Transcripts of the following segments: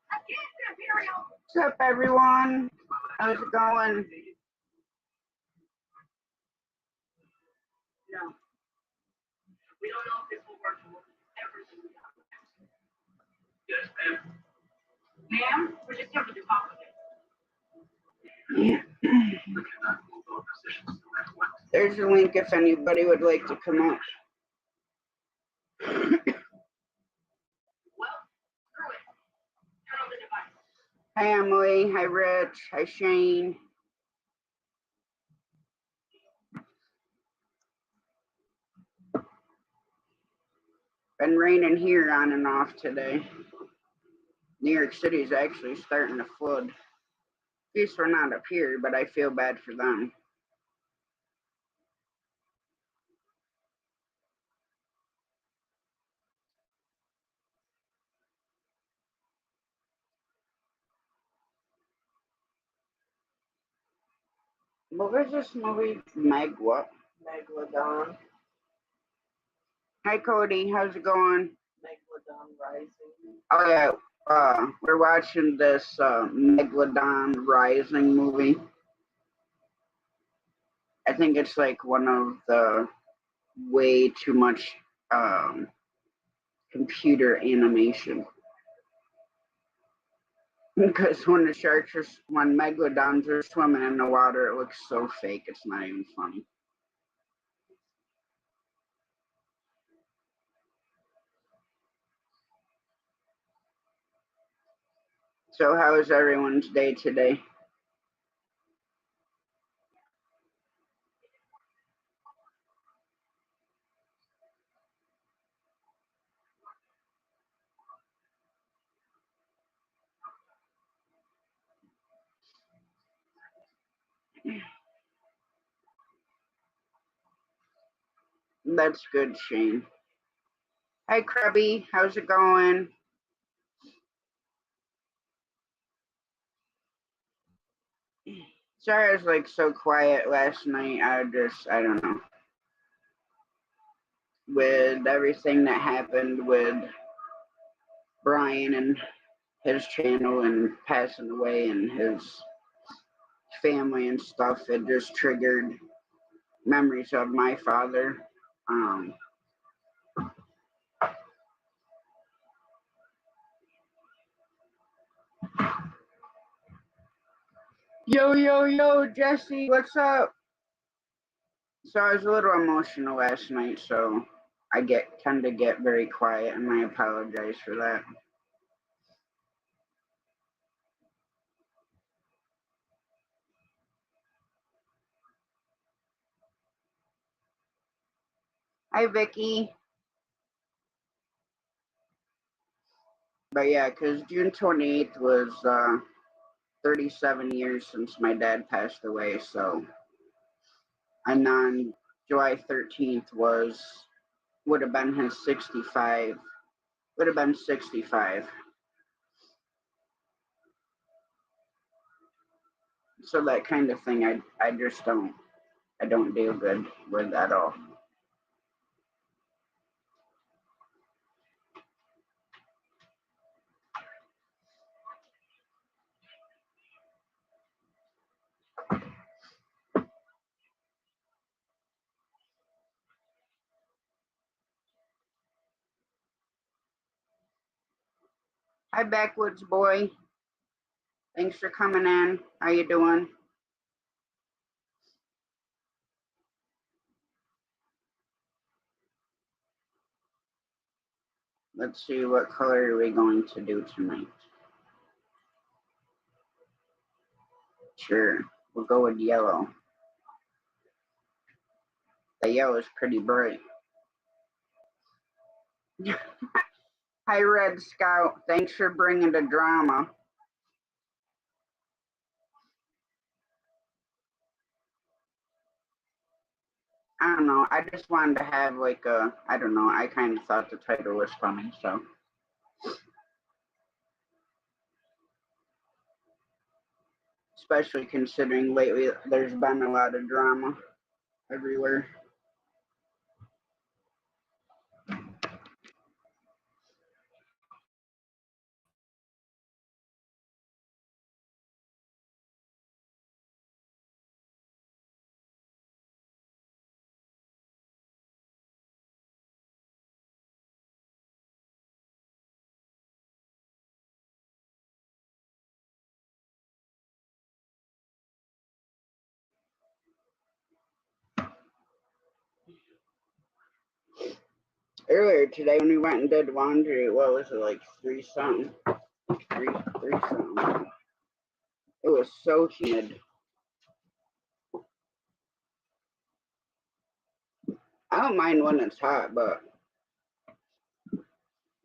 What's up, everyone? How's it going? No. We don't know if this will work. Yes, ma'am. Ma'am, we're just here for the top of it. There's a link if anybody would like to come up. Well, screw it. Turn on the device. Hi, Emily. Hi, Rich. Hi, Shane. Been raining here on and off today. New York City is actually starting to flood. At least we're not up here, but I feel bad for them. What was this movie? What? Megalodon. Hi, Cody. How's it going? Megalodon Rising. Oh, yeah. We're watching this Megalodon Rising movie. I think it's like one of the way too much computer animation. Because when megalodons are swimming in the water, it looks so fake, it's not even funny. So how is everyone's day today? That's good, Shane. Hi, Krabby. How's it going? Sorry I was like so quiet last night. I don't know. With everything that happened with Brian and his channel and passing away and his family and stuff, it just triggered memories of my father. Yo, Jesse, what's up? So I was a little emotional last night, so I tend to get very quiet, and I apologize for that. Hi, Vicky. But yeah, because June 28th was 37 years since my dad passed away, so and on July 13th would have been his 65. Would have been 65. So that kind of thing, I just don't deal good with at all. Hi, Backwoods boy. Thanks for coming in. How you doing? Let's see, what color are we going to do tonight? Sure, we'll go with yellow. The yellow is pretty bright. Hi, Red Scout. Thanks for bringing the drama. I don't know. I just wanted to have like I don't know. I kind of thought the title was funny, so. Especially considering lately there's been a lot of drama everywhere. Earlier today when we went and did laundry, what was it, like 3 something? 3 something. It was so humid. I don't mind when it's hot, but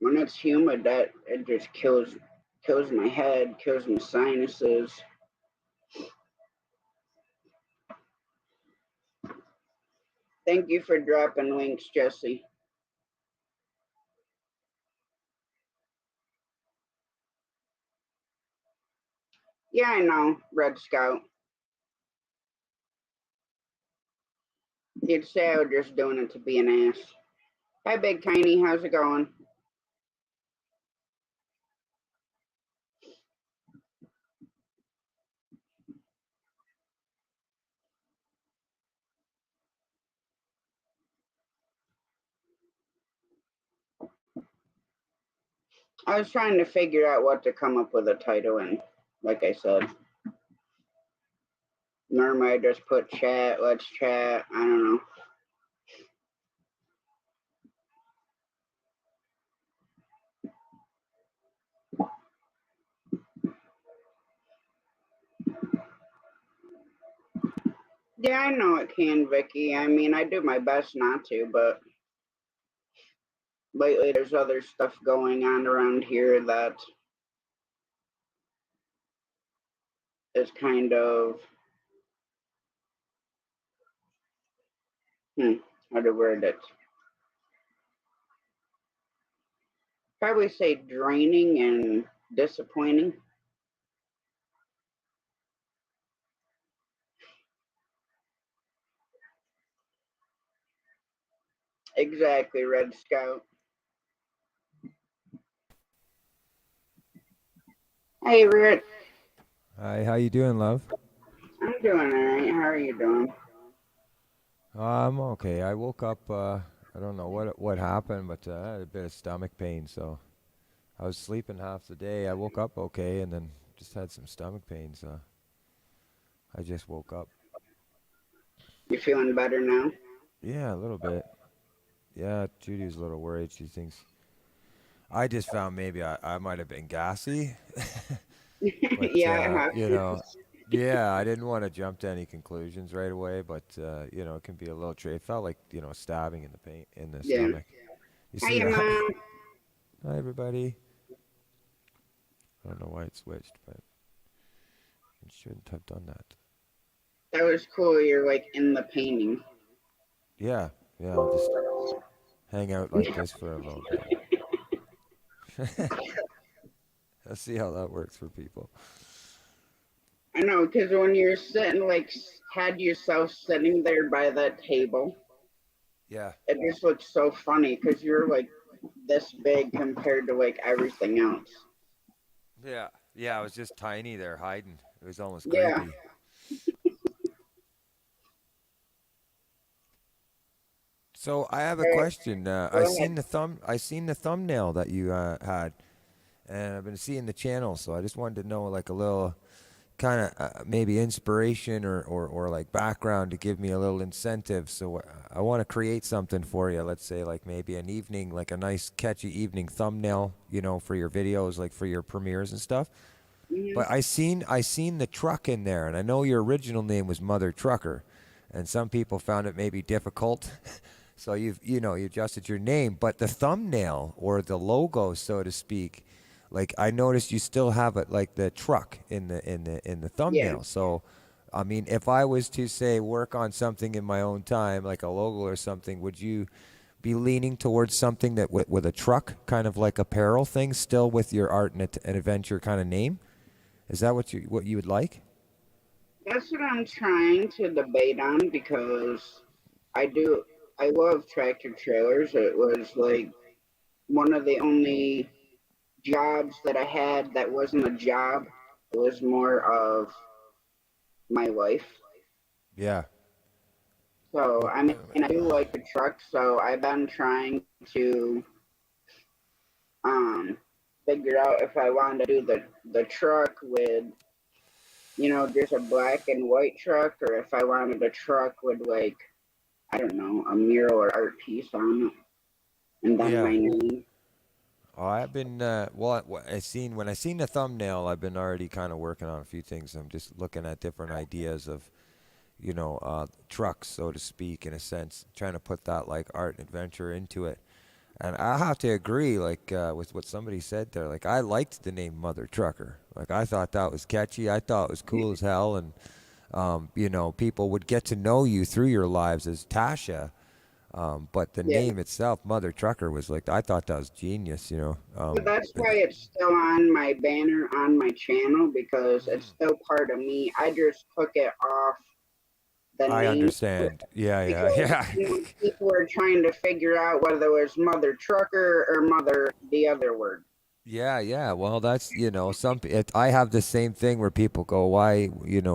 when it's humid, that it just kills my head, kills my sinuses. Thank you for dropping links, Jesse. Yeah, I know, Red Scout. You'd say I was just doing it to be an ass. Hi, Big Tiny. How's it going? I was trying to figure out what to come up with a title, and like I said, normally I just put chat, let's chat. I don't know. Yeah, I know it can, Vicky. I mean, I do my best not to, but lately there's other stuff going on around here that is kind of, how to word it? Probably say draining and disappointing. Exactly, Red Scout. Hey, Red. Hi, how you doing, love? I'm doing all right. How are you doing? I'm okay. I woke up. I don't know what happened, but I had a bit of stomach pain, so I was sleeping half the day. I woke up okay, and then just had some stomach pain, so I just woke up. You feeling better now? Yeah, a little bit. Yeah, Judy's a little worried. She thinks I just found maybe I might have been gassy, but Yeah, it happens. yeah, I didn't want to jump to any conclusions right away, but it can be a little It felt like stabbing in the pain in the Yeah. stomach. You see Hiya, that? Mom. Hi, everybody. I don't know why it switched, but it shouldn't have done that. That was cool. You're like in the painting. Yeah, yeah, I'll just hang out like this for a little bit. Let's see how that works for people. I know, because when you're sitting, like, had yourself sitting there by that table, Yeah, it just looks so funny because you're like this big compared to like everything else. yeah, I was just tiny there hiding. It was almost Yeah. creepy. So I have a All right, question. go ahead. I seen the thumbnail that you had, and I've been seeing the channel. So I just wanted to know like a little kind of maybe inspiration or like background to give me a little incentive. So I want to create something for you. Let's say like maybe an evening, like a nice catchy evening thumbnail, for your videos, like for your premieres and stuff. Hmm. But I seen the truck in there, and I know your original name was Mother Trucker, and some people found it maybe difficult. So you adjusted your name, but the thumbnail or the logo, so to speak, like I noticed you still have it like the truck in the Yeah, thumbnail. So I mean, if I was to say work on something in my own time, like a logo or something, would you be leaning towards something that with a truck, kind of like apparel thing, still with your art and adventure kind of name? Is that what you would like? that's what I'm trying to debate on because I do. I love tractor trailers. It was like one of the only jobs that I had that wasn't a job. It was more of my life. Yeah. So, Well, I mean, I do like the truck, so I've been trying to um figure out if I wanted to do the truck with, just a black and white truck, or if I wanted a truck with like, I don't know, a mural or art piece on it. and then Yeah. my name. Oh, I've been when I seen the thumbnail, I've been already kind of working on a few things. I'm just looking at different ideas of, trucks, so to speak, in a sense, trying to put that like art and adventure into it. And I have to agree, like with what somebody said there. Like I liked the name Mother Trucker. Like I thought that was catchy. I thought it was cool as hell, and people would get to know you through your lives as Tasha. But the Yeah. name itself, Mother Trucker, was like I thought that was genius. But that's why it's still on my banner on my channel because it's still part of me. I just took it off the I name understand. Yeah, yeah, because yeah. people are trying to figure out whether it was Mother Trucker or Mother the other word. Yeah, yeah. Well, that's I have the same thing where people go, "Why,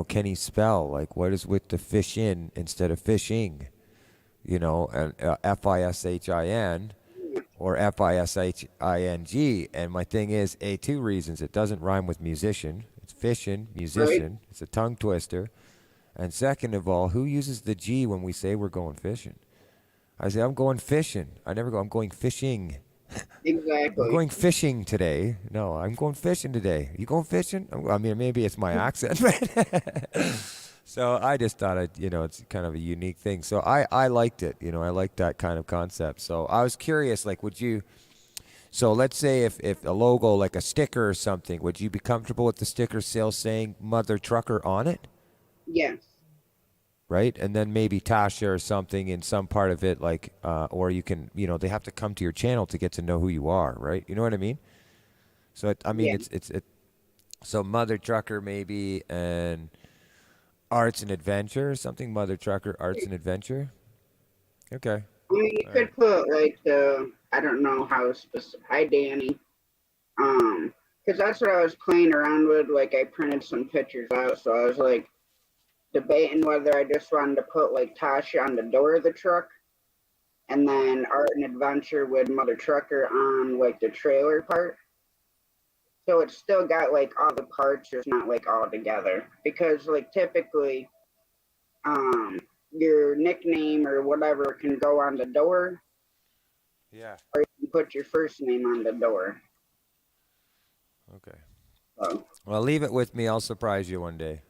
can he spell? Like, what is with the fish in instead of fishing?" And FISHIN or FISHING. And my thing is, two reasons: it doesn't rhyme with musician. It's fishin', musician. It's a tongue twister. And second of all, who uses the G when we say we're going fishing? I say I'm going fishing. I never go. I'm going fishing. I'm Exactly. going fishing today. No, I'm going fishing today. You going fishing? I mean, maybe it's my accent. So I just thought it's kind of a unique thing. So I liked it. I liked that kind of concept. So I was curious, like, so let's say if a logo, like a sticker or something, would you be comfortable with the sticker still saying Mother Trucker on it? Yes. Right? And then maybe Tasha or something in some part of it, like, or you can, they have to come to your channel to get to know who you are, right? You know what I mean? So, Yeah. So Mother Trucker maybe, and Arts and Adventure or something, Mother Trucker, Arts and Adventure. Okay. I mean, you All could right. put like I don't know how specific. Hi, Danny. Because that's what I was playing around with. Like, I printed some pictures out, so I was like debating whether I just wanted to put like Tasha on the door of the truck, and then Art and Adventure with Mother Trucker on like the trailer part. So it's still got like all the parts, just not like all together. Because like typically, your nickname or whatever can go on the door, Yeah. or you can put your first name on the door. Okay. So, Well, leave it with me. I'll surprise you one day.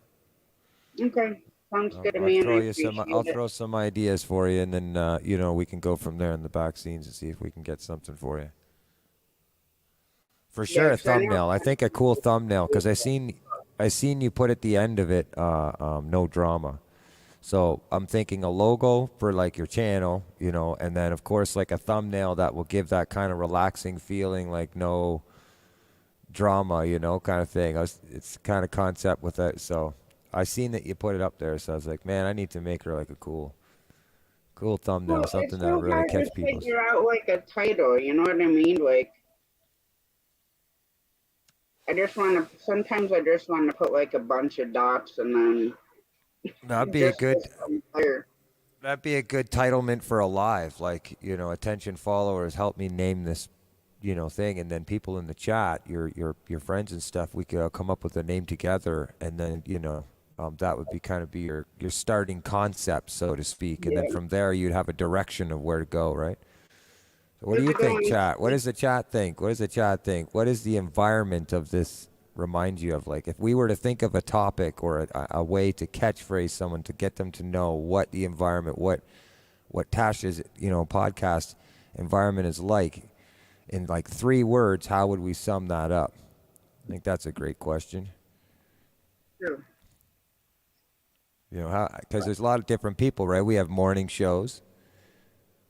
okay, sounds good to I'll me, and I throw you some. appreciate I'll it. throw some ideas for you, and then we can go from there in the back scenes and see if we can get something for you. For Yeah, sure, a 'cause I know. thumbnail. I think a cool thumbnail because I seen you put at the end of it, no drama. So I'm thinking a logo for like your channel, and then of course like a thumbnail that will give that kind of relaxing feeling, like no drama, kind of thing. It's kind of concept with it. So I seen that you put it up there, so I was like, man, I need to make her like a cool thumbnail, Well, it's something that'll so really hard to catch people's. figure out like a title. You know what I mean? Like, I just want to. Sometimes I just want to put like a bunch of dots and then That'd be a just good. from there. That'd be a good titlement for a live, like, attention followers, help me name this, thing, and then people in the chat, your friends and stuff, we could come up with a name together, and then, that would be kind of be your starting concept, so to speak, and then Yeah. from there you'd have a direction of where to go, right? So what do Just you think, going. chat? What does the chat think? What does the chat think? What is the environment of this remind you of? Like, if we were to think of a topic or a way to catchphrase someone to get them to know what the environment, what Tasha's, podcast environment is like in like 3 words, how would we sum that up? I think that's a great question. True. Because there's a lot of different people, right? We have morning shows.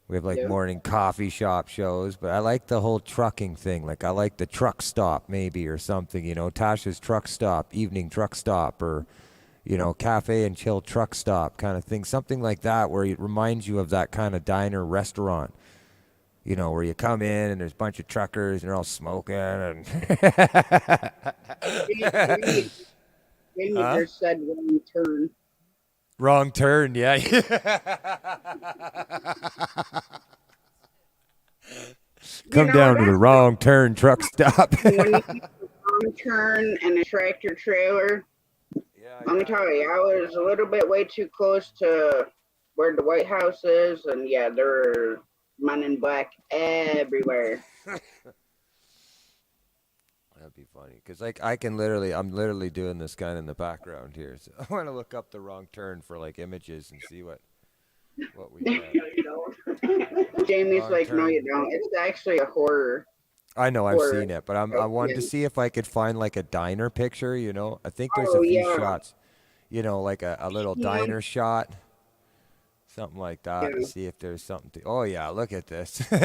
We have like Yeah. morning coffee shop shows, but I like the whole trucking thing. Like I like the truck stop maybe or something, Tasha's truck stop, evening truck stop, or, cafe and chill truck stop kind of thing. Something like that where it reminds you of that kind of diner restaurant, where you come in and there's a bunch of truckers and they're all smoking and Jamie huh? just said one turn. Wrong turn, yeah. You Come know, down to the that's wrong turn truck stop. when you take a wrong turn and a tractor trailer. Yeah, Let me tell you, I was a little bit way too close to where the White House is, and yeah, Men in Black everywhere. That'd be funny, because like I'm literally doing this kind of in the background here. So I want to look up the wrong turn for like images and see what we get. Jamie's Wrong like, no, turn. you don't. It's actually a horror. I know I've Horror. seen it, but I wanted to Yeah. see if I could find like a diner picture. I think there's Oh a few yeah. shots. Like a little Yeah. diner shot, something like that, to Yeah. see if there's something to. Oh yeah, look at this. Oh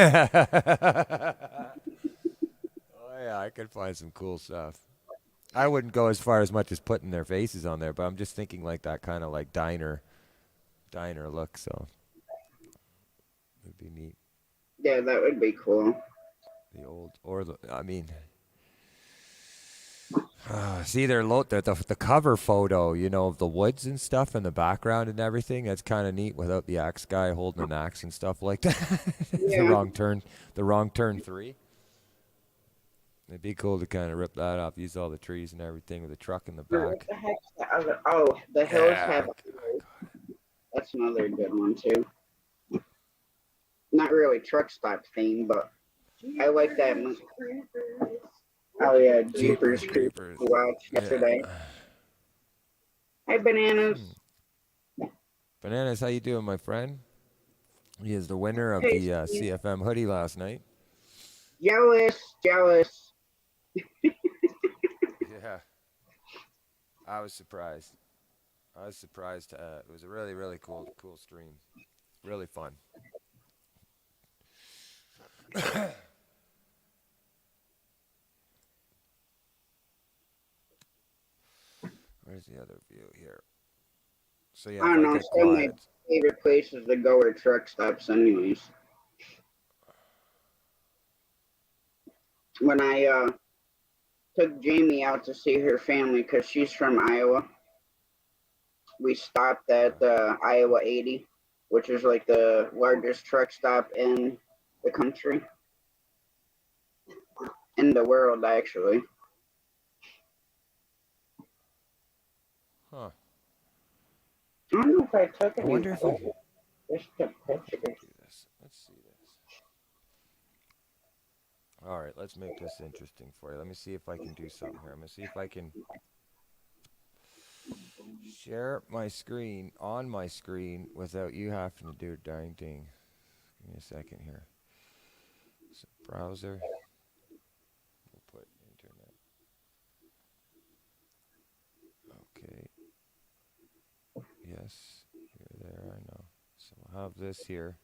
yeah, I could find some cool stuff. I wouldn't go as far as much as putting their faces on there, but I'm just thinking like that kind of like diner look. So it'd be neat. Yeah, that would be cool. The old or the I mean, see the cover photo, of the woods and stuff in the background and everything. That's kind of neat without the axe guy holding an axe and stuff like that. Yeah. The wrong turn 3. It'd be cool to kind of rip that off, use all the trees and everything with a truck in the What back. the heck's the other? Oh, the hills Yeah, have. I That's another good one too. Not really truck stop theme, but I like that one. Oh yeah, Jeepers Creepers we watched yesterday. Hi, Bananas. Bananas, how you doing, my friend? He is the winner of Hey, the CFM hoodie last night. Jealous. Yeah, I was surprised. It was a really, really cool stream. Really fun. Where's the other view here? So yeah, I don't know. get Some of my quiet. favorite places to go are truck stops, anyways. When I took Jamie out to see her family because she's from Iowa, we stopped at Iowa 80, which is like the largest truck stop in the country, in the world, actually. Huh. I don't know if I took I any wonder if I photos. Just took pictures. do this. Let's see this. All right, let's make this interesting for you. Let me see if I can do something here. I'm gonna see if I can share my screen on my screen without you having to do a darn thing. Give me a second here. So browser. We'll put internet. Okay. Yes, you're there. I know. So we'll have this here.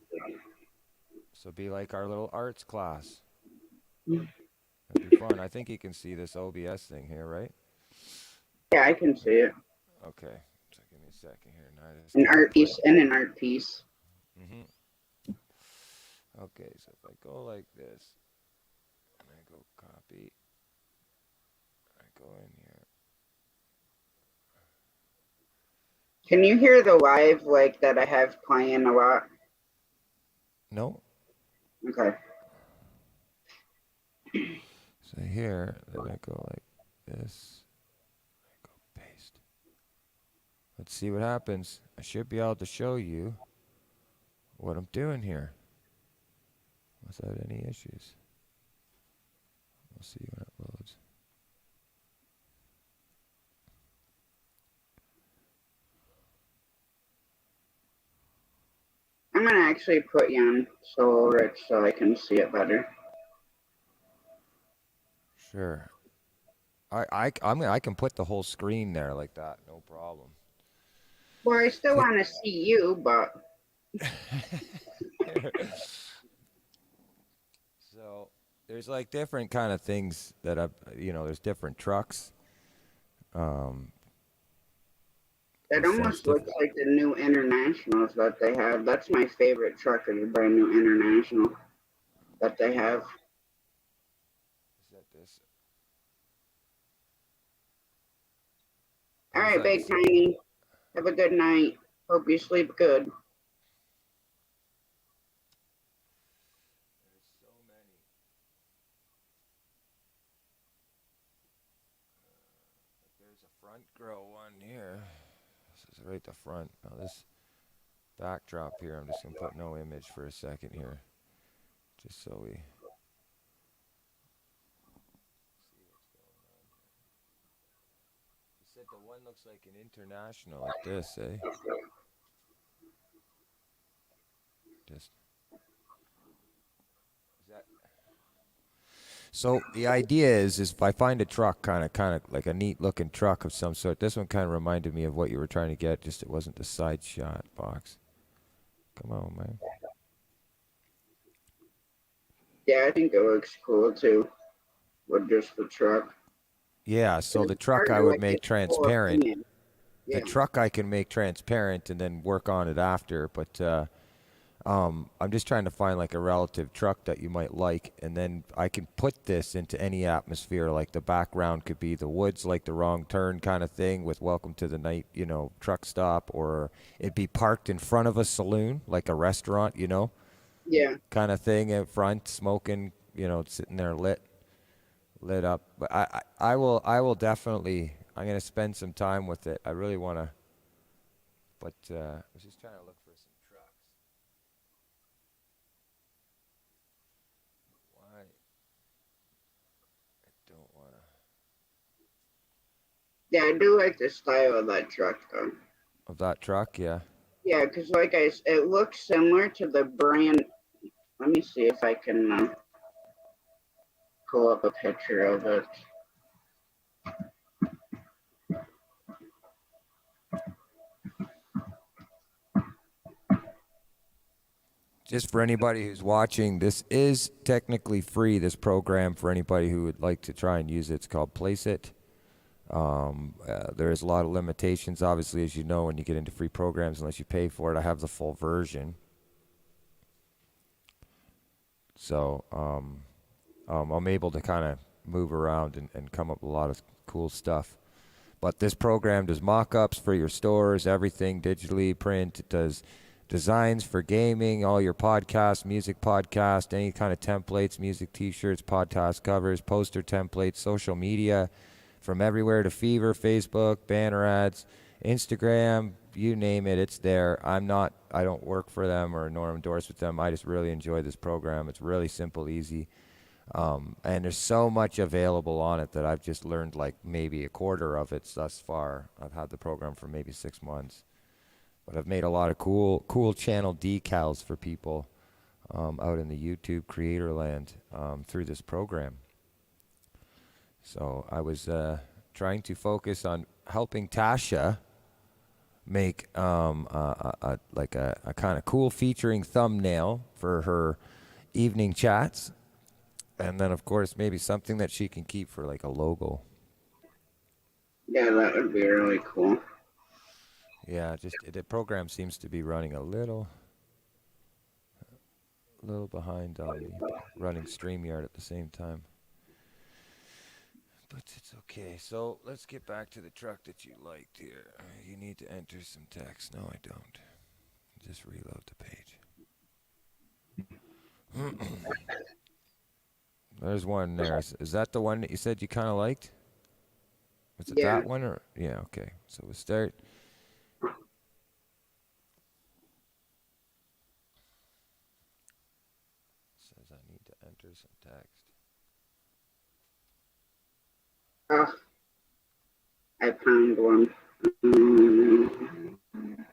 So be like our little arts class. That'd be fun. I think you can see this OBS thing here, right? Yeah, I can see it. Okay. So give me a second here. Now An art piece and an art piece. Okay, so if I go like this, and I go copy, I go in here. Can you hear the live like that I have playing a lot? No. Okay. So here, then I go like this. I go paste. Let's see what happens. I should be able to show you what I'm doing here without any issues. We'll see when it loads. I'm gonna actually put you on Solo Rich so I can see it better. Sure. I mean, I can put the whole screen there like that, no problem. Well, I still want to see you, but So there's like different kind of things that there's different trucks. it almost looks like the new Internationals that they have. That's my favorite truck, is the brand new International that they have. Is that this? All right, Big Tiny. Have a good night. Hope you sleep good. There's so many. There's a front grill one here. This is right the front. Now this backdrop here, I'm just gonna put no image for a second here. just so we. You said the one looks like an international like this, eh? Just is that. So the idea is if I find a truck, kind of like a neat looking truck of some sort. This one kind of reminded me of what you were trying to get. Just it wasn't the side shot box. Come on, man. Yeah, I think it looks cool too, with just the truck. Yeah. So the It's truck hard I to would like make get full transparent. opinion. The Yeah, truck I can make transparent and then work on it after. But I'm just trying to find like a relative truck that you might like, and then I can put this into any atmosphere. Like the background could be the woods, like the wrong turn kind of thing with "Welcome to the Night," truck stop, or it'd be parked in front of a saloon, like a restaurant, yeah, kind of thing in front, smoking, sitting there lit up. But I will definitely. I'm gonna spend some time with it. I really want to, but I was just trying to look for some trucks. Why? I don't want to. yeah. I do like the style of that truck though. Of that truck, yeah. Yeah, because it looks similar to the brand. Let me see if I can pull up a picture of it. Just for anybody who's watching, this is technically free, this program, for anybody who would like to try and use it. It's called Placeit. There is a lot of limitations, obviously, as you know, when you get into free programs, unless you pay for it. I have the full version. So I'm able to kind of move around and come up with a lot of cool stuff. But this program does mock-ups for your stores, everything digitally, print. It does designs for gaming, all your podcasts, music podcast, any kind of templates, music t-shirts, podcast covers, poster templates, social media, from everywhere to Fever, Facebook, banner ads, Instagram, you name it, it's there. I don't work for them or nor endorse with them. I just really enjoy this program. It's really simple, easy. And there's so much available on it that I've just learned like maybe a quarter of it thus far. I've had the program for maybe 6 months. But I've made a lot of cool channel decals for people out in the YouTube creator land through this program. So I was trying to focus on helping Tasha make a kind of cool featuring thumbnail for her evening chats. And then, of course, maybe something that she can keep for like a logo. Yeah, that would be really cool. Yeah, the program seems to be running a little behind on me, running StreamYard at the same time. But it's okay. So let's get back to the truck that you liked here. You need to enter some text. No, I don't. Just reload the page. There's one there. Is that the one that you said you kind of liked? Was it Yeah, that one or? Yeah, okay. So we'll start. Says I need to enter some text. oh, I found one. Mm,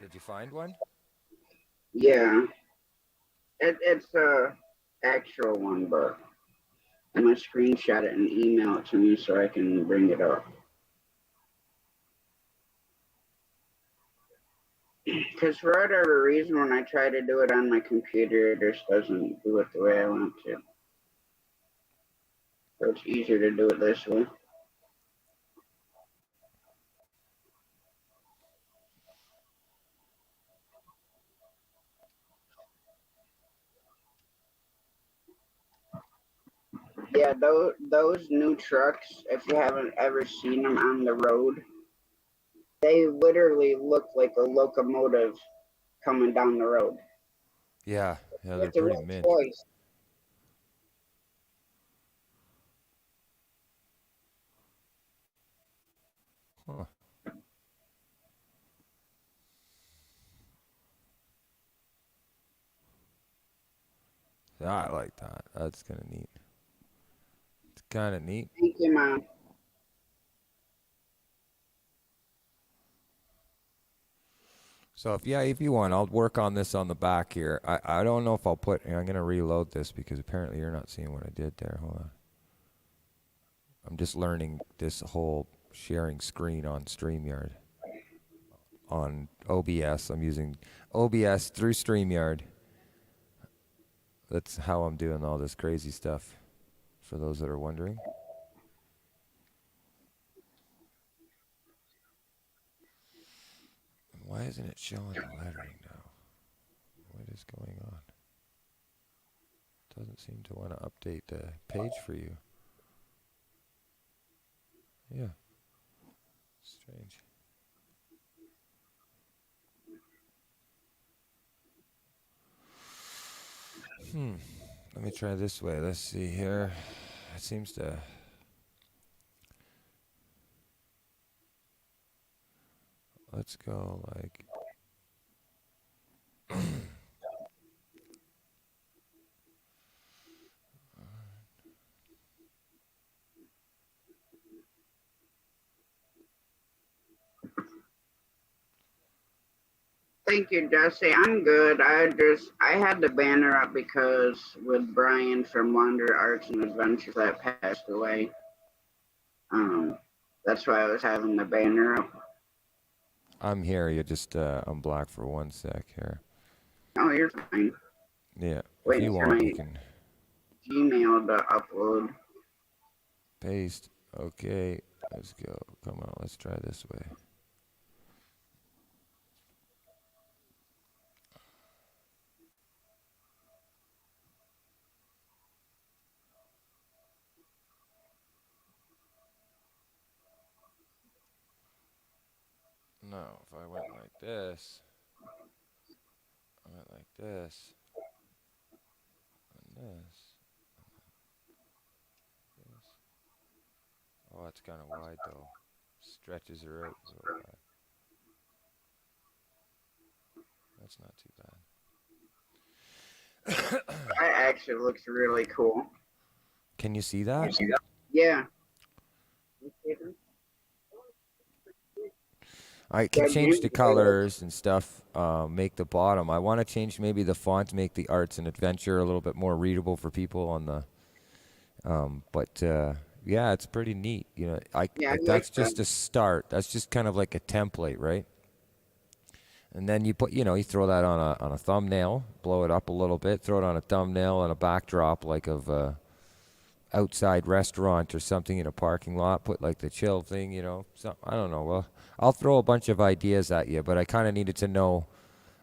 Did you find one? yeah, it's a actual one, but I'm gonna screenshot it and email it to me so I can bring it up. Because for whatever reason, when I try to do it on my computer, it just doesn't do it the way I want to. So it's easier to do it this way. Yeah, those new trucks, if you haven't ever seen them on the road, they literally look like a locomotive coming down the road. Yeah, You they're have to pretty look mint. twice. Huh. Yeah, I like that. That's kind of neat. It's kind of neat. Thank you, Mom. So if you want, I'll work on this on the back here. I don't know if I'll put. I'm gonna reload this because apparently you're not seeing what I did there. Hold on. I'm just learning this whole sharing screen on StreamYard. On OBS, I'm using OBS through StreamYard. That's how I'm doing all this crazy stuff. For those that are wondering. Why isn't it showing the lettering now? What is going on? Doesn't seem to want to update the page for you. Yeah. Strange. Let me try this way. Let's see here. It seems to. Let's go like. Thank you, Jesse. I'm good. I had the banner up because with Brian from Wander Arts and Adventures that passed away. That's why I was having the banner up. I'm here. You just unblock for 1 sec here. Oh, you're fine. Yeah. Wait If you for want, my you can Gmail to upload. paste. Okay. Let's go. Come on. Let's try this way. No, if I went like this, I went like this, and this. Oh, it's kind of wide though. Stretches her out a little bit. That's not too bad. That actually looks really cool. Can you see that? Yeah. I can Yeah, change the beautiful. colors and stuff, make the bottom. I want to change maybe the font, make the arts and adventure a little bit more readable for people on the. Yeah, it's pretty neat. You know, Yeah, I that's like just that. a start. That's just kind of like a template, right? And then you put, you throw that on a thumbnail, blow it up a little bit, throw it on a thumbnail and a backdrop like of a outside restaurant or something in a parking lot. Put like the chill thing, So I don't know. Well, I'll throw a bunch of ideas at you, but I kind of needed to know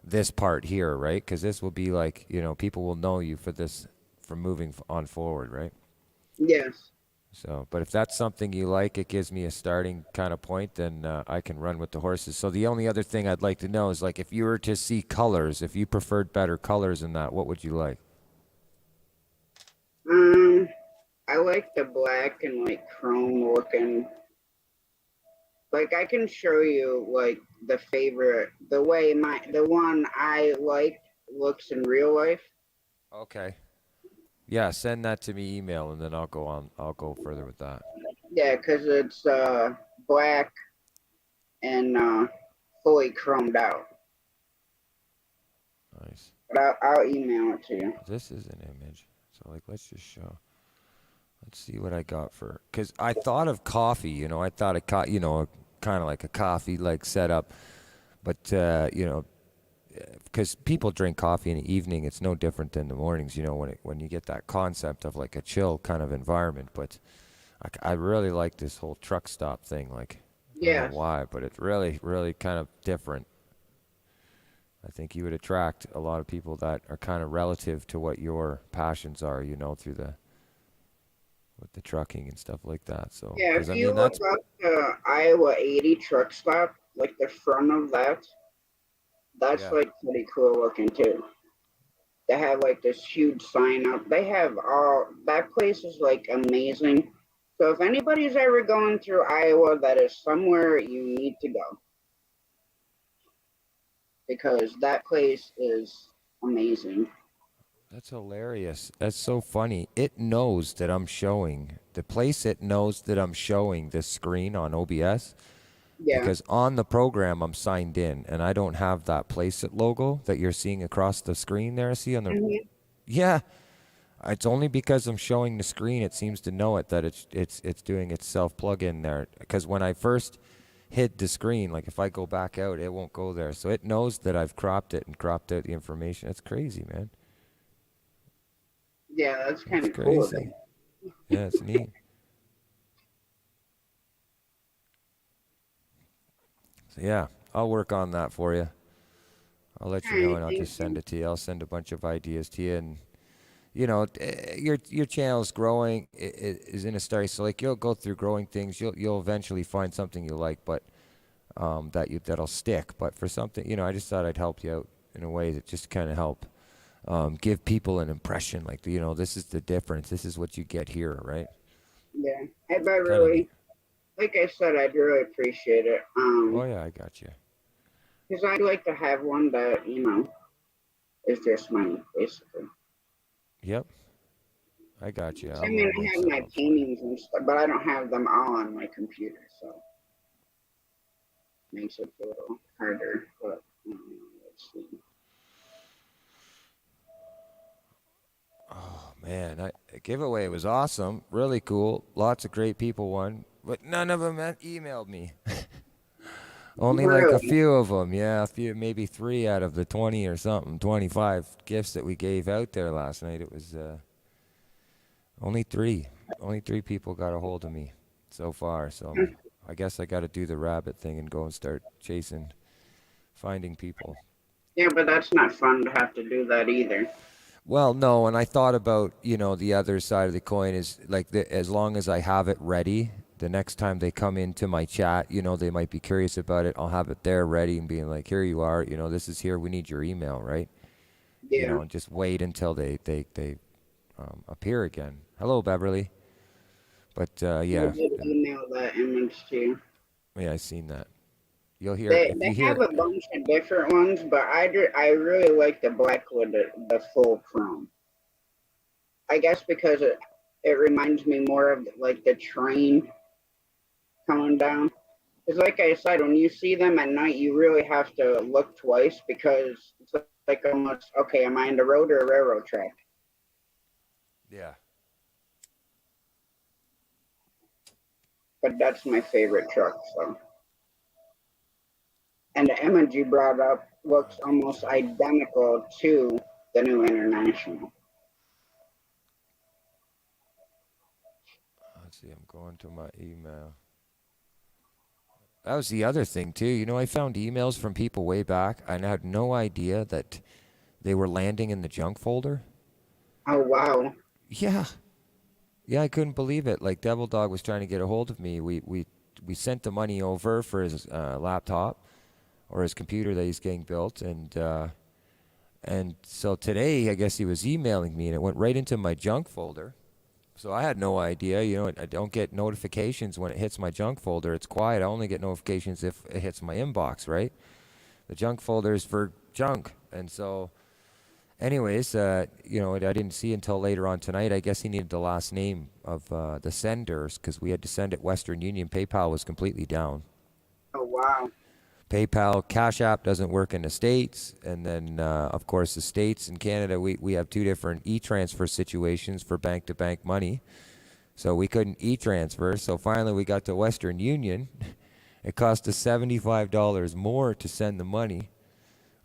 this part here, right? Because this will be like, people will know you for this, for moving on forward, right? Yes. So, but if that's something you like, it gives me a starting kind of point, then I can run with the horses. So the only other thing I'd like to know is like if you were to see colors, if you preferred better colors in that, what would you like? I like the black and like chrome looking. Like I can show you like the way the one I like looks in real life. Okay. Yeah, send that to me email and then I'll go further with that. Yeah, because it's black and fully chromed out. Nice. But I'll email it to you. This is an image. So like let's just show. Let's see what I got for, cuz I thought of coffee, I thought of kind of like a coffee like setup, but because people drink coffee in the evening, it's no different than the mornings, when you get that concept of like a chill kind of environment. But I really like this whole truck stop thing. Like, I don't Yes. know why, but it's really, really kind of different. I think you would attract a lot of people that are kind of relative to what your passions are, with the trucking and stuff like that. So, Yeah, because if you look up the Iowa 80 truck stop, like the front of that's Yeah. like pretty cool looking too. They have like this huge sign up. They have that place is like amazing. So if anybody's ever going through Iowa, that is somewhere you need to go because that place is amazing. That's hilarious. That's so funny. It knows that I'm showing the place. It knows that I'm showing this screen on OBS Yeah. because on the program I'm signed in and I don't have that place it logo that you're seeing across the screen there. See on the Mhm. yeah. It's only because I'm showing the screen it seems to know it that it's doing its self plug in there. Because when I first hit the screen, like if I go back out, it won't go there. So it knows that I've cropped it and cropped out the information. That's crazy, man. Yeah, that's kind That's of cool of crazy. them. Yeah, it's neat. So yeah, I'll work on that for you. I'll let you know, Alright, and I'll thank just send you. it to you. I'll send a bunch of ideas to you, and your channel's growing. It is in a study, so like you'll go through growing things. You'll eventually find something you like, but that'll stick. But for something, I just thought I'd help you out in a way that just kind of help give people an impression, like this is the difference. This is what you get here, right? Yeah, I Kind of neat. really, like I said, I'd really appreciate it. Oh yeah, I got you. Because I'd like to have one that is just money, basically. Yep, I got you. I I'm mean, gonna I make have something my up for you. paintings and stuff, but I don't have them all on my computer, so it makes it a little harder. But let's see. Oh man, the giveaway was awesome, really cool. Lots of great people won, but none of them had emailed me. Only like a Really? few of them, yeah, a few, maybe 3 out of the 20 or something, 25 gifts that we gave out there last night. It was only 3, only 3 people got a hold of me so far. So I guess I got to do the rabbit thing and go and start chasing, finding people. Yeah, but that's not fun to have to do that either. Well, no, and I thought about, the other side of the coin is like as long as I have it ready, the next time they come into my chat, they might be curious about it. I'll have it there ready and being like, here you are, this is here. We need your email, right? Yeah. And just wait until they appear again. Hello, Beverly. But I yeah, did email that image to you. yeah, I seen that. You'll hear They if they you have hear. a bunch of different ones, but I really like the black with the full chrome. I guess because it reminds me more of like the train coming down. Because like I said, when you see them at night, you really have to look twice because it's like almost okay, am I on the road or a railroad track? Yeah. But that's my favorite truck. So, and the image you brought up looks almost identical to the new International. Let's see. I'm going to my email. That was the other thing too. I found emails from people way back, and I had no idea that they were landing in the junk folder. Oh wow! Yeah, yeah, I couldn't believe it. Like Devil Dog was trying to get a hold of me. We sent the money over for his laptop or his computer that he's getting built, and so today I guess he was emailing me, and it went right into my junk folder. So I had no idea. I don't get notifications when it hits my junk folder. It's quiet. I only get notifications if it hits my inbox, right? The junk folder is for junk. And so, anyways, I didn't see until later on tonight. I guess he needed the last name of the senders because we had to send it Western Union. PayPal was completely down. Oh wow! PayPal, Cash App doesn't work in the States. And then, of course, the States and Canada, we have 2 different e-transfer situations for bank-to-bank money. So we couldn't e-transfer. So finally we got to Western Union. It cost us $75 more to send the money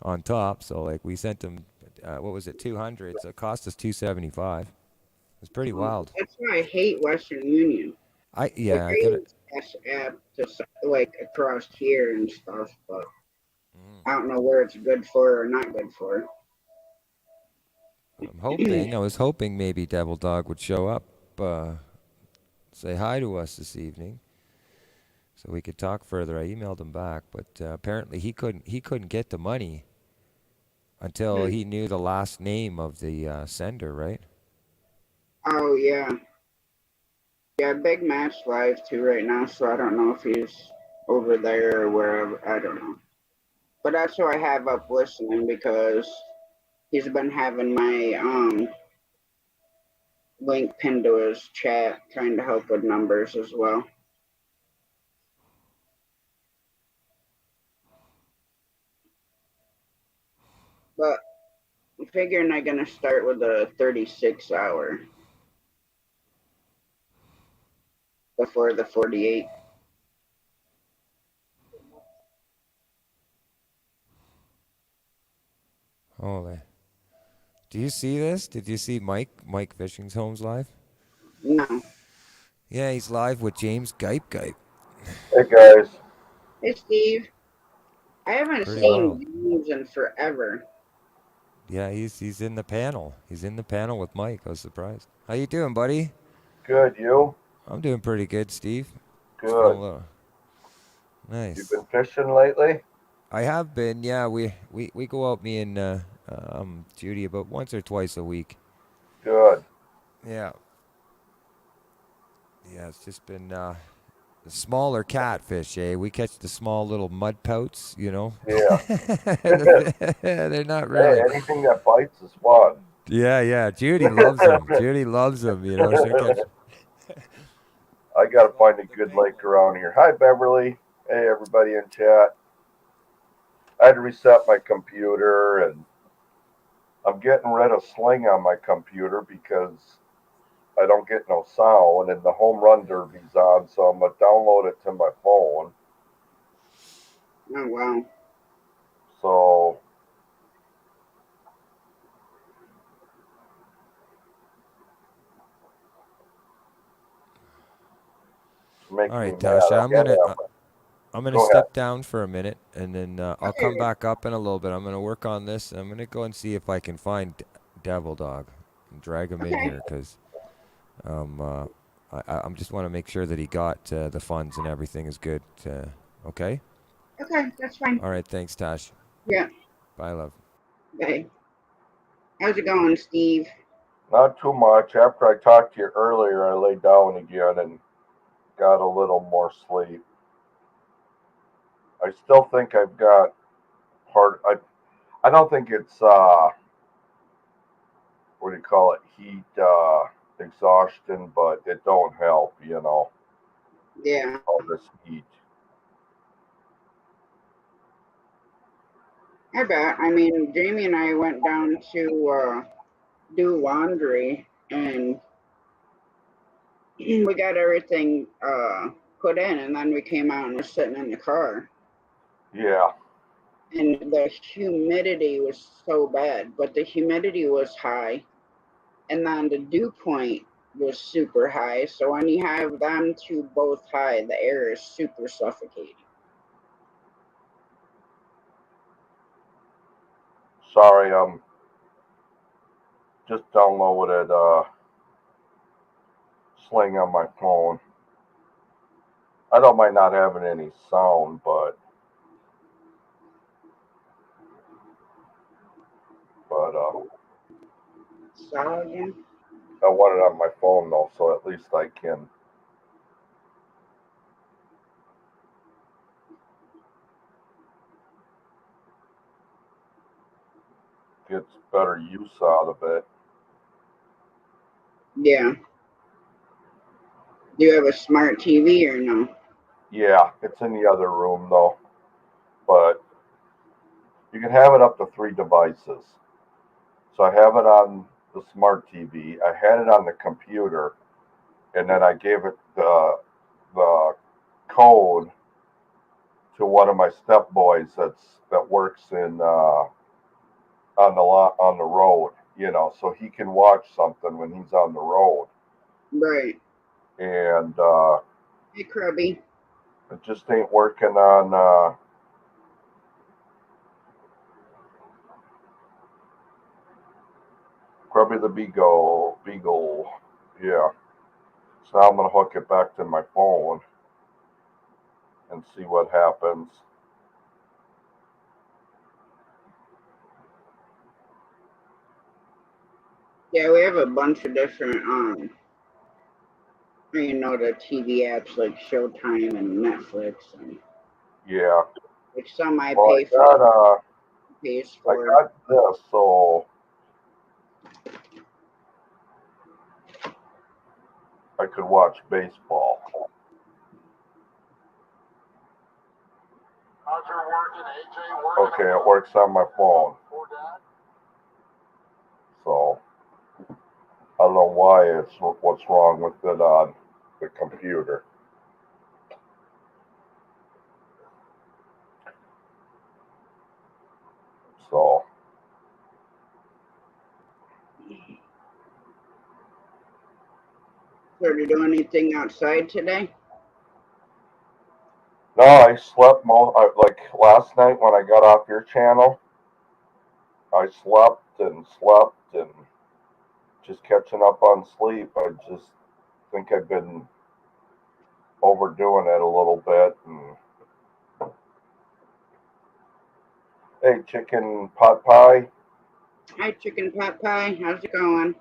on top. So like we sent them, what was it, 200. So it cost us 275. It's pretty wild. That's why I hate Western Union. Like Yeah, I I got it. use Cash App to like across here and stuff, but I don't know where it's good for or not good for. I was hoping maybe Devil Dog would show up, say hi to us this evening, so we could talk further. I emailed him back, but apparently he couldn't get the money until he knew the last name of the sender, right? Oh yeah, yeah. Big Match live too right now, so I don't know if he's over there or wherever. I don't know, but that's who I have up listening because He's been having my link pinned to his chat, trying to help with numbers as well. But I'm figuring I'm gonna start with a 36-hour before the 48. Holy. Do you see this? Did you see Mike Fishing's Homes live? No. Yeah, he's live with James Gipe. Hey guys, Hey, Steve. I haven't Pretty seen wild. James in forever. Yeah, he's in the panel. He's in the panel with Mike. I was surprised. How you doing, buddy? good, you? I'm doing pretty good, Steve. Just feeling Good. a little You nice. been fishing lately? I have been. Yeah, we go out, me and Judy, about once or twice a week. Good. Yeah. Yeah, it's just been the smaller catfish, eh? We catch the small little mud pouts, you know. Yeah. They're not Hey, really. anything that bites is fun. Yeah. Judy loves them. Judy loves them. You know, she'll catch. I gotta find a good lake around here. Hi, Beverly. Hey, everybody in chat. I had to reset my computer, and I'm getting rid of Sling on my computer because I don't get no sound, and the Home Run Derby's on, so I'm gonna download it to my phone. Oh, wow. So make All me right, mad. Tasha. I gotta have I'm gonna Go ahead. step down for a minute, and then I'll come back up in a little bit. I'm gonna work on this, and I'm gonna go and see if I can find Devil Dog and drag him in Okay. here, because I'm just want to make sure that he got the funds and everything is good. Okay. Okay, that's fine. All right. Thanks, Tash. Yeah. Bye, love. Okay. How's it going, Steve? Not too much. After I talked to you earlier, I laid down again and got a little more sleep. I still think I've got part. I don't think it's what do you call it, heat exhaustion, but it don't help. Yeah. All this heat. I bet. I mean, Jamie and I went down to do laundry, and we got everything put in, and then we came out and were sitting in the car. Yeah. And the humidity was so bad, but the humidity was high, and then the dew point was super high. So when you have them two both high, the air is super suffocating. Sorry, just downloaded Sling on my phone. I don't mind not having any sound, but So again, I want it on my phone though, so at least I can get better use out of it. yeah. Do you have a smart TV or no? Yeah, it's in the other room though, but you can have it up to 3 devices. So I have it on the smart TV. I had it on the computer, and then I gave it the code to one of my stepboys that works in on the road. So he can watch something when he's on the road, Right. and Hey, Krubby. it just ain't working on. Probably the Beagle. Yeah. So now I'm gonna hook it back to my phone and see what happens. Yeah, we have a bunch of different the TV apps like Showtime and Netflix, and Yeah. like some I Well, pay for, I pays for. got this. So I could watch baseball. How's your working, AJ? Working? Okay, it works on my phone. For Dad? So I don't know why it's what's wrong with it on the computer. So So, did you do anything outside today? no, I slept like last night when I got off your channel. I slept and just catching up on sleep. I just think I've been overdoing it a little bit. And hey, chicken pot pie. Hi, chicken pot pie. How's it going?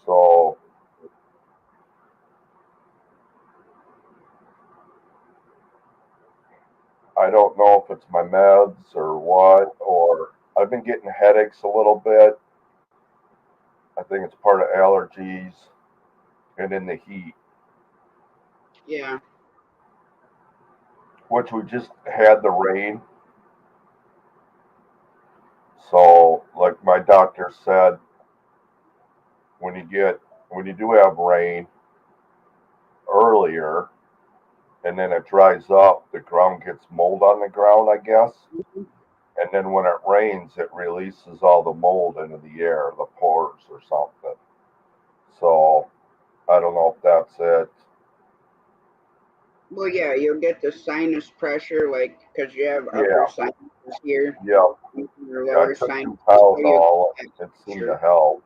So I don't know if it's my meds or what, or I've been getting headaches a little bit. I think it's part of allergies and in the heat, Yeah. which we just had the rain. So, like my doctor said, when you do have rain earlier and then it dries up, the ground gets mold on the ground, I guess. And then when it rains, it releases all the mold into the air, the pores or something. So I don't know if that's it. Well, yeah, you'll get the sinus pressure, like, because you have upper Yeah. sinuses here, Yeah, your I lower took sinus. some Tylenol. It seemed to help.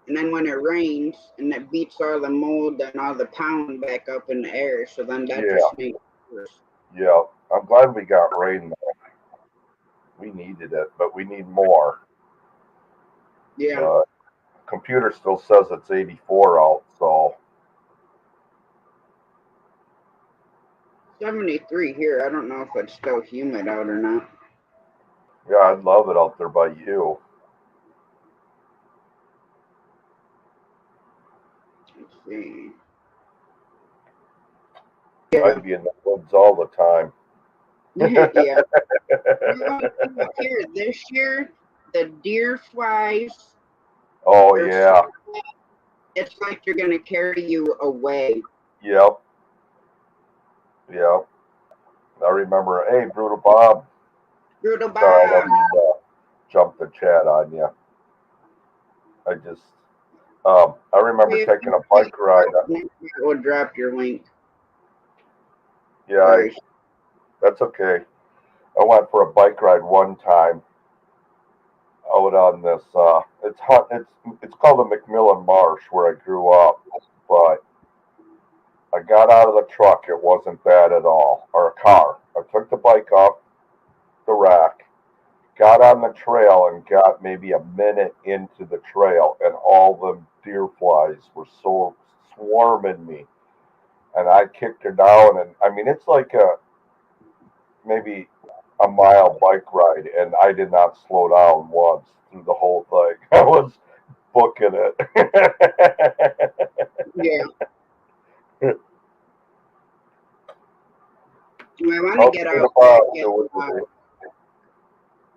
And then when it rains and it beats all the mold and all the pollen back up in the air, so then that Yeah. just makes it worse. Yeah, I'm glad we got rain though. We needed it, but we need more. Yeah. Computer still says it's 84 out, so 73 here. I don't know if it's still humid out or not. yeah, I'd love it out there by you. Let's see. I'd be in the woods all the time. Yeah. Here, this year, the deer flies, Oh they're yeah, so bad, it's like they're going to carry you away. yep, yep. I remember. Hey, Brutal Bob. Brutal Sorry, I Bob. don't mean to jump the chat on you. I just, I remember taking a bike ride. We'll drop your link. Yeah, that's okay. I went for a bike ride one time out on this. It's called the McMillan Marsh where I grew up, but I got out of the truck. It wasn't bad at all, or a car. I took the bike off the rack, got on the trail, and got maybe a minute into the trail, and all the deer flies were so swarming me, and I kicked her down, and I mean it's like maybe a mile bike ride, and I did not slow down once through the whole thing. I was booking it. Yeah. I want to get out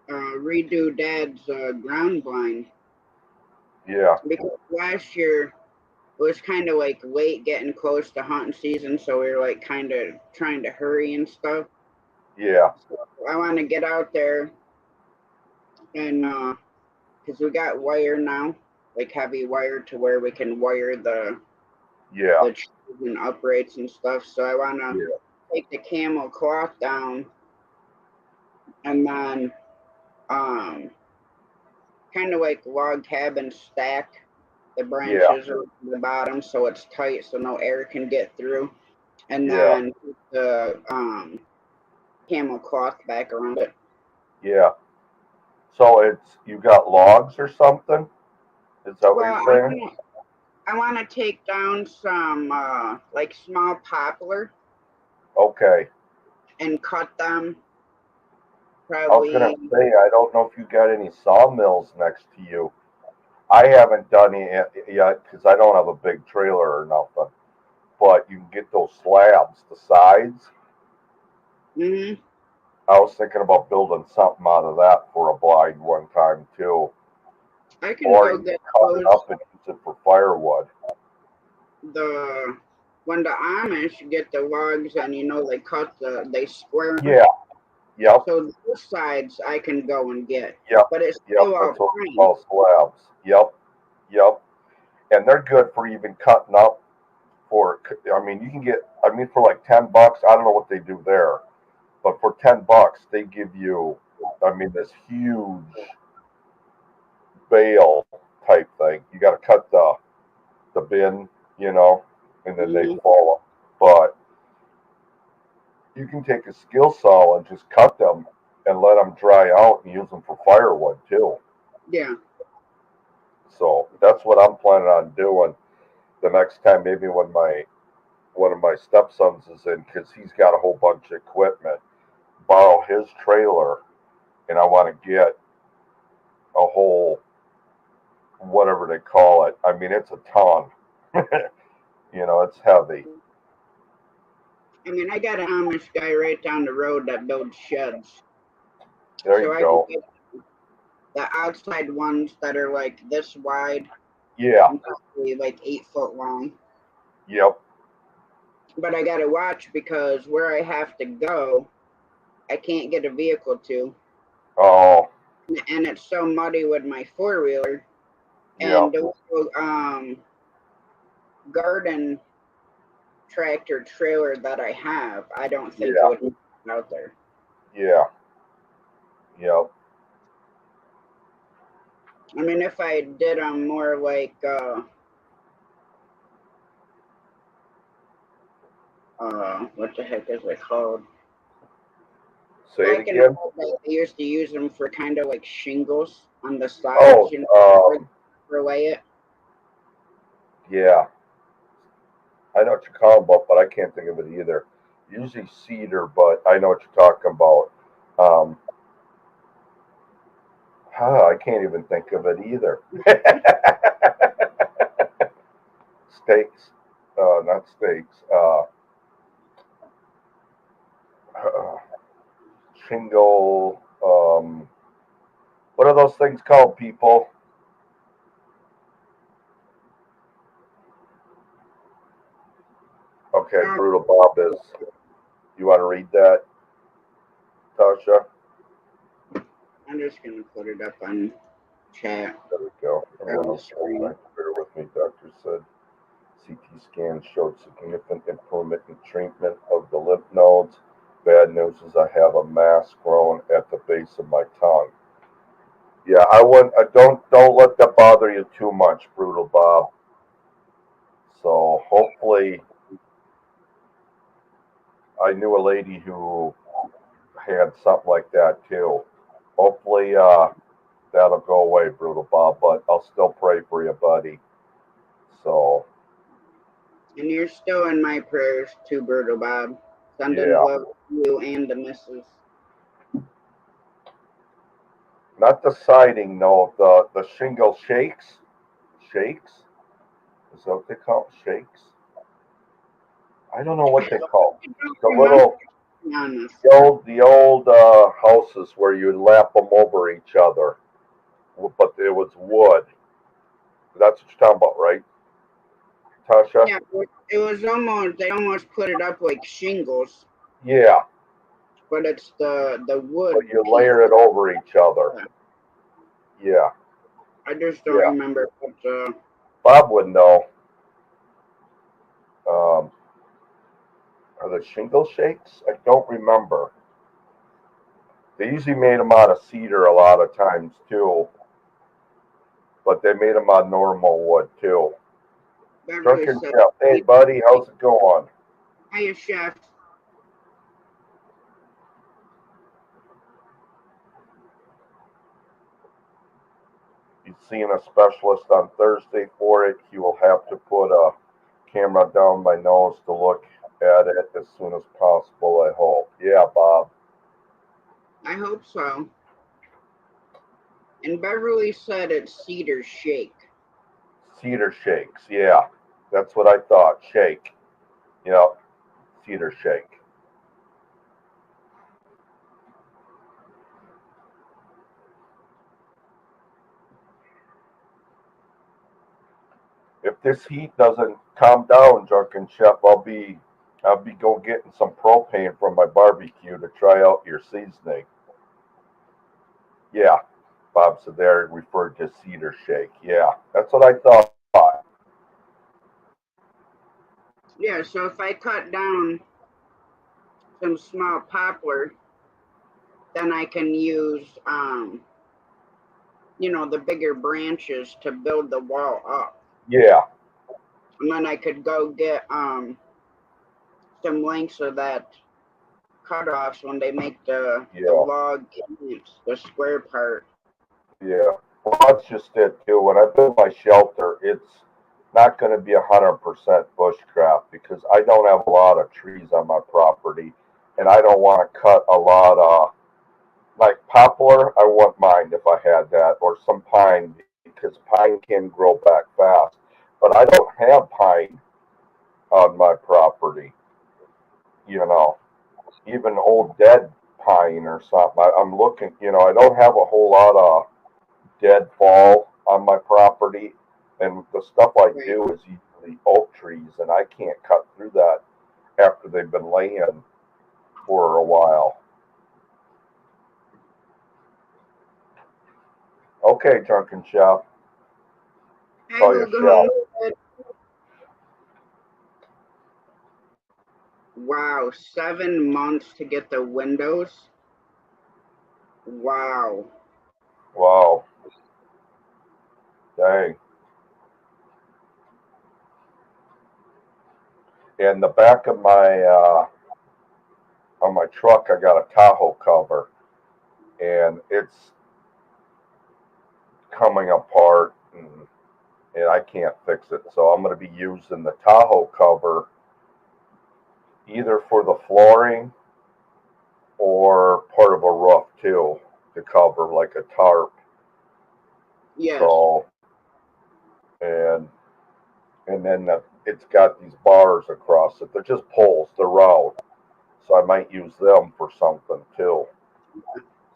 and redo Dad's ground blind. Yeah. Because last year it was kind of like late getting close to hunting season, so we were like kind of trying to hurry and stuff. Yeah. So I want to get out there and because we got wire now, like heavy wire to where we can wire the trees and uprights and stuff. So I want to take the camel cloth down and then kind of like log cabin stack the branches around the bottom so it's tight so no air can get through, and then put the camel cloth back around it. Yeah. So you got logs or something? Is that what you're saying? I want to take down some like small poplar. Okay. And cut them I was gonna probably. say, I don't know if you got any sawmills next to you. I haven't done it yet because I don't have a big trailer or nothing. But you can get those slabs, the sides. Mhm. I was thinking about building something out of that for a blind one time too. I can Or go you can get cut it those. up and use it for firewood. When the Amish get the logs and they cut they square 'em. Yeah, yep, So those sides I can go and get, yep, but it's yep. still all That's what we fine. call slabs. Yep, yep. And they're good for even cutting up for, I mean, you can get, I mean, for like $10, I don't know what they do there, but for $10, they give you, I mean, this huge bale type thing. You got to cut the bin, and then they Hmm. fall. But you can take a skill saw and just cut them and let them dry out and use them for firewood too. Yeah. So that's what I'm planning on doing the next time, maybe when one of my stepsons is in, because he's got a whole bunch of equipment. Borrow his trailer, and I want to get a whole whatever they call it. I mean, it's a ton. It's heavy. I mean, I got an Amish guy right down the road that builds sheds, There so you I can go. get the outside ones that are like this wide Yeah. and probably like 8 foot long. Yep. But I gotta watch because where I have to go, I can't get a vehicle to, Oh. and it's so muddy with my 4-wheeler Yep. and the garden tractor trailer that I have. I don't think it Yeah. would be out there. Yeah. Yep. I mean, if I did more like what the heck is it called? Say it Back in the again. day, they used to use them for kind of like shingles on the sides, Oh. overlay it. Yeah. I know what you're talking about, but I can't think of it either. Usually cedar, but I know what you're talking about. Um, I can't even think of it either. Steaks, not steaks. Shingle. What are those things called, people? Okay, Um, Brutal Bob is. You want to read that, Tasha? I'm just gonna put it up on chat There we go. on the screen. Bear with me, doctor said. CT scan showed significant improvement in treatment of the lymph nodes. Bad news is I have a mass growing at the base of my tongue. Yeah, I wouldn't. Don't let that bother you too much, Brutal Bob. So hopefully, I knew a lady who had something like that too. Hopefully, that'll go away, Brutal Bob. But I'll still pray for you, buddy. So And you're still in my prayers too, Brutal Bob. Sending yeah, love to you and the missus. not the siding, no. The shingle shakes. Shakes. Is that what they call it? Shakes? I don't know what they call I don't the remember, little to be honest. the old houses where you lap them over each other, but it was wood. That's what you're talking about, right, Tasha? Yeah, it was almost they almost put it up like shingles, Yeah, but it's the wood but you piece. layer it over each other. Yeah, I just don't yeah. remember what Bob would know. Um, are the shingle shakes? I don't remember. They usually made them out of cedar a lot of times too, but they made them out of normal wood too. Beverly Drunken said. Jeff. Hey, buddy, how's it going? Hiya, chef. He's seeing a specialist on Thursday for it. He will have to put a camera down my nose to look at it as soon as possible, I hope. Yeah, Bob. I hope so. And Beverly said it's Cedar Shake. Cedar Shakes, yeah. That's what I thought. Shake. Yep. Cedar Shake. If this heat doesn't calm down, Drunken Chef, I'll be go getting some propane from my barbecue to try out your seasoning. Yeah, Bob said there referred to Cedar Shake. Yeah, that's what I thought. Yeah, so if I cut down some small poplar, then I can use the bigger branches to build the wall up. Yeah, And then I could go get some lengths of that cutoffs when they make the yeah, log units, the square part. yeah. Well, that's just it too. When I build my shelter, it's not going to be 100% bushcraft because I don't have a lot of trees on my property, and I don't want to cut a lot of like poplar. I wouldn't mind if I had that, or some pine because pine can grow back fast. But I don't have pine on my property. You know, even old dead pine or something. I'm looking. I don't have a whole lot of deadfall on my property, and the stuff I Right. do is usually oak trees, and I can't cut through that after they've been laying for a while. Okay, Drunken Chef. I Call will your go shop. home. Wow, 7 months to get the windows. Wow. Wow. Dang. In the back of my on my truck, I got a Tahoe cover, and it's coming apart, and I can't fix it. So I'm going to be using the Tahoe cover either for the flooring or part of a roof too to cover like a tarp. Yes. So and then it's got these bars across it. They're just poles. They're round. So I might use them for something too.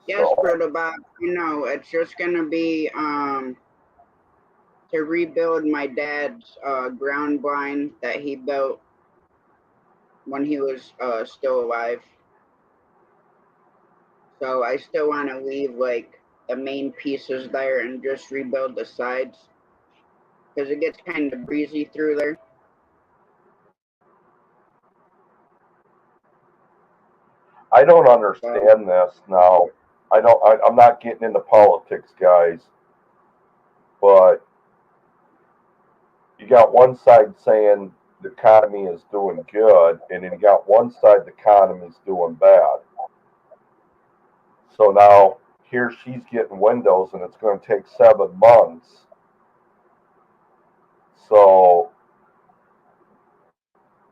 Yes, So Brother Bob. It's just gonna be to rebuild my dad's ground blind that he built when he was still alive. So I still want to leave like the main pieces there and just rebuild the sides because it gets kind of breezy through there. I don't So understand this now. I don't. I'm not getting into politics, guys. But you got one side saying the economy is doing good, and then you got one side the economy is doing bad. So now here she's getting windows, and it's going to take 7 months. So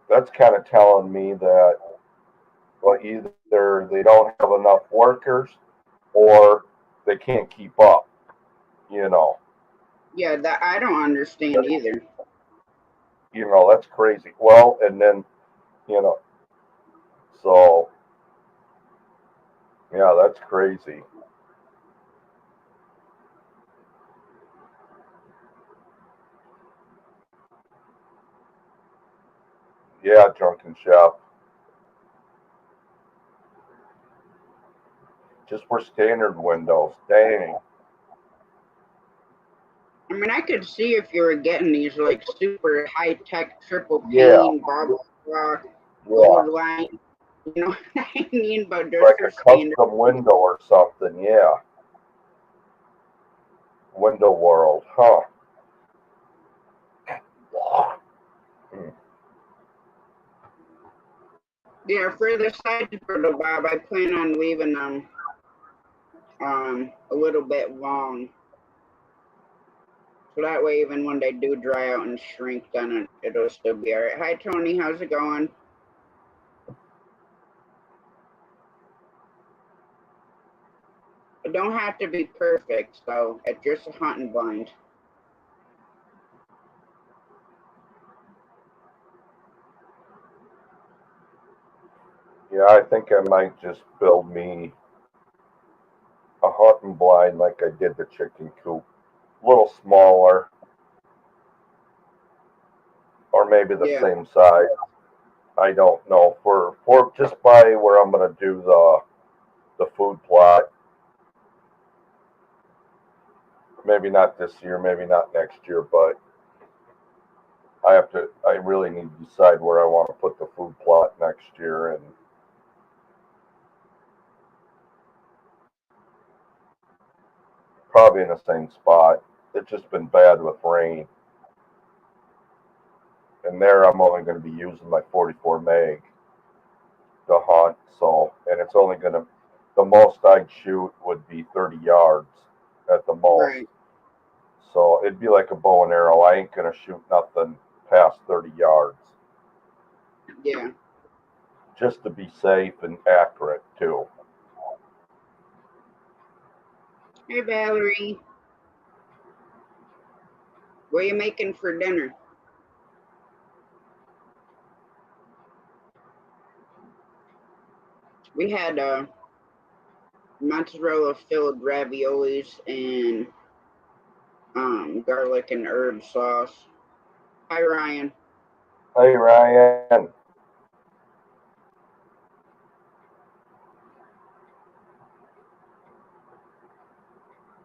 that's kind of telling me that well, either they don't have enough workers or they can't keep up. You know, yeah, that I don't understand either. that's crazy. Well, and then you know, so yeah, that's crazy. Yeah, Drunken Chef. Just for standard windows. Dang. I mean, I could see if you were getting these like super high tech triple Yeah, pane, barbed rock, yeah. gold line. You know what I mean? But just Like for a standard. custom window or something. Yeah. Window World. Huh. Hmm. Yeah, for the sides, Brother Bob, I plan on leaving them a little bit long. So that way, even when they do dry out and shrink, then it'll still be all right. Hi, Tony. How's it going? It don't have to be perfect, so it's just a hunting blind. Yeah, I think I might just build me a hunting blind like I did the chicken coop. A little smaller. Or maybe the Yeah, same size. I don't know. For just by where I'm gonna do the food plot. Maybe not this year, maybe not next year, but I really need to decide where I want to put the food plot next year, and probably in the same spot. It's just been bad with rain. And there I'm only going to be using my 44 meg to hunt, so, and it's only going to, the most I'd shoot would be 30 yards at the most. right. So it'd be like a bow and arrow. I ain't going to shoot nothing past 30 yards. Yeah. Just to be safe and accurate, too. Hey, Valerie. What are you making for dinner? We had mozzarella filled raviolis and garlic and herb sauce. Hi, Ryan. Hey, Ryan.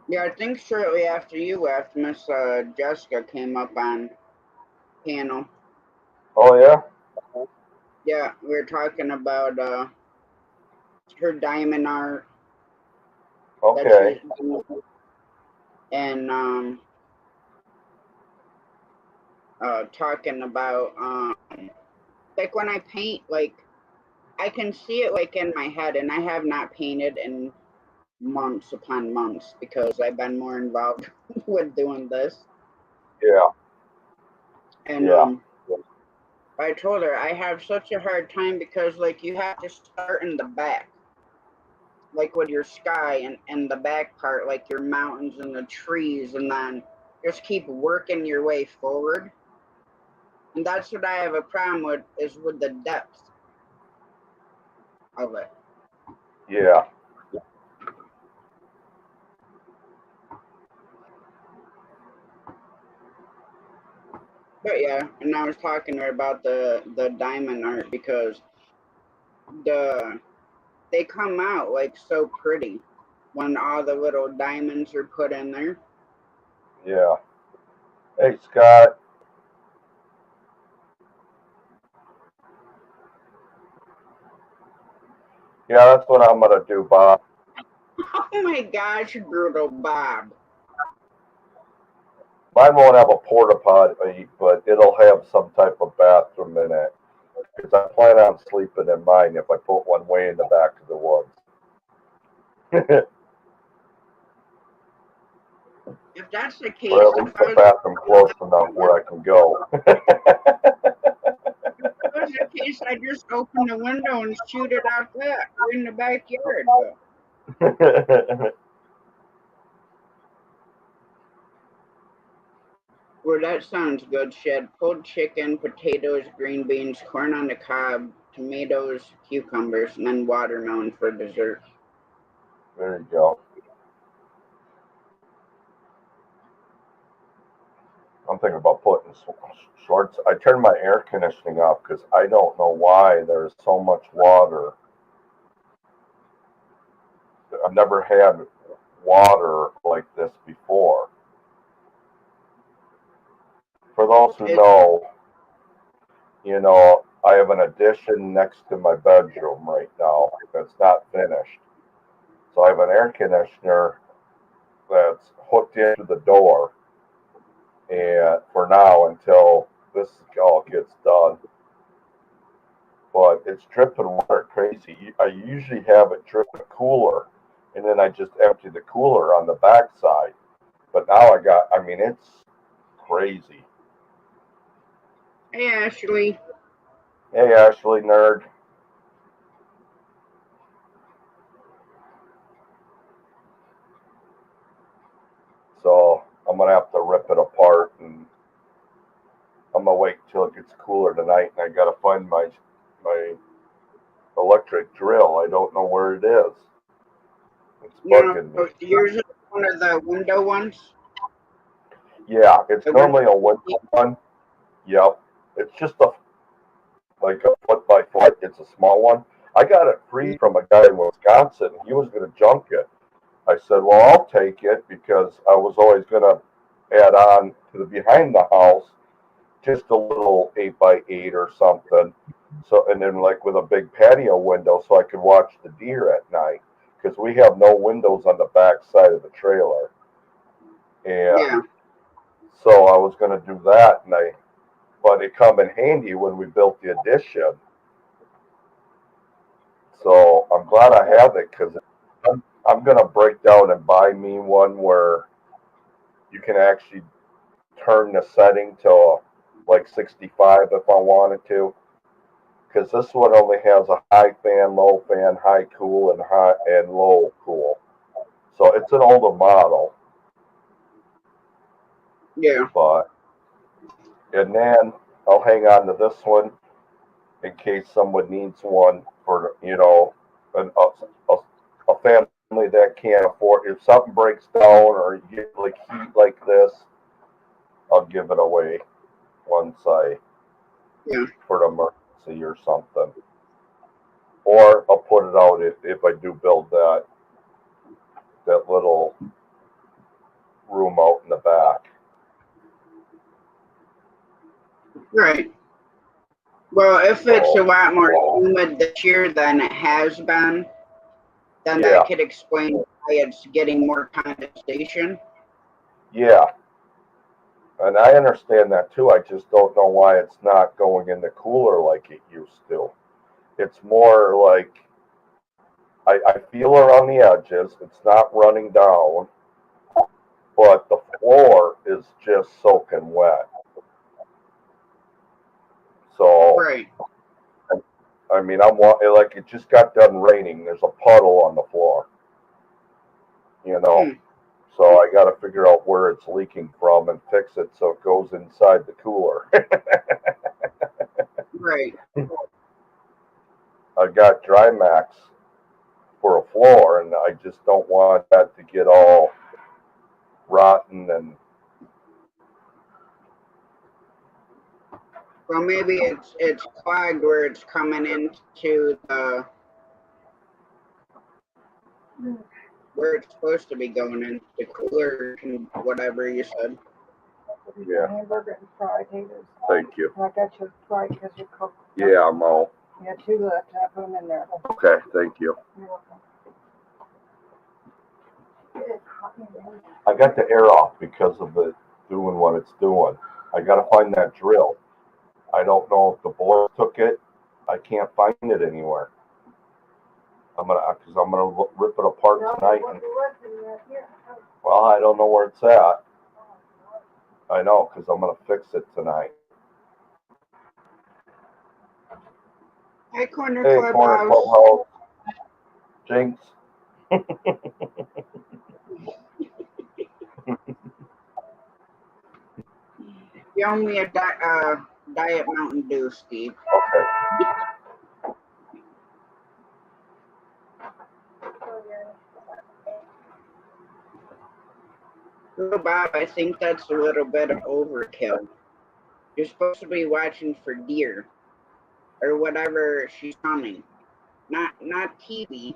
Yeah, I think shortly after you left, Miss Jessica came up on panel. Oh, yeah? Yeah, we were talking about her diamond art that Okay. she's doing, and talking about like when I paint, like I can see it like in my head, and I have not painted in months upon months because I've been more involved with doing this. Yeah. And Yeah. I told her I have such a hard time because like you have to start in the back, like with your sky and the back part, like your mountains and the trees, and then just keep working your way forward. And that's what I have a problem with, is with the depth of it. Yeah. But yeah, and I was talking to her about the diamond art because they come out like so pretty when all the little diamonds are put in there. Yeah. Hey, Scott. Yeah, that's what I'm going to do, Bob. Oh my gosh, brutal Bob. Mine won't have a porta potty, but it'll have some type of bathroom in it. Because I plan on sleeping in mine if I put one way in the back of the woods. If that's the case, Or at least a bathroom close enough where I can go. if that was the case, I'd just open the window and shoot it out there in the backyard. But well, that sounds good, Shed. Pulled chicken, potatoes, green beans, corn on the cob, tomatoes, cucumbers, and then watermelon for dessert. There you go. I'm thinking about putting shorts. I turned my air conditioning off because I don't know why there's so much water. I've never had water like this before. For those who know, I have an addition next to my bedroom right now that's not finished. So I have an air conditioner that's hooked into the door, and for now until this all gets done. But it's dripping water crazy. I usually have it drip a cooler, and then I just empty the cooler on the backside. But now it's crazy. Hey, Ashley. Hey, Ashley, nerd. So I'm gonna have to rip it apart, and I'm gonna wait till it gets cooler tonight. And I gotta find my electric drill. I don't know where it is. It's bugging me. Yours is one of the window ones? Yeah, it's The normally a window one. Yep. It's just like a foot by foot. It's a small one. I got it free from a guy in Wisconsin. He was gonna junk it. I said, well, I'll take it because I was always gonna add on to the behind the house just a little 8x8 or something. So, and then like with a big patio window so I could watch the deer at night because we have no windows on the back side of the trailer. And Yeah. so I was going to do that, but it come in handy when we built the addition. So I'm glad I have it because I'm going to break down and buy me one where you can actually turn the setting to like 65 if I wanted to. Because this one only has a high fan, low fan, high cool, and high and low cool. So it's an older model. Yeah. And then I'll hang on to this one in case someone needs one for, a family that can't afford. If something breaks down or you get like heat like this, I'll give it away once for an emergency or something. Or I'll put it out if I do build that little room out in the back. Right. Well, if it's a lot more humid this year than it has been, then that could explain why it's getting more condensation. Yeah. And I understand that too. I just don't know why it's not going in the cooler like it used to. It's more like I feel around the edges. It's not running down, but the floor is just soaking wet. So, Right. I mean, like it just got done raining. There's a puddle on the floor. So I got to figure out where it's leaking from and fix it so it goes inside the cooler. Right. I got Drymax for a floor, and I just don't want that to get all rotten and. Well, maybe it's clogged where it's coming into where it's supposed to be going in, the cooler and whatever you said. Yeah. Hamburger and fried taters. Thank you. I got you fried because you cooked. Yeah, I'm all. You got 2 left. I put them in there. Okay, thank you. You're welcome. It's hot in here. I got the air off because of it doing what it's doing. I got to find that drill. I don't know if the boys took it. I can't find it anywhere. I'm gonna rip it apart tonight. Well, I don't know where it's at. I know because I'm gonna fix it tonight. Hey, Corner Hey, Clubhouse. Corner Clubhouse. Jinx. You owe me a Diet Mountain Dew, Steve. Okay. Oh, Bob, I think that's a little bit of overkill. You're supposed to be watching for deer or whatever she's hunting, not TV.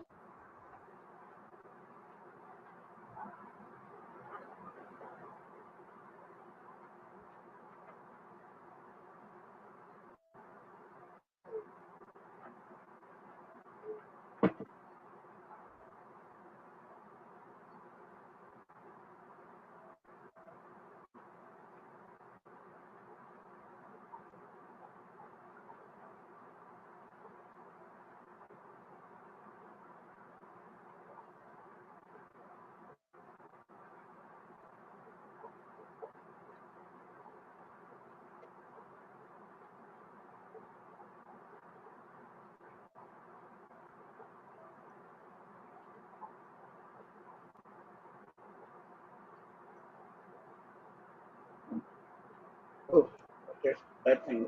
That thing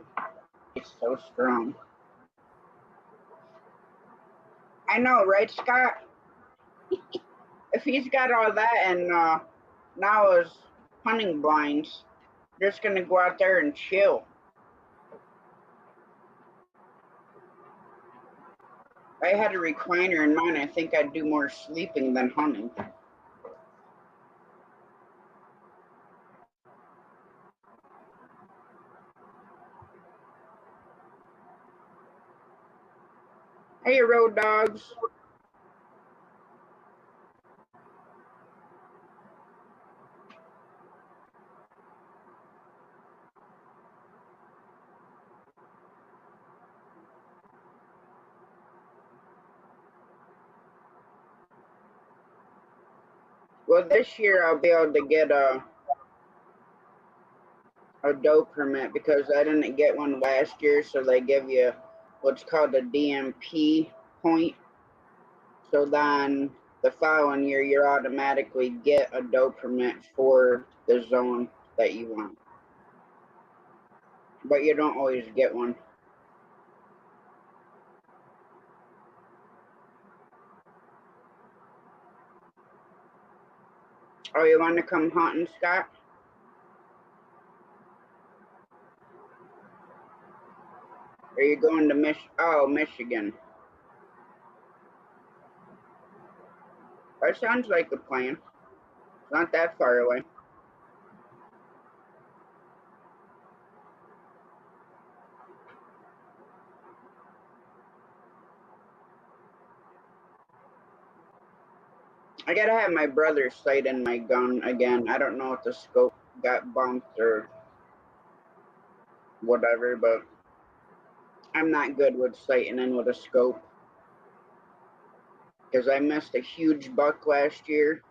is so strong. I know, right, Scott? If he's got all that and now his hunting blinds, just gonna go out there and chill. If I had a recliner in mine, I think I'd do more sleeping than hunting. Hey, road dogs. Well, this year I'll be able to get a doe permit because I didn't get one last year, so they give you what's called a DMP point. So then the following year you automatically get a doe permit for the zone that you want. But you don't always get one. Oh, you want to come hunting, Scott? Are you going to Michigan? That sounds like a plan. It's not that far away. I gotta have my brother's sight in my gun again. I don't know if the scope got bumped or whatever, but I'm not good with sighting in with a scope. Because I missed a huge buck last year.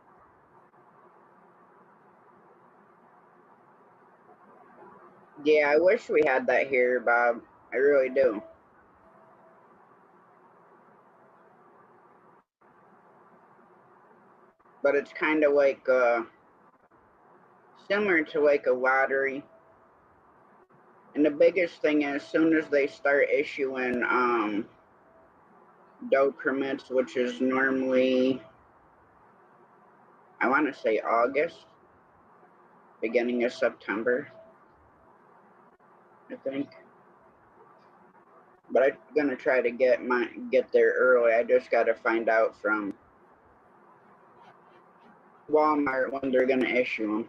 Yeah, I wish we had that here, Bob. I really do. But it's kind of like similar to like a lottery. And the biggest thing is, as soon as they start issuing doe permits, which is normally, I want to say August, beginning of September, I think. But I'm gonna try to get there early. I just gotta find out from Walmart when they're gonna issue them.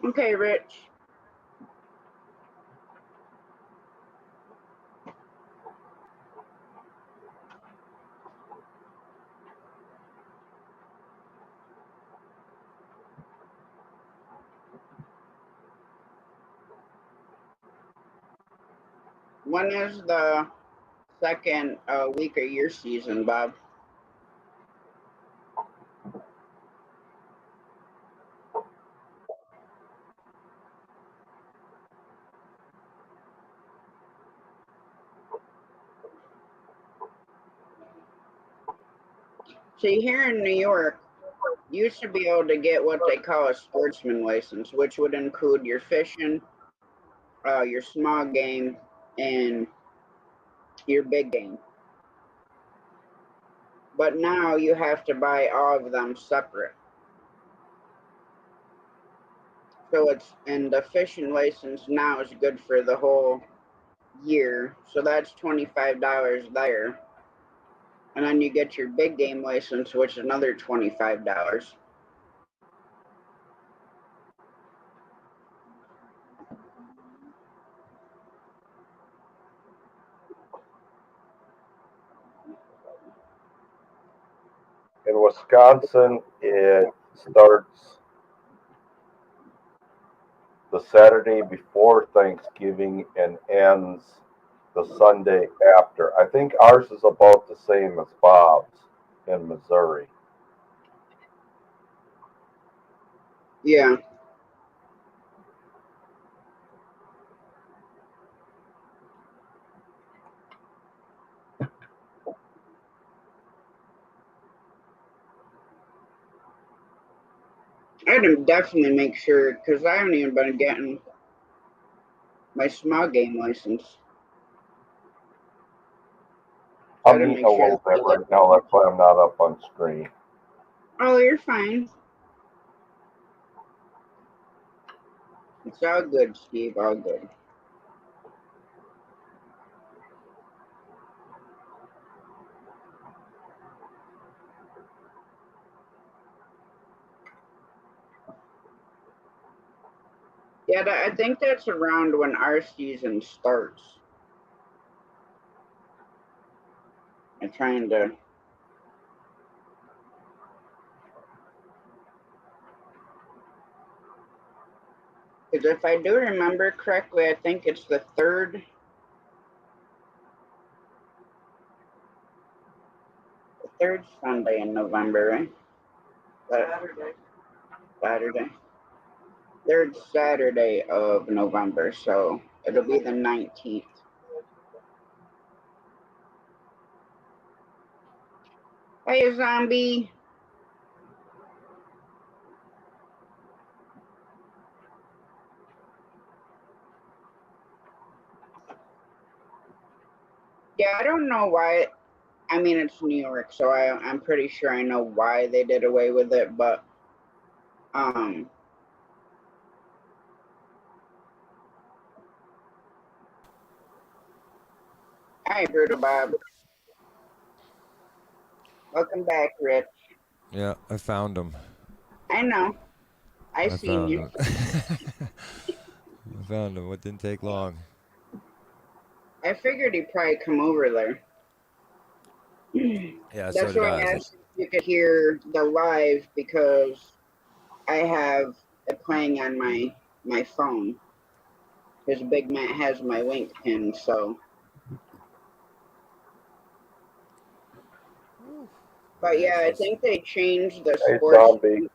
Okay, Rich. When is the second week of your season, Bob? See, here in New York, you should be able to get what they call a sportsman license, which would include your fishing, your small game, and your big game. But now you have to buy all of them separate. So and the fishing license now is good for the whole year. So that's $25 there. And then you get your big game license, which is another $25. In Wisconsin, it starts the Saturday before Thanksgiving and ends the Sunday after. I think ours is about the same as Bob's in Missouri. Yeah. I'd definitely make sure, because I haven't even been getting my small game license. I'm Gotta eating make a sure. little bit right now. That's why I'm not up on screen. Oh, you're fine. It's all good, Steve. All good. Yeah, I think that's around when our season starts. I'm trying to. Because if I do remember correctly, I think it's the third Sunday in November, right? Saturday. Third Saturday of November, so it'll be the 19th. Hey, zombie. Yeah, I don't know why. I mean, it's New York, so I'm pretty sure I know why they did away with it, but hi, Brutal Bob. Welcome back, Rich. Yeah, I found him. I know. I I seen found you. him. I found him. It didn't take long. I figured he'd probably come over there. Yeah, so That's did why I. I asked if you could hear the live because I have it playing on my phone. Because Big Matt has my link pin, so. But Man, yeah, I she's think they changed the Hey, sports zombie.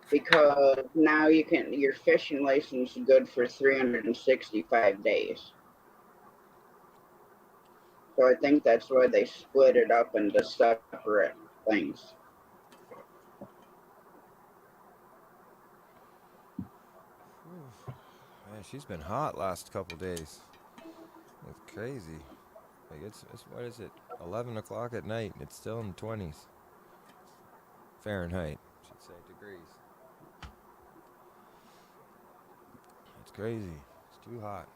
because now your fishing license is good for 365 days. So I think that's why they split it up into separate things. man, she's been hot last couple days. It's crazy. Like it's what is it? 11 o'clock at night and it's still in the 20s Fahrenheit. I should say degrees. It's crazy. It's too hot.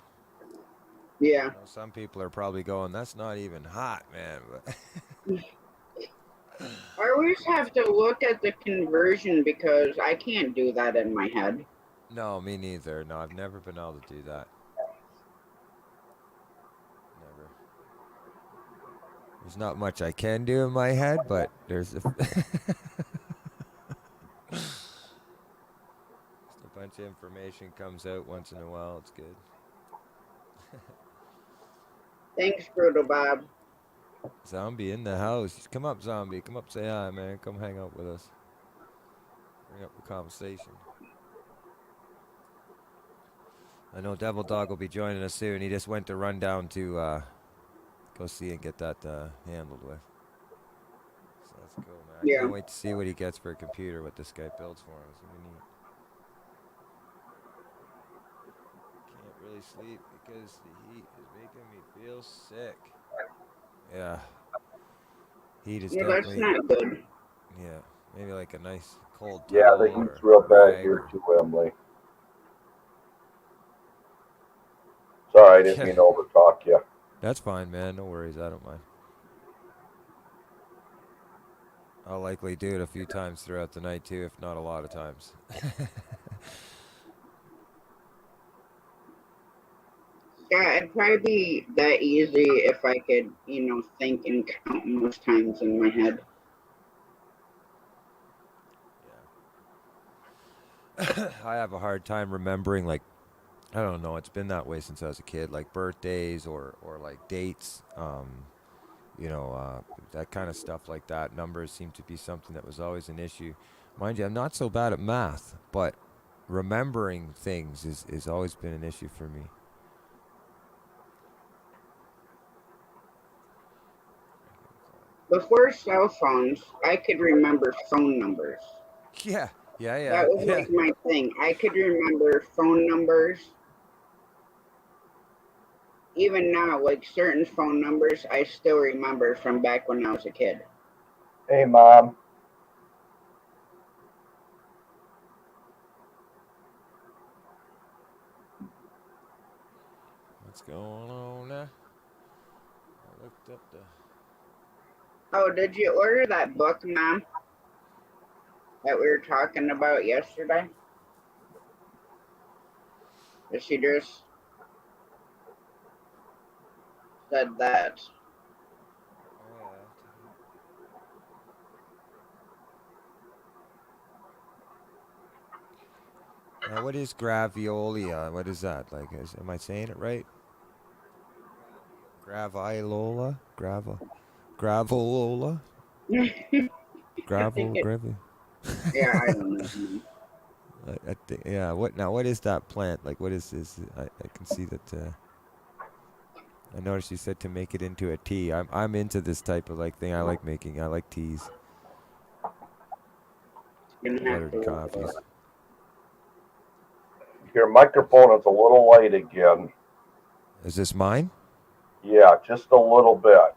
Yeah. I know some people are probably going, "That's not even hot, man." But I always have to look at the conversion because I can't do that in my head. no, me neither. No, I've never been able to do that. Never. There's not much I can do in my head, but there's just a bunch of information comes out once in a while. It's good. Thanks, Brutal Bob. Zombie in the house. Come up, zombie. Come up, say hi, man. Come hang out with us. Bring up the conversation. I know Devil Dog will be joining us soon. He just went to run down to go see and get that handled with. So that's cool, man. I Yeah. can't wait to see what he gets for a computer, what this guy builds for him. It's gonna be neat. Can't really sleep because the heat is making me feel sick. Yeah. Heat is Well, that's definitely, not good. yeah. Maybe like a nice cold Yeah, towel the or heat's real bad rag here or. too, Emily. Sorry, I didn't Yeah. mean to overtalk you. That's fine, man. No worries. I don't mind. I'll likely do it a few times throughout the night too, if not a lot of times. Yeah, it'd probably be that easy if I could, think and count most times in my head. Yeah. I have a hard time remembering, like, I don't know, it's been that way since I was a kid, like birthdays or like dates, that kind of stuff like that. Numbers seem to be something that was always an issue. Mind you, I'm not so bad at math, but remembering things is always been an issue for me. Before cell phones, I could remember phone numbers. Yeah, Yeah, yeah, That was yeah. like my thing. I could remember phone numbers. Even now, like certain phone numbers, I still remember from back when I was a kid. Hey, Mom. What's going on now? I looked up the. Oh, did you order that book, Mom, that we were talking about yesterday? She just said that. Oh yeah. Now, what is graviola? What is that? Like, am I saying it right? Graviola? Gravolola? I think it. Gravel? Yeah, I don't know. Mom. I think, yeah. What now? What is that plant? Like, what is this? I can see that. I noticed you said to make it into a tea. I'm into this type of like thing. I like teas, Gonna have better to than look it coffees. up. Your microphone is a little light again. Is this mine? Yeah, just a little bit.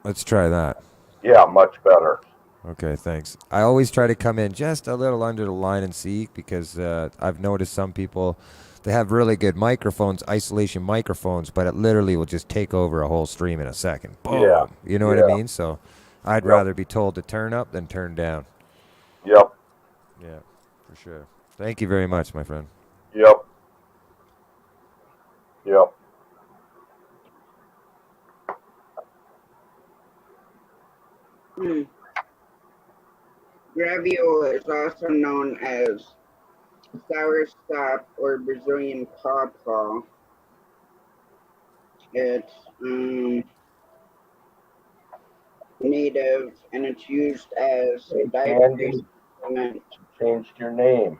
Let's try that. Yeah, much better. Okay, thanks. I always try to come in just a little under the line and see because I've noticed some people they have really good microphones, isolation microphones, but it literally will just take over a whole stream in a second. Yeah, Boom. You know what I yeah, mean? So I'd yep, rather be told to turn up than turn down. yep, Yeah, for sure. Thank you very much, my friend. yep, yep. Hmm. Graviola is also known as soursop or Brazilian pawpaw. It's native and it's used as a Hey, dietary Candy, supplement. you changed your name.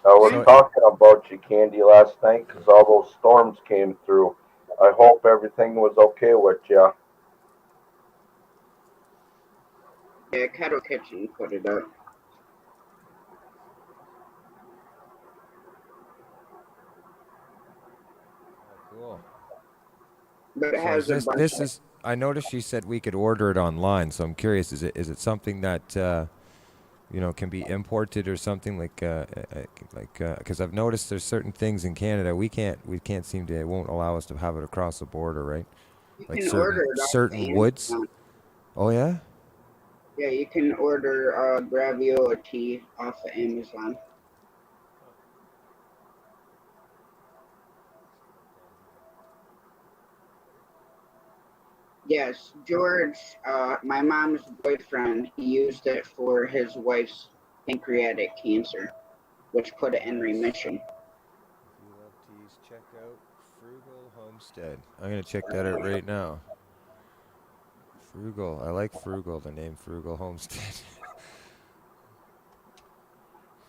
I was Hmm? So, talking about you, Candy, last night because all those storms came through. I hope everything was okay with you. Yeah, Kettle Kitchen put it up. oh, cool. But it So has a bunch this is I noticed she said we could order it online, so I'm curious, is it something that can be imported or something because I've noticed there's certain things in Canada we can't seem to it won't allow us to have it across the border, right? you Like can order it off of certain woods. Amazon. Oh yeah? Yeah, you can order Graviola tea off of Amazon. Yes, George, my mom's boyfriend, he used it for his wife's pancreatic cancer, which put it in remission. If you love teas, check out Frugal Homestead. I'm gonna check that out right now. Frugal. I like Frugal, the name Frugal Homestead.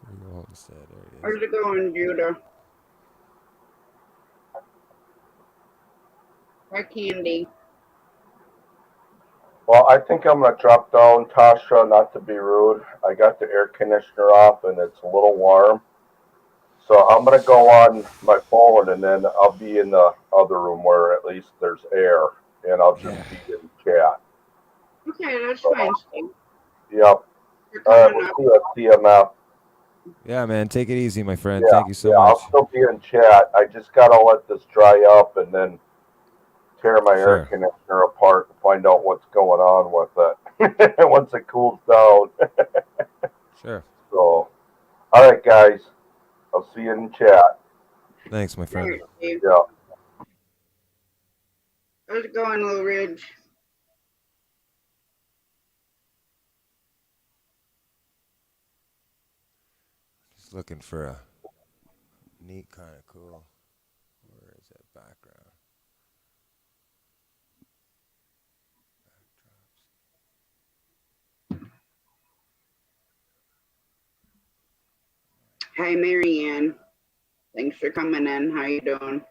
Frugal Homestead, there it is. How's it going, Judah? Hi, Candy. Well, I think I'm gonna drop down, Tasha. Not to be rude, I got the air conditioner off and it's a little warm, so I'm gonna go on my phone and then I'll be in the other room where at least there's air, and I'll just Yeah. be in chat. Okay, that's So, fine, Steve. yep. You're All right, coming we'll up. see you at CMF. Yeah, man. Take it easy, my friend. Yeah, Thank you so yeah. I'll much. still be in chat. I just gotta let this dry up and then tear my air Sure. conditioner apart and find out what's going on with it once it cools down. Sure. So, all right, guys. I'll see you in chat. Thanks, my All friend. right, Steve. Yeah. How's it going, Little Ridge? Just looking for a neat kind of cool. Where is that background? Hi, Marianne. Thanks for coming in. How you doing?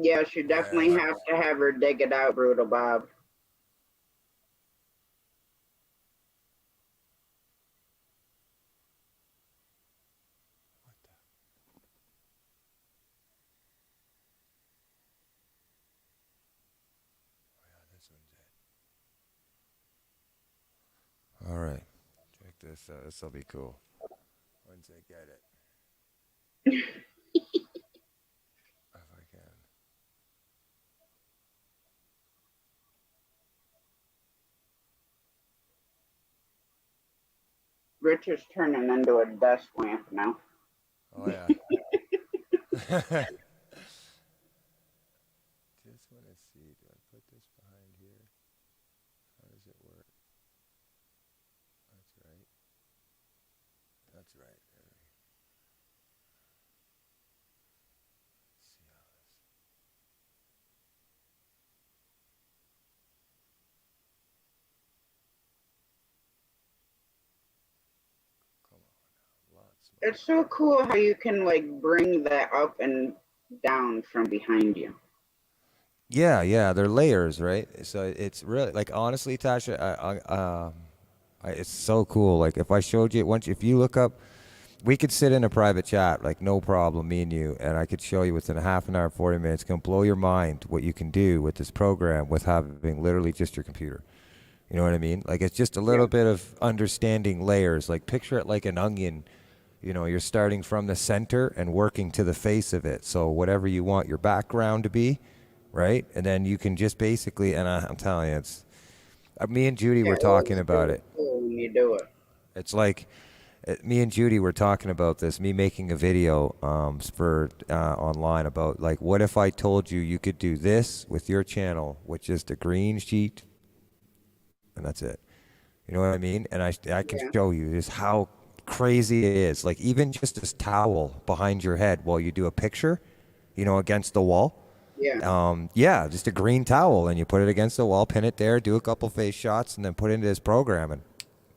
Yes, you definitely have to have her dig it out, Brutal Bob. All right. Check this out. This will be cool. Once I get it. If I can. Rich is turning into a desk lamp now. Oh, yeah. Just want to see. Do I put this behind here? How does it work? That's right. That's right. There we go. Let's see how this. Come on now. Lots more. It's so cool how you can like bring that up and down from behind you. Yeah, yeah, they're layers, right? So it's really like honestly, Tasha, it's so cool. Like if I showed you once, if you look up, we could sit in a private chat, like no problem, me and you, and I could show you within a half an hour, 40 minutes. It's gonna blow your mind what you can do with this program with having literally just your computer. You know what I mean? Like it's just a little bit of understanding layers. Like picture it like an onion. You know, you're starting from the center and working to the face of it. So whatever you want your background to be, right? And then you can just basically, and I'm telling you, it's me and Judy were talking about it. Cool when you do it. It's like me and Judy were talking about this. Me making a video for online about like, what if I told you could do this with your channel with just a green sheet, and that's it. You know what I mean? And I can show you just how crazy it is. Like even just this towel behind your head while you do a picture, you know, against the wall. Yeah. Just a green towel, and you put it against the wall, pin it there, do a couple face shots, and then put it into this program, and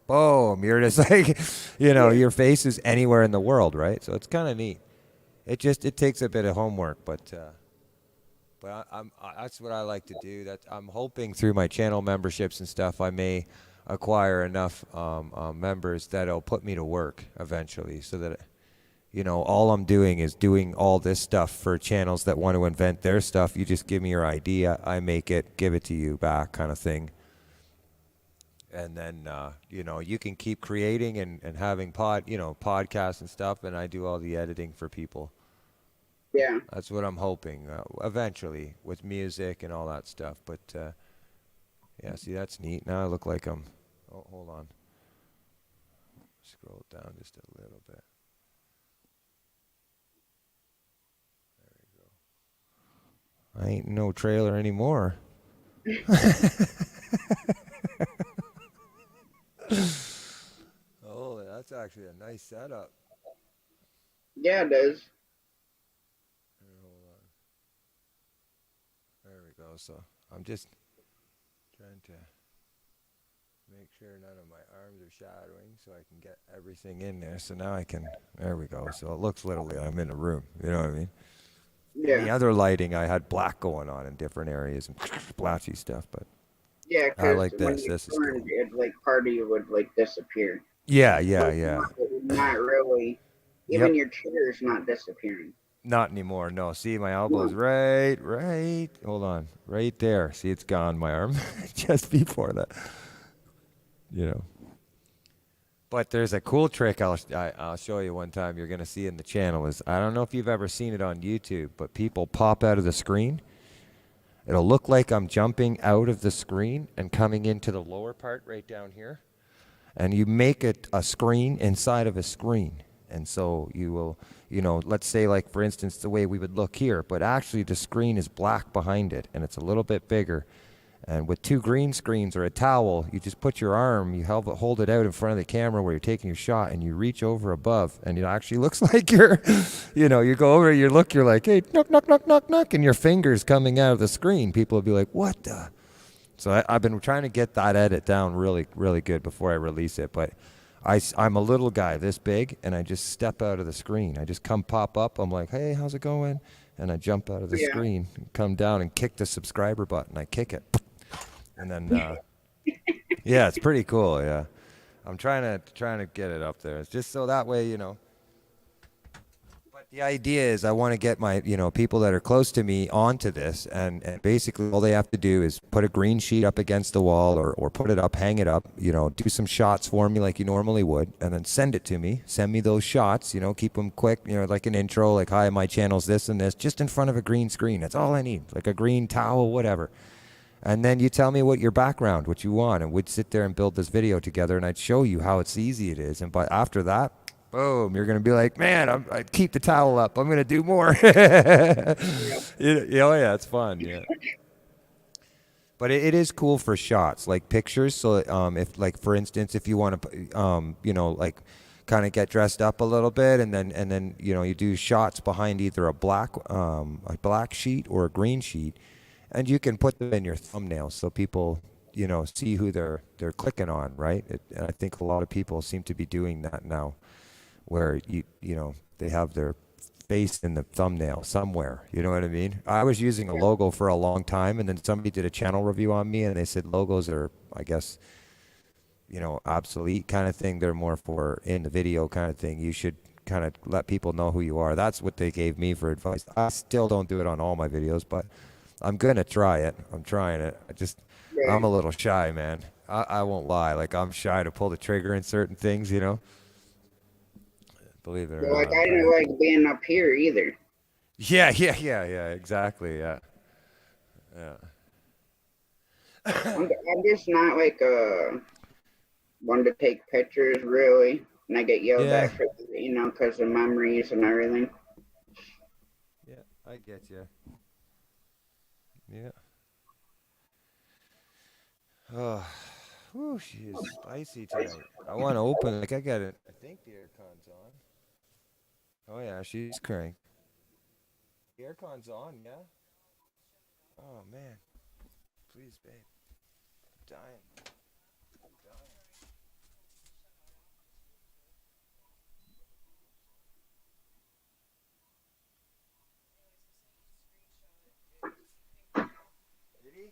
boom, you're just like, you know, your face is anywhere in the world, right? So it's kind of neat. It takes a bit of homework, but that's what I like to do. That I'm hoping through my channel memberships and stuff, I may acquire enough members that'll put me to work eventually, so that, you know, all I'm doing is doing all this stuff for channels that want to invent their stuff. You just give me your idea, I make it, give it to you back, kind of thing. And then, you know, you can keep creating and having podcasts and stuff, and I do all the editing for people. Yeah. That's what I'm hoping eventually with music and all that stuff. But yeah, see, that's neat. Now I look like I'm. Oh, hold on. Scroll down just a little bit. There we go. I ain't no trailer anymore. Oh, that's actually a nice setup. Yeah, it is. Hold on. There we go. So I'm just trying to make sure none of my arms are shadowing so I can get everything in there. So now I can, there we go. So it looks literally I'm in a room. You know what I mean? Yeah. The other lighting, I had black going on in different areas and splashy stuff, but Yeah, I because like when this. you This is turned, cool. it like part of you would like disappear. Yeah. Not really. Even your chair is not disappearing. Not anymore. No. See, my elbow's right. Hold on. Right there. See, it's gone, my arm. Just before that. You know. But there's a cool trick I'll show you one time. You're going to see in the channel. Is I don't know if you've ever seen it on YouTube, but people pop out of the screen. It'll look like I'm jumping out of the screen and coming into the lower part right down here. And you make it a screen inside of a screen. And so you will, you know, let's say like, for instance, the way we would look here, but actually the screen is black behind it and it's a little bit bigger. And with two green screens or a towel, you just put your arm, you hold it out in front of the camera where you're taking your shot, and you reach over above, and it actually looks like you're, you know, you go over, you're like, hey, knock, knock, knock, knock, knock, and your finger's coming out of the screen. People will be like, what the? So I've been trying to get that edit down really, really good before I release it, but I'm a little guy this big, and I just step out of the screen. I just come pop up. I'm like, hey, how's it going? and I jump out of the Yeah. screen, come down and kick the subscriber button. I kick it, and then yeah, it's pretty cool. Yeah, I'm trying to get it up there. It's just so that way, you know. But the idea is I want to get my, you know, people that are close to me onto this, and basically all they have to do is put a green sheet up against the wall or put it up, hang it up, you know, do some shots for me like you normally would, and then send it to me. Send me those shots, you know, keep them quick, you know, like an intro, like, hi, my channel's this and this, just in front of a green screen. That's all I need, like a green towel, whatever. And then you tell me what your background, what you want, and we'd sit there and build this video together, and I'd show you how it's easy it is. And but after that, boom, you're going to be like, man, I keep the towel up. I'm going to do more. Oh, yeah, it's fun. Yeah. But it is cool for shots, like pictures. So if, like, for instance, if you want to, you know, like kind of get dressed up a little bit and then, you know, you do shots behind either a black sheet or a green sheet, and you can put them in your thumbnail so people, you know, see who they're clicking on, right? And I think a lot of people seem to be doing that now, where you know, they have their face in the thumbnail somewhere. You know what I mean? I was using a logo for a long time, and then somebody did a channel review on me, and they said logos are, I guess, you know, obsolete kind of thing. They're more for in the video kind of thing. You should kind of let people know who you are. That's what they gave me for advice. I still don't do it on all my videos, but I'm gonna try it. I'm trying it. I'm a little shy, man. I won't lie. Like, I'm shy to pull the trigger in certain things, you know? Believe it or not. Like, I didn't like being up here either. Yeah, exactly, yeah. I'm just not like one to take pictures, really. And I get yelled Yeah. at for, you know, because of memories and everything. Yeah, I get you. Yeah. Oh, whew, she is spicy tonight. I want to open, like, I got it. I think the aircon's on. Oh, yeah, she's cranked. The aircon's on, yeah? Oh, man. Please, babe. I'm dying. Did he?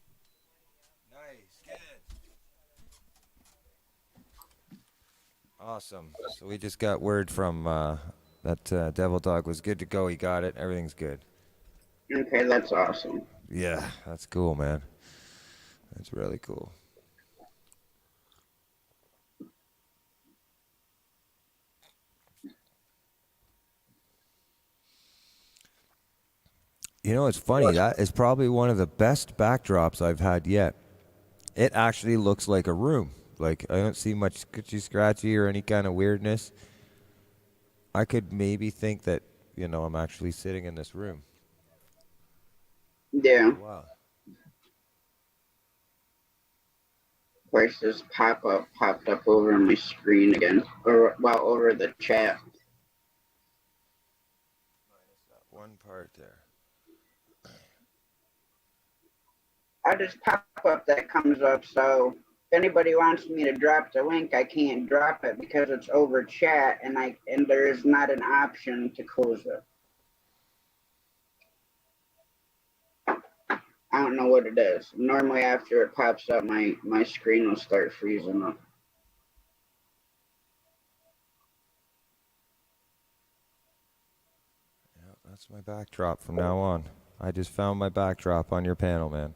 Nice. Good. Awesome. So we just got word from that Devil Dog was good to go. He got it. Everything's good. Okay, that's awesome. Yeah, that's cool, man. That's really cool. You know, it's funny. That is probably one of the best backdrops I've had yet. It actually looks like a room. Like, I don't see much scratchy or any kind of weirdness. I could maybe think that, you know, I'm actually sitting in this room. Yeah. Wow. Of course, this pop-up popped up over my screen again. Or, well, over the chat. Minus that one part there. I just pop-up that comes up, so if anybody wants me to drop the link, I can't drop it because it's over chat, and there is not an option to close it. I don't know what it is. Normally after it pops up, my screen will start freezing up. Yeah, that's my backdrop from now on. I just found my backdrop on your panel, man.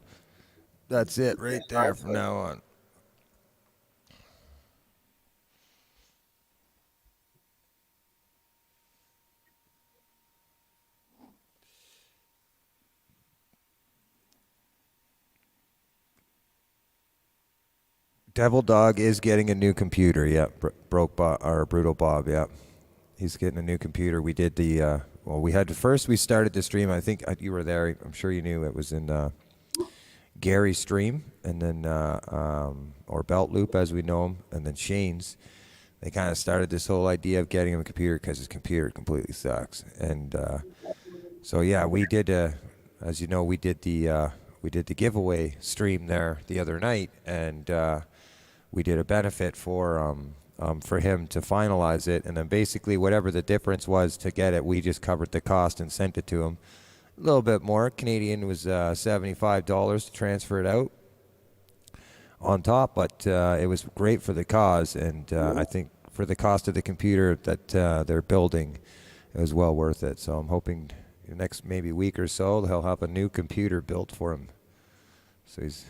That's it right there from now on. Devil Dog is getting a new computer. Yeah, Brutal Bob. Yeah, he's getting a new computer. We did the we started the stream. I think you were there. I'm sure you knew it was in Gary's stream, and then or Belt Loop as we know him, and then Shane's. They kind of started this whole idea of getting him a computer because his computer completely sucks. And so yeah, we did. As you know, we did the giveaway stream there the other night, and we did a benefit for him to finalize it, and then basically whatever the difference was to get it, we just covered the cost and sent it to him. a little bit more. Canadian was $75 to transfer it out on top, but it was great for the cause, and I think for the cost of the computer that they're building, it was well worth it. So I'm hoping the next maybe week or so he'll have a new computer built for him. So he's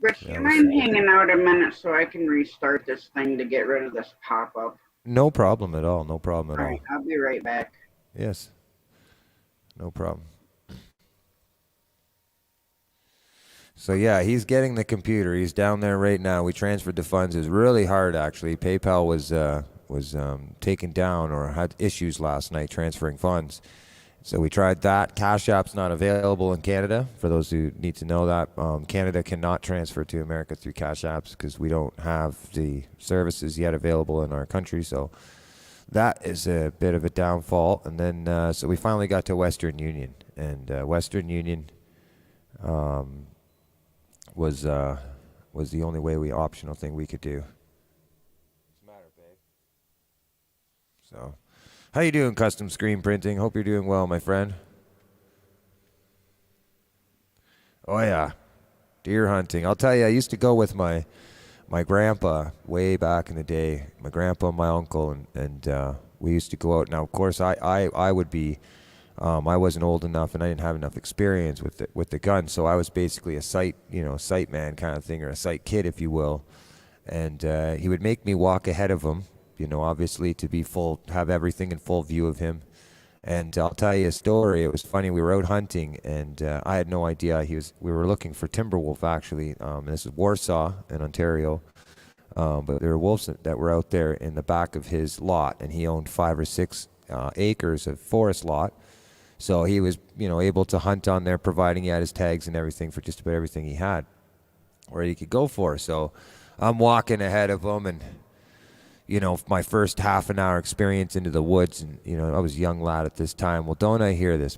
Rich, do you mind hanging out a minute so I can restart this thing to get rid of this pop-up? no problem at all. No problem at All all. right, I'll be right back. Yes, no problem. So yeah, he's getting the computer. He's down there right now. We transferred the funds. It was really hard actually. PayPal was taken down or had issues last night transferring funds. So we tried that. Cash App's not available in Canada. For those who need to know that, Canada cannot transfer to America through Cash Apps because we don't have the services yet available in our country. So that is a bit of a downfall. And then so we finally got to Western Union, and Western Union was the only optional thing we could do. What's the matter, babe? So, how you doing, custom screen printing? Hope you're doing well, my friend. Oh yeah, deer hunting. I'll tell you, I used to go with my grandpa way back in the day. My grandpa and my uncle, and we used to go out. Now, of course, I would be. I wasn't old enough, and I didn't have enough experience with the gun, so I was basically a sight man kind of thing, or a sight kid, if you will. And he would make me walk ahead of him, obviously to have everything in full view of him. And I'll tell you a story. It was funny. We were out hunting, and I had no idea we were looking for timber wolf actually. And this is Warsaw in Ontario. But there were wolves that were out there in the back of his lot, and he owned 5 or 6 acres of forest lot. So he was, able to hunt on there, providing he had his tags and everything for just about everything he had, where he could go for. So I'm walking ahead of him, and, my first half an hour experience into the woods, and, I was a young lad at this time. Well, don't I hear this?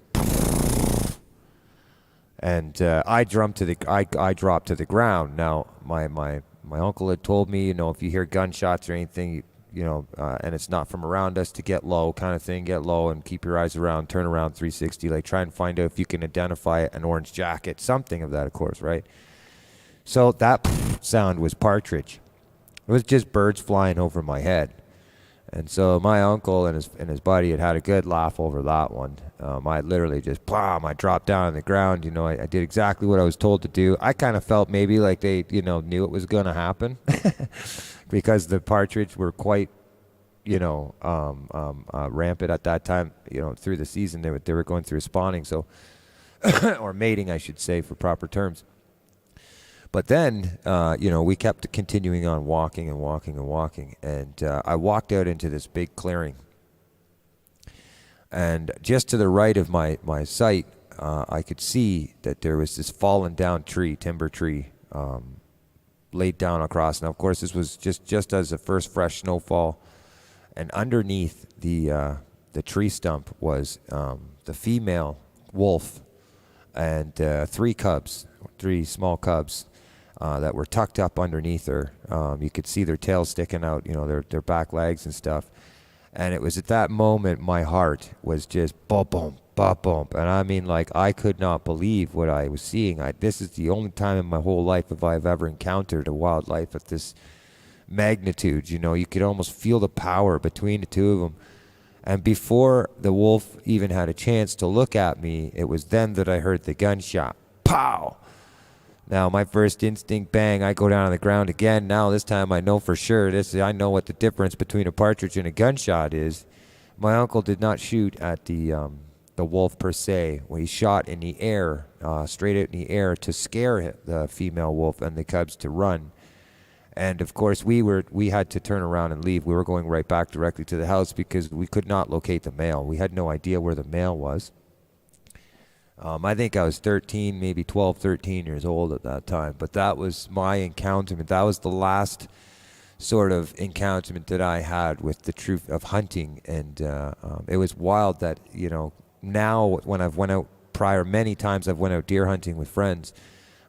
And I dropped to the ground. Now, my uncle had told me, if you hear gunshots or anything, and it's not from around us, to get low kind of thing, get low and keep your eyes around, turn around 360, like try and find out if you can identify an orange jacket, something of that, of course, right? So that sound was partridge. It was just birds flying over my head. And so my uncle and his buddy had a good laugh over that one. I literally just, I dropped down on the ground. I did exactly what I was told to do. I kind of felt maybe like they, knew it was going to happen because the partridge were quite, rampant at that time, through the season. They were going through spawning, so, or mating, I should say, for proper terms. But then, we kept continuing on walking and walking and walking. And I walked out into this big clearing. And just to the right of my sight, I could see that there was this fallen down timber tree, laid down across. Now, of course, this was just as the first fresh snowfall. And underneath the tree stump was the female wolf and 3 small cubs. That were tucked up underneath her. You could see their tails sticking out, their back legs and stuff. And it was at that moment my heart was just bump. And I mean, like, I could not believe what I was seeing. This is the only time in my whole life if I've ever encountered a wildlife of this magnitude. You could almost feel the power between the two of them. And before the wolf even had a chance to look at me, it was then that I heard the gunshot. Pow! Now, my first instinct, bang, I go down on the ground again. Now, this time I know for sure. I know what the difference between a partridge and a gunshot is. My uncle did not shoot at the wolf per se. He shot in the air, straight out in the air, to scare the female wolf and the cubs to run. And, of course, we had to turn around and leave. We were going right back directly to the house because we could not locate the male. We had no idea where the male was. I think I was 13, maybe 12, 13 years old at that time. But that was my encounterment. That was the last sort of encounterment that I had with the truth of hunting. And it was wild that, now when I've went out prior, many times I've went out deer hunting with friends.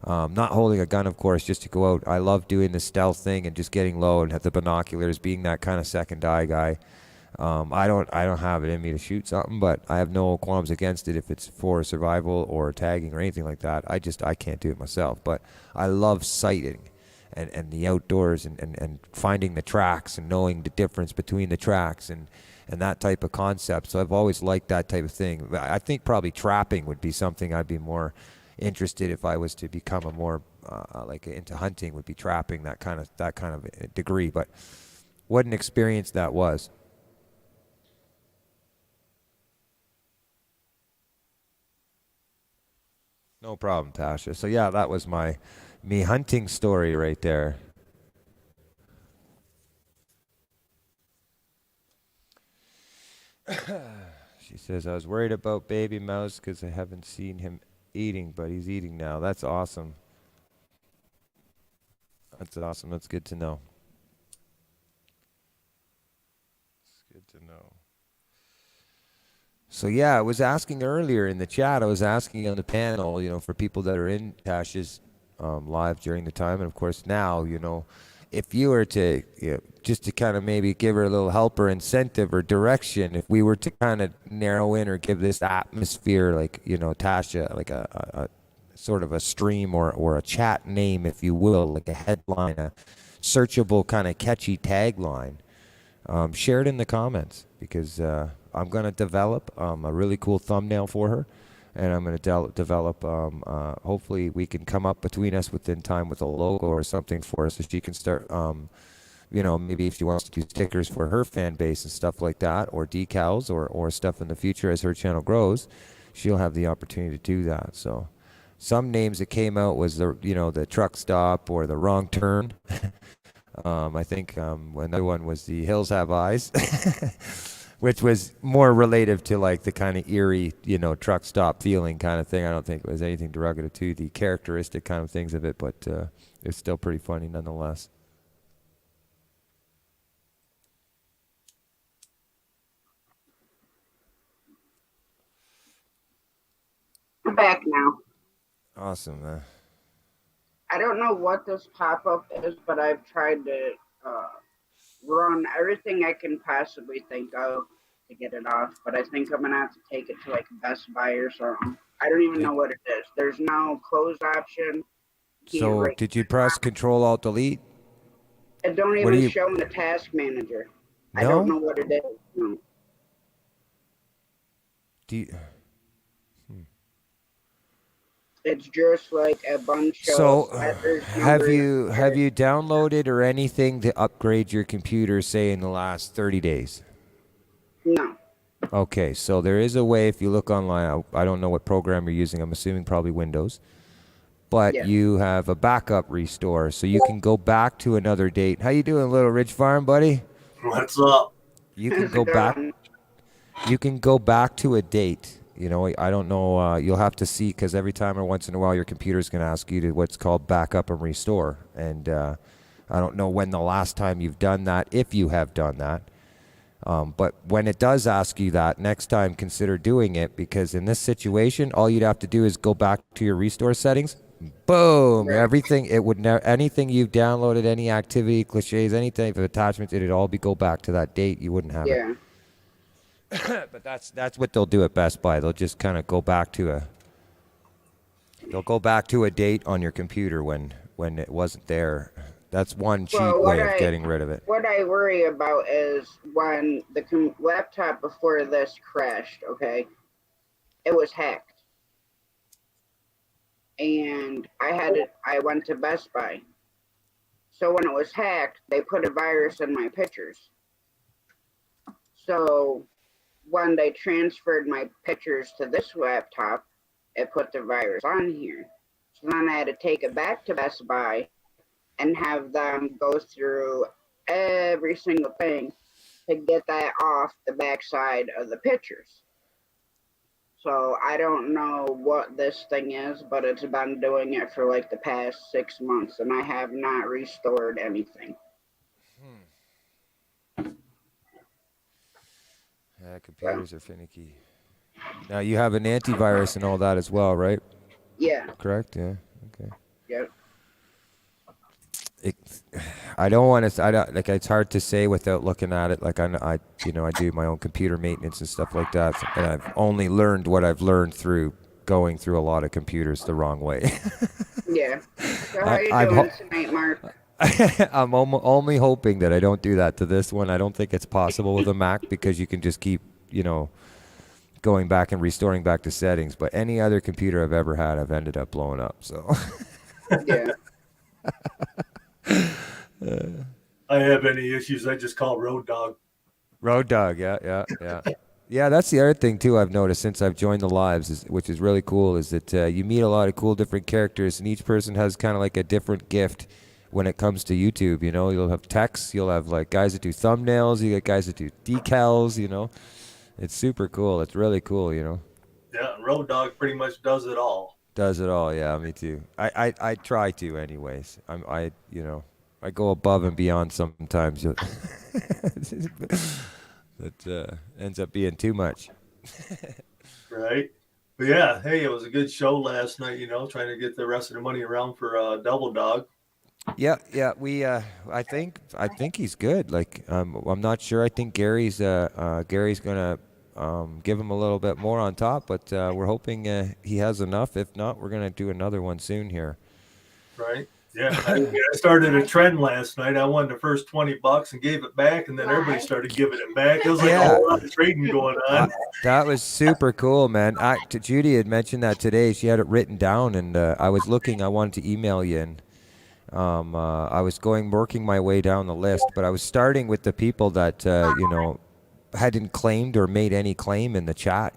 Not holding a gun, of course, just to go out. I love doing the stealth thing and just getting low and have the binoculars, being that kind of second eye guy. I don't have it in me to shoot something, but I have no qualms against it if it's for survival or tagging or anything like that. I can't do it myself, but I love sighting and the outdoors and finding the tracks and knowing the difference between the tracks and that type of concept. So I've always liked that type of thing. I think probably trapping would be something I'd be more interested if I was to become a more like into hunting, would be trapping, that kind of degree. But what an experience that was. No problem, Tasha. So yeah, that was me hunting story right there. She says, I was worried about baby mouse because I haven't seen him eating, but he's eating now. That's awesome. That's awesome. That's good to know. It's good to know. So yeah, I was asking earlier in the chat, I was asking on the panel, for people that are in Tasha's live during the time, and of course now, if you were to, just to kind of maybe give her a little help or incentive or direction, if we were to kind of narrow in or give this atmosphere, like, Tasha, like a sort of a stream or a chat name, if you will, like a headline, a searchable kind of catchy tagline, share it in the comments, because I'm going to develop a really cool thumbnail for her, and I'm going to develop, hopefully we can come up between us within time with a logo or something for her, so she can start, maybe if she wants to do stickers for her fan base and stuff like that, or decals or stuff in the future as her channel grows, she'll have the opportunity to do that. So some names that came out was the truck stop or the wrong turn. I think another one was the Hills Have Eyes, which was more relative to like the kind of eerie, truck stop feeling kind of thing. I don't think it was anything derogatory to the characteristic kind of things of it, but it's still pretty funny nonetheless. I'm back now. Awesome, man. I don't know what this pop-up is, but I've tried to run everything I can possibly think of to get it off, but I think I'm gonna have to take it to like Best Buy or something. I don't even know what it is. There's no close option. So did you press Control Alt Delete? It don't even show in the task manager. No? I don't know what it is. No. Do you... It's just like a bunch So of letters, have numbers, you downloaded or anything to upgrade your computer, say in the last 30 days? No. Okay, so there is a way, if you look online, I don't know what program you're using, I'm assuming probably Windows, but Yeah. you have a backup restore, so you can go back to another date. How you doing, Little Ridge Farm, buddy? What's up? You can go back. You can go back to a date. I don't know. You'll have to see, because every time or once in a while your computer's going to ask you to what's called backup and restore. And I don't know when the last time you've done that, if you have done that. But when it does ask you that, next time consider doing it, because in this situation, all you'd have to do is go back to your restore settings. Boom! Everything, it would never, anything you've downloaded, any activity, cliches, any type of attachments, it'd all go back to that date. You wouldn't have it. Yeah. But that's what they'll do at Best Buy. They'll just kind of go back to a date on your computer when it wasn't there. That's one cheap way of getting rid of it. What I worry about is when the laptop before this crashed, okay, it was hacked. And I went to Best Buy. So when it was hacked, they put a virus in my pictures. So when they transferred my pictures to this laptop, it put the virus on here. So then I had to take it back to Best Buy and have them go through every single thing to get that off the backside of the pictures. So I don't know what this thing is, but it's been doing it for like the past 6 months, and I have not restored anything. Yeah, computers are finicky. Now you have an antivirus and all that as well, right? Yeah. Correct? Yeah. Okay. Yep. I don't want to. I don't like. It's hard to say without looking at it. Like I do my own computer maintenance and stuff like that, and I've only learned what I've learned through going through a lot of computers the wrong way. Yeah. So how you I've doing tonight, Mark? I'm only hoping that I don't do that to this one. I don't think it's possible with a Mac because you can just keep, going back and restoring back to settings. But any other computer I've ever had, I've ended up blowing up. So. Yeah. I have any issues, I just call Road Dog. Road Dog, yeah. Yeah, that's the other thing too I've noticed since I've joined the lives, which is really cool, is that you meet a lot of cool different characters, and each person has kind of like a different gift when it comes to YouTube. You'll have techs, you'll have like guys that do thumbnails, you get guys that do decals. It's super cool. It's really cool. Yeah, Road Dog pretty much does it all. Does it all? Yeah, me too. I try to, anyways. I go above and beyond sometimes. That ends up being too much. Right. But yeah, hey, it was a good show last night, trying to get the rest of the money around for Double Dog. Yeah. We I think he's good. Like I'm not sure. I think Gary's gonna give him a little bit more on top, but we're hoping he has enough. If not, we're gonna do another one soon here. Right. Yeah, I started a trend last night. I won the first $20 and gave it back, and then everybody started giving it back. It was like a whole lot of trading going on. That was super cool, man. Judy had mentioned that today. She had it written down, and I was looking. I wanted to email you, and I was working my way down the list, but I was starting with the people that hadn't claimed or made any claim in the chat.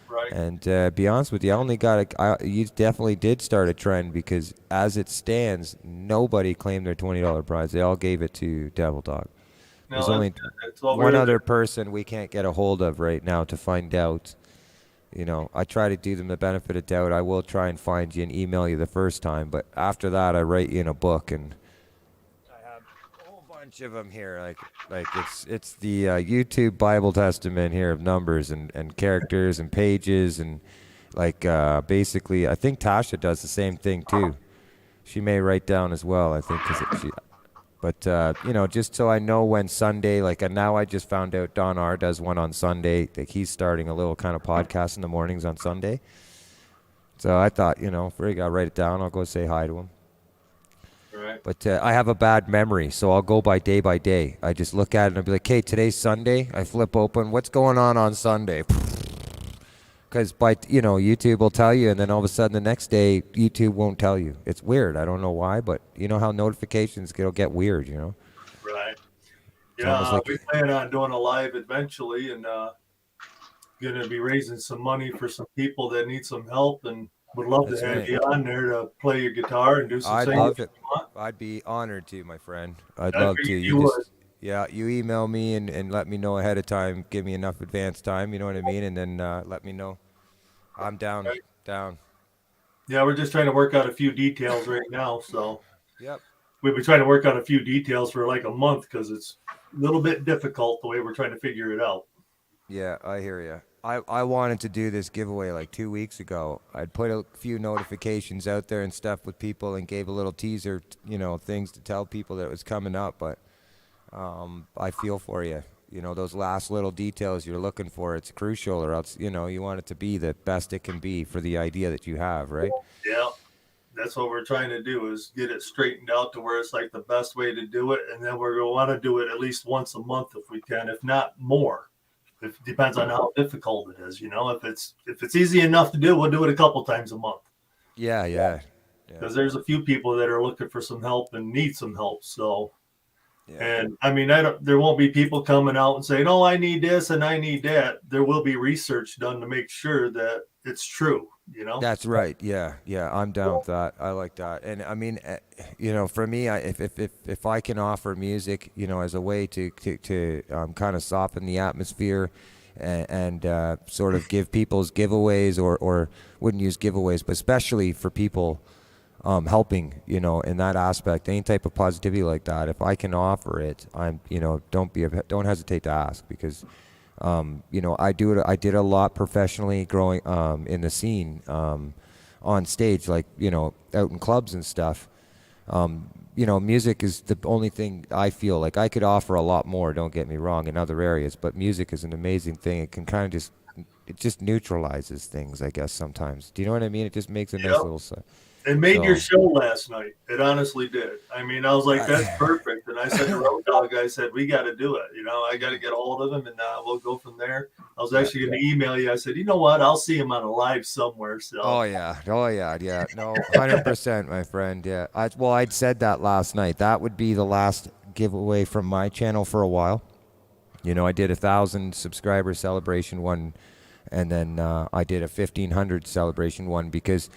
Right. And be honest with you, I only got you definitely did start a trend because as it stands, nobody claimed their $20 prize. They all gave it to Devil Dog. No, There's only one other person we can't get a hold of right now to find out. I try to do them the benefit of doubt. I will try and find you and email you the first time, but after that, I write you in a book, and I have a whole bunch of them here. Like it's the YouTube Bible Testament here of numbers and characters and pages and basically, I think Tasha does the same thing too. She may write down as well. I think just so I know when Sunday, now I just found out Don R does one on Sunday. Like he's starting a little kind of podcast in the mornings on Sunday. So I thought, frig, I'll write it down. I'll go say hi to him. Right. But I have a bad memory, so I'll go by day. I just look at it and I'll be like, hey, today's Sunday. I flip open, what's going on Sunday? Because YouTube will tell you, and then all of a sudden the next day, YouTube won't tell you. It's weird. I don't know why, but you know how notifications get weird, Right. It's almost Yeah, like- we plan on doing a live eventually, and going to be raising some money for some people that need some help, and would love That's to have right. you on there to play your guitar and do some I'd singing. love if it. you want. I'd be honored to, my friend. I'd I love to. figured you would. You email me and let me know ahead of time. Give me enough advance time, you know what I mean? And then let me know. I'm down. Right. Down. Yeah, we're just trying to work out a few details right now. So Yep. we've been trying to work out a few details for like a month because it's a little bit difficult the way we're trying to figure it out. Yeah, I hear you. I wanted to do this giveaway like 2 weeks ago. I'd put a few notifications out there and stuff with people and gave a little teaser, things to tell people that it was coming up. But I feel for you. Those last little details you're looking for, it's crucial, or else, you want it to be the best it can be for the idea that you have, right? Yeah, that's what we're trying to do is get it straightened out to where it's like the best way to do it. And then we're going to want to do it at least once a month if we can, if not more. It depends on how difficult it is. If it's easy enough to do, we'll do it a couple times a month. Yeah. Because there's a few people that are looking for some help and need some help. So, Yeah. and I mean, there won't be people coming out and saying, "Oh, I need this and I need that." There will be research done to make sure that it's true. That's right. Yeah. I'm down with that. I like that. And I mean, for me, if I can offer music, as a way to kind of soften the atmosphere and sort of give people's giveaways or wouldn't use giveaways, but especially for people helping, in that aspect, any type of positivity like that. If I can offer it, I'm, don't hesitate to ask because. I did a lot professionally growing in the scene on stage, like out in clubs and stuff. you know, music is the only thing I feel like I could offer a lot more. Don't get me wrong, in other areas, but music is an amazing thing. It can kind of it just neutralizes things, I guess, sometimes. Do you know what I mean? It just makes a nice Yep. little. It made your So- show last night. It honestly did. I mean, I was like, that's perfect. And I said to Road Dog, I said, we got to do it. You know, I got to get a hold of him and we'll go from there. I was actually going to email you. I said, you know what? I'll see him on a live somewhere. So. Oh yeah. No, 100%, my friend. Yeah. I'd said that last night. That would be the last giveaway from my channel for a while. You know, I did 1,000 subscriber celebration one, and then I did a 1,500 celebration one because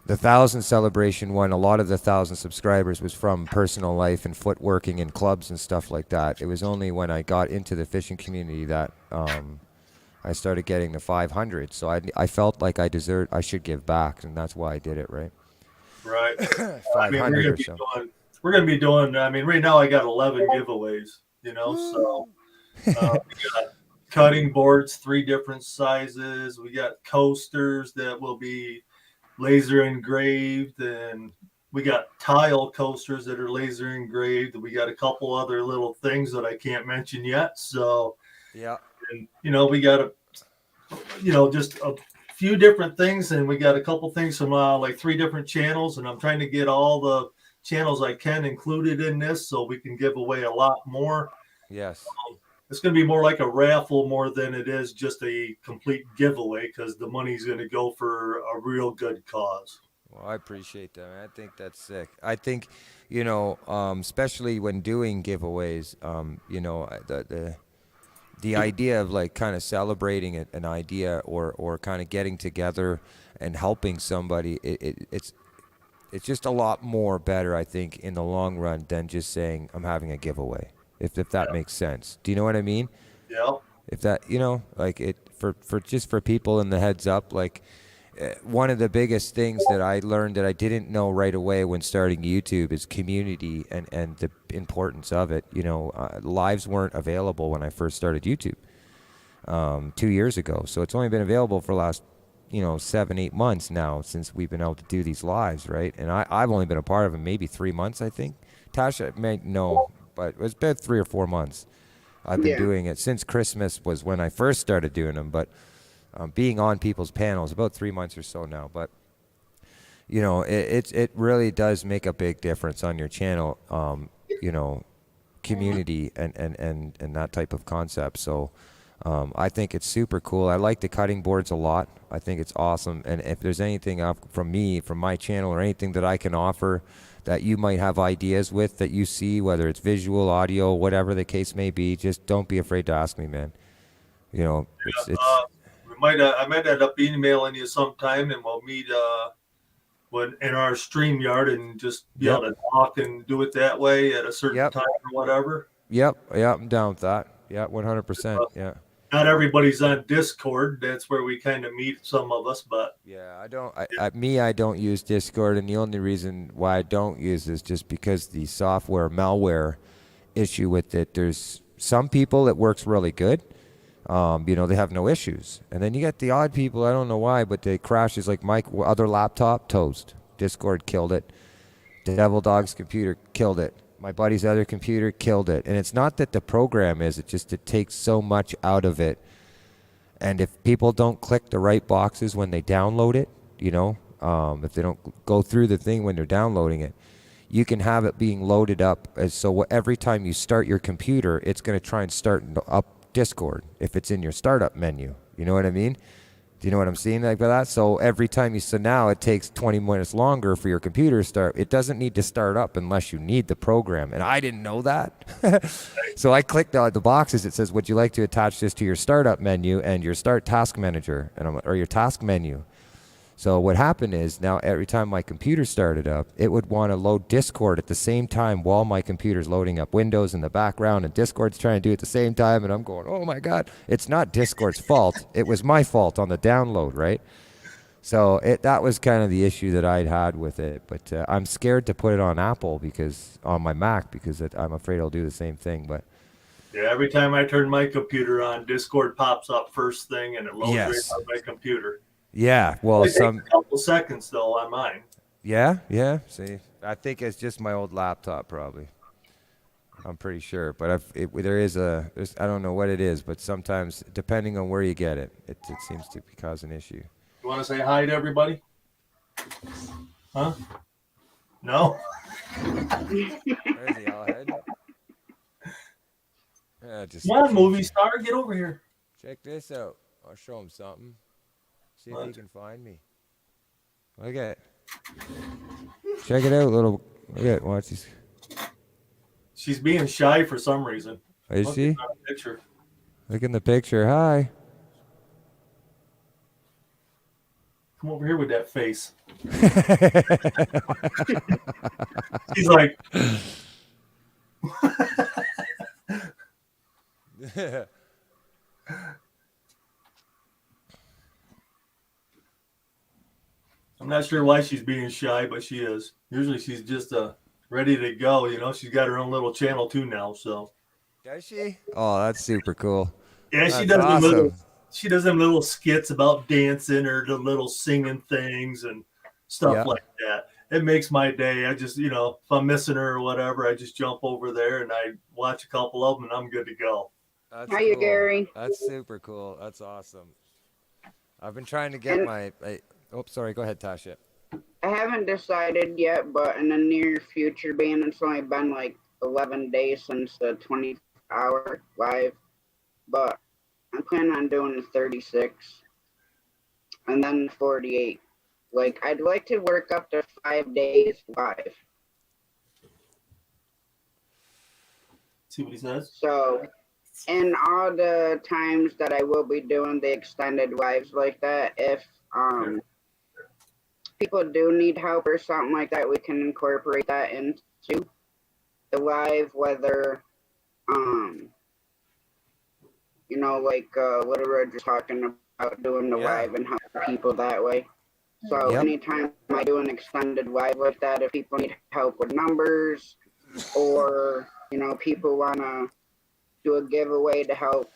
the 1,000 celebration one, a lot of the 1,000 subscribers was from personal life and footworking and clubs and stuff like that. It was only when I got into the fishing community that I started getting the 500. So I felt like I should give back, and that's why I did it, right? Right. 500 or so. We're going to be doing, I mean, right now I got 11 giveaways, you know, so we got cutting boards, 3 different sizes. We got coasters that will be laser engraved, and we got tile coasters that are laser engraved. We got a couple other little things that I can't mention yet. So, Yeah. and you know, we got just a few different things, and we got a couple things from like 3 different channels, and I'm trying to get all the channels I can included in this so we can give away a lot more. Yes. It's going to be more like a raffle more than it is just a complete giveaway, because the money's going to go for a real good cause. Well, I appreciate that, man. I think that's sick. I think, you know, especially when doing giveaways, you know, the idea of like kind of celebrating an idea or kind of getting together and helping somebody, it's just a lot more better, I think, in the long run than just saying I'm having a giveaway. If that makes sense. Do you know what I mean? Yeah. If that, you know, like for people in the heads up, like one of the biggest things that I learned that I didn't know right away when starting YouTube is community and the importance of it. You know, lives weren't available when I first started YouTube 2 years ago. So it's only been available for the last, 7-8 months now since we've been able to do these lives, right? And I've only been a part of them maybe 3 months, I think. Tasha may know, but it's been 3 or 4 months. I've been doing it since Christmas was when I first started doing them, but being on people's panels about 3 months or so now. But it really does make a big difference on your channel, community and that type of concept. So I think it's super cool. I like the cutting boards a lot. I think it's awesome. And if there's anything from my channel, or anything that I can offer that you might have ideas with that you see, whether it's visual, audio, whatever the case may be, just don't be afraid to ask me, man. I might end up emailing you sometime, and we'll meet in our StreamYard and just be able to talk and do it that way at a certain time or whatever. Yep, I'm down with that. Yeah, 100%. Yeah. Not everybody's on Discord. That's where we kind of meet, some of us, but yeah, I don't use Discord, and the only reason why I don't use it is just because the software malware issue with it. There's some people it works really good. They have no issues, and then you get the odd people. I don't know why, but they crashes. Like my other laptop, toast. Discord killed it. Devil Dog's computer killed it. My buddy's other computer killed it. And it's not that the program is, it takes so much out of it. And if people don't click the right boxes when they download it, if they don't go through the thing when they're downloading it, you can have it being loaded up. So every time you start your computer, it's going to try and start up Discord if it's in your startup menu. You know what I mean? Do you know what I'm saying like that? So every time so now it takes 20 minutes longer for your computer to start. It doesn't need to start up unless you need the program. And I didn't know that. So I clicked on the boxes. It says, would you like to attach this to your startup menu and your start task manager or your task menu? So what happened is now every time my computer started up, it would want to load Discord at the same time while my computer's loading up Windows in the background, and Discord's trying to do it at the same time. And I'm going, oh my God, it's not Discord's fault. It was my fault on the download, right? So that was kind of the issue that I'd had with it. But I'm scared to put it on on my Mac because I'm afraid I'll do the same thing. But yeah, every time I turn my computer on, Discord pops up first thing, and it loads right on my computer. Yeah, well, it takes a couple seconds though on mine. Yeah. See, I think it's just my old laptop, probably. I'm pretty sure, but there's I don't know what it is, but sometimes depending on where you get it, it seems to cause an issue. You want to say hi to everybody? Huh? No? There's the yellowhead. Just Come on, movie star, get over here. check this out. I'll show him something. See if What? he can find me. Look at it. Check it out, little. Look at it. Watch this. She's being shy for some reason. Is Look she? at that picture. Look in the picture. Hi. Come over here with that face. She's like, I'm not sure why she's being shy, but she is. Usually she's just ready to go. You know, she's got her own little channel too now. So Does she? Oh, that's super cool. yeah, That's she does them little. awesome. She does them little skits about dancing or the little singing things and stuff Yeah. like that. It makes my day. I just, you know, if I'm missing her or whatever, I just jump over there and I watch a couple of them and I'm good to go. That's How you, cool. Gary? That's super cool. That's awesome. I've been trying to get oh, sorry. Go ahead, Tasha. I haven't decided yet, but in the near future, being it's only been like 11 days since the 20-hour live, but I'm planning on doing the 36 and then 48. Like, I'd like to work up to 5 days live. See what he says? So, in all the times that I will be doing the extended lives like that, if people do need help or something like that, we can incorporate that into the live, whether you know, like Little Red was talking about doing the Yeah. live and help people that way. So Yep. anytime I do an extended live like that, if people need help with numbers or, you know, people want to do a giveaway to help,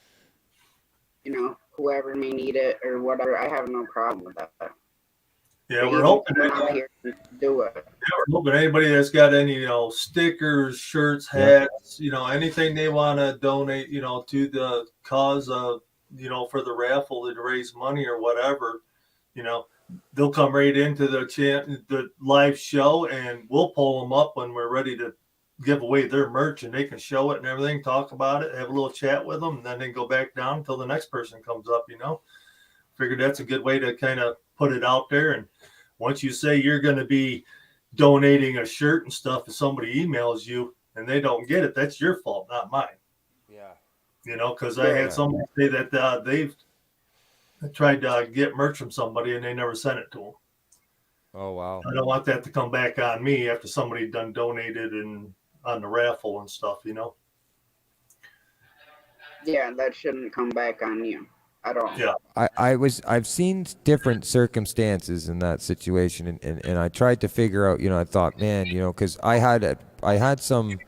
you know, whoever may need it or whatever, I have no problem with that. Yeah, we're hoping I'm out here to do it. we're hoping anybody that's got any, you know, stickers, shirts, hats, you know, anything they want to donate, you know, to the cause of, you know, for the raffle to raise money or whatever, you know, they'll come right into the live show and we'll pull them up when we're ready to give away their merch and they can show it and everything, talk about it, have a little chat with them, and then they go back down until the next person comes up, you know. Figured that's a good way to kind of put it out there. And once you say you're going to be donating a shirt and stuff, if somebody emails you and they don't get it, that's your fault, not mine. Yeah. You know, because I had somebody say that they've tried to get merch from somebody and they never sent it to them. Oh, wow. I don't want that to come back on me after somebody done donated and on the raffle and stuff, you know. Yeah, that shouldn't come back on you at all. Yeah. I've seen different circumstances in that situation, and I tried to figure out, you know, I thought, man, you know, because I had some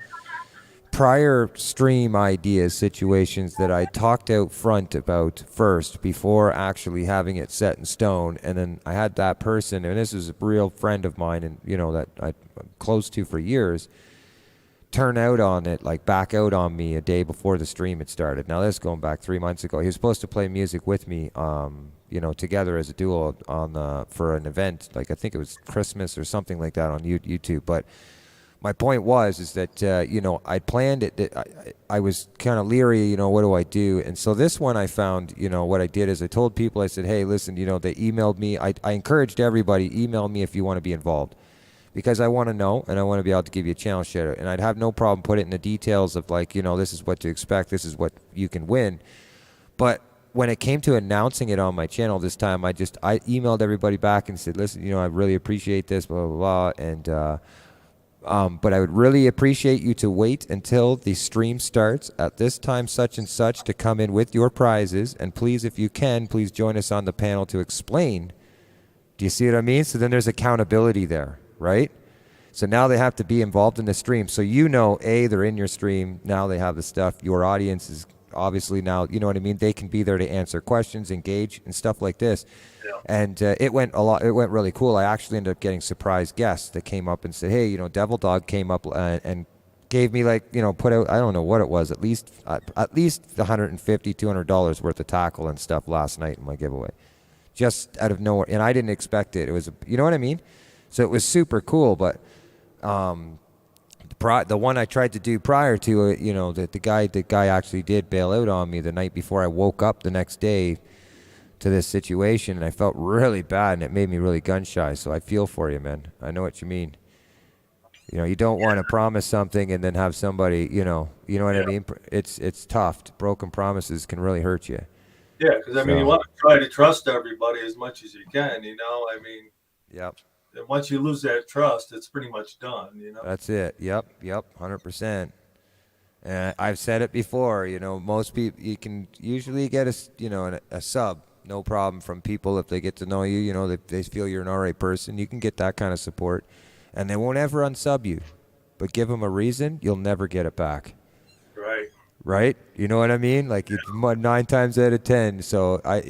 prior stream ideas, situations that I talked out front about first before actually having it set in stone, and then I had that person, and this is a real friend of mine, and you know that I'm close to for years, turn out on it, like back out on me a day before the stream had started. Now this is going back 3 months ago. He was supposed to play music with me, you know, together as a duo on for an event, like I think it was Christmas or something like that on YouTube. But my point is that you know, I planned it. That I was kind of leery, you know, what do I do? And so this one I found, you know, what I did is I told people, I said, hey, listen, you know, they emailed me. I encouraged everybody, email me if you want to be involved. Because I want to know, and I want to be able to give you a channel shout out. And I'd have no problem putting it in the details of, like, you know, this is what to expect, this is what you can win. But when it came to announcing it on my channel this time, I emailed everybody back and said, listen, you know, I really appreciate this, blah, blah, blah. And, but I would really appreciate you to wait until the stream starts at this time, such and such, to come in with your prizes. And please, if you can, please join us on the panel to explain. Do you see what I mean? So then there's accountability there. Right? So now they have to be involved in the stream. So you know, A, they're in your stream. Now they have the stuff. Your audience is obviously now, you know what I mean? They can be there to answer questions, engage, and stuff like this. Yeah. And it went really cool. I actually ended up getting surprise guests that came up and said, hey, you know, Devil Dog came up and gave me, like, you know, put out, I don't know what it was, at least $150, $200 worth of tackle and stuff last night in my giveaway, just out of nowhere. And I didn't expect it. It was, you know what I mean? So it was super cool. But the one I tried to do prior to it, you know, the guy actually did bail out on me the night before I woke up the next day to this situation, and I felt really bad, and it made me really gun shy. So I feel for you, man. I know what you mean. You know, you don't want to promise something and then have somebody, you know what I mean? It's tough. Broken promises can really hurt you. Yeah, because I mean, you want to try to trust everybody as much as you can. You know, I mean, Yep. and once you lose that trust, it's pretty much done. You know. That's it. Yep. 100%. And I've said it before. You know, most people, you can usually get a sub, no problem, from people if they get to know you. You know, they feel you're an alright person. You can get that kind of support, and they won't ever unsub you. But give them a reason, you'll never get it back. Right. Right? You know what I mean? Like, it's 9 times out of 10. So I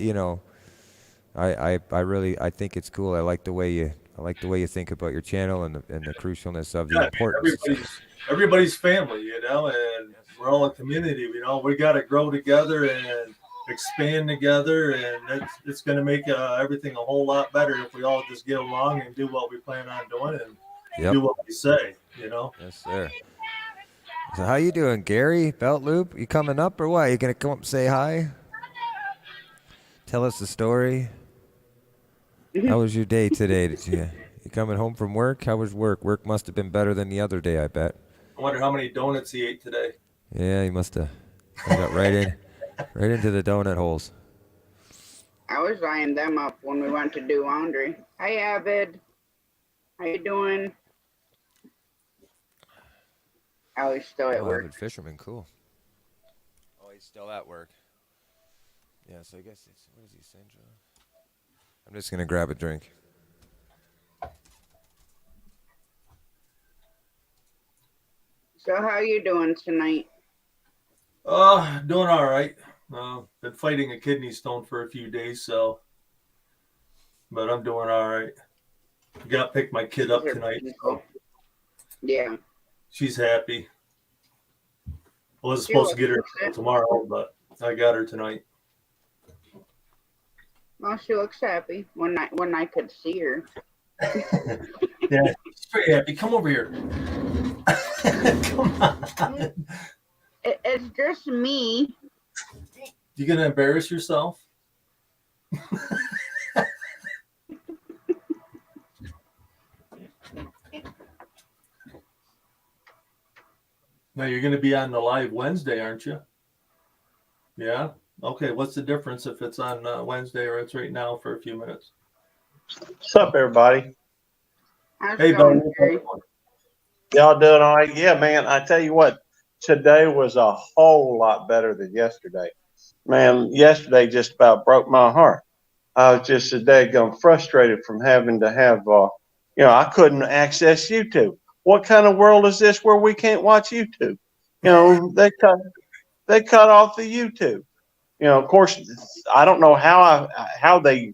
think it's cool. I like the way you think about your channel and the crucialness of the importance. Everybody's family, you know, and we're all a community. You know, we got to grow together and expand together, and it's going to make everything a whole lot better if we all just get along and do what we plan on doing and do what we say. You know. Yes, sir. So how you doing, Gary? Belt Loop? You coming up or what? You gonna come up and say hi? Tell us the story. How was your day today? You coming home from work? How was work? Work must have been better than the other day, I bet. I wonder how many donuts he ate today. Yeah, he must have got right into the donut holes. I was eyeing them up when we went to do laundry. Hi, Avid. How you doing? Oh, he's still at work. Avid fisherman, cool. Oh, he's still at work. Yeah, so I guess it's, what is he, Sandra? I'm just gonna grab a drink. So how you doing tonight? Doing all right. Been fighting a kidney stone for a few days, but I'm doing all right. Got to pick my kid up tonight. Yeah. She's happy. I wasn't supposed to get her tomorrow, but I got her tonight. Well, she looks happy when I could see her. Yeah, she's pretty happy. Come over here. Come on. It's just me. You gonna embarrass yourself? Now you're gonna be on the live Wednesday, aren't you? Yeah. Okay. What's the difference if it's on Wednesday or it's right now for a few minutes? What's up, everybody? How's Hey, it going, buddy. Gary? Y'all doing all right? Yeah, man. I tell you what, today was a whole lot better than yesterday. Man, yesterday just about broke my heart. I was just a daggone frustrated from having to have, I couldn't access YouTube. What kind of world is this where we can't watch YouTube? You know, they cut off the YouTube. You know, of course, I don't know how they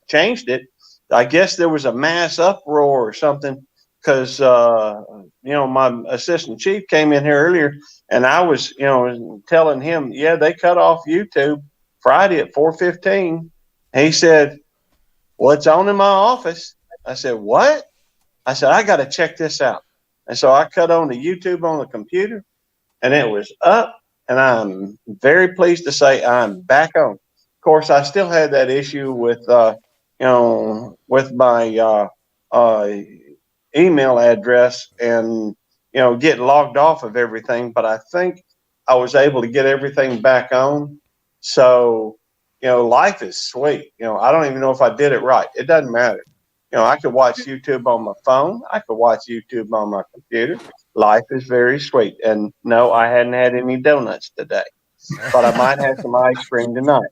changed it. I guess there was a mass uproar or something because, my assistant chief came in here earlier and I was, telling him, yeah, they cut off YouTube Friday at 4:15. He said, well, it's on in my office. I said, what? I said, I got to check this out. And so I cut on the YouTube on the computer and it was up. And I'm very pleased to say I'm back on. Of course, I still had that issue with, with my email address and, getting logged off of everything. But I think I was able to get everything back on. So, life is sweet. I don't even know if I did it right. It doesn't matter. I could watch YouTube on my phone. I could watch YouTube on my computer. Life is very sweet. And no, I hadn't had any donuts today, but I might have some ice cream tonight.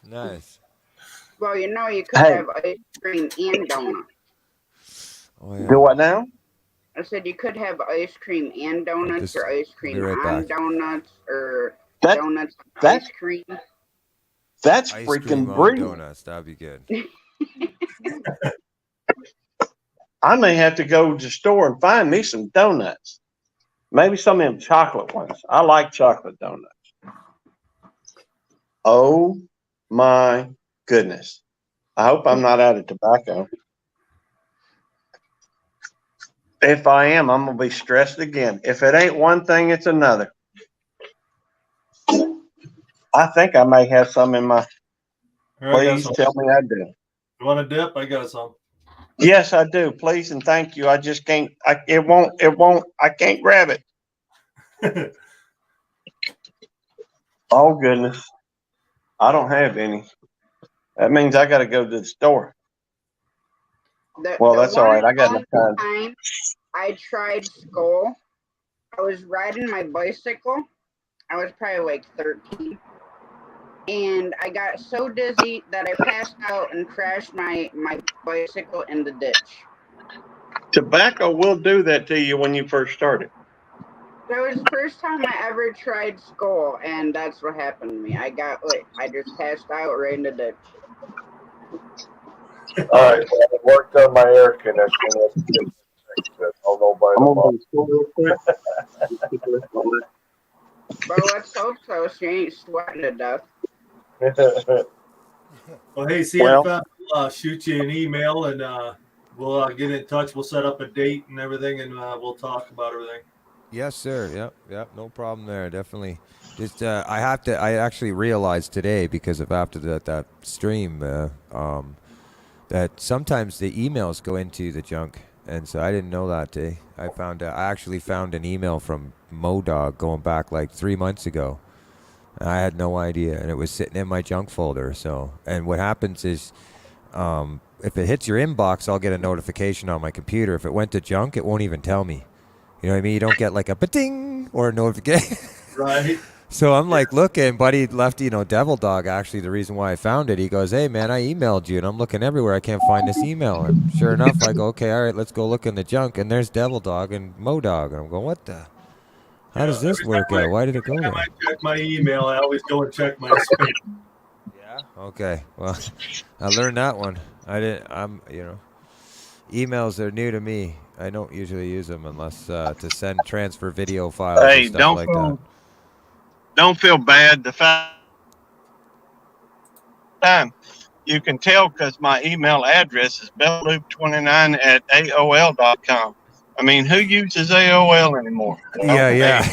Nice. Well, you could have ice cream and donuts. Oh, yeah. Do what now? I said you could have ice cream and donuts, or ice cream right on back. donuts, or That donuts, that ice cream. that's Ice freaking cream on brilliant. donuts. That'd be good. I may have to go to the store and find me some donuts. Maybe some of them chocolate ones. I like chocolate donuts. Oh my goodness. I hope I'm not out of tobacco. If I am, I'm going to be stressed again. If it ain't one thing, it's another. I think I may have some in my. Here, I got Please some. tell me I do. You want a dip? I got some. Yes, I do. Please and thank you. I just can't. It won't. I can't grab it. Oh goodness. I don't have any. That means I got to go to the store. Well, that's all right. I got enough time. I tried Skull. I was riding my bicycle. I was probably like 13. And I got so dizzy that I passed out and crashed my bicycle in the ditch. Tobacco will do that to you when you first start it. That was the first time I ever tried Skull, and that's what happened to me. I just passed out right in the ditch. All right, well, I worked on my air conditioning. I'll know by tomorrow. But let's hope so. She ain't sweating to death. Well, hey, see Well- if I'll shoot you an email and we'll get in touch. We'll set up a date and everything, and we'll talk about everything. Yes, sir. Yep. No problem there. Definitely. Just I actually realized today because of after that stream that sometimes the emails go into the junk, and so I didn't know that today. I actually found an email from MoDog going back like 3 months ago. And I had no idea, and it was sitting in my junk folder. So, and what happens is, if it hits your inbox, I'll get a notification on my computer. If it went to junk, it won't even tell me. You know what I mean? You don't get like a ba-ding or a notification. Right. So I'm like looking, buddy left, Devil Dog, actually the reason why I found it. He goes, hey man, I emailed you, and I'm looking everywhere. I can't find this email. And sure enough, I go, okay, all right, let's go look in the junk. And there's Devil Dog and MoDog. And I'm going, what the? How does this work out? Why did it go Every there? time I check my email, I always go and check my spam. Yeah. Okay. Well, I learned that one. Emails are new to me. I don't usually use them unless to transfer video files Hey, and stuff like that. Don't feel bad. The time you can tell because my email address is belloop29@aol.com. I mean, who uses AOL anymore? Yeah.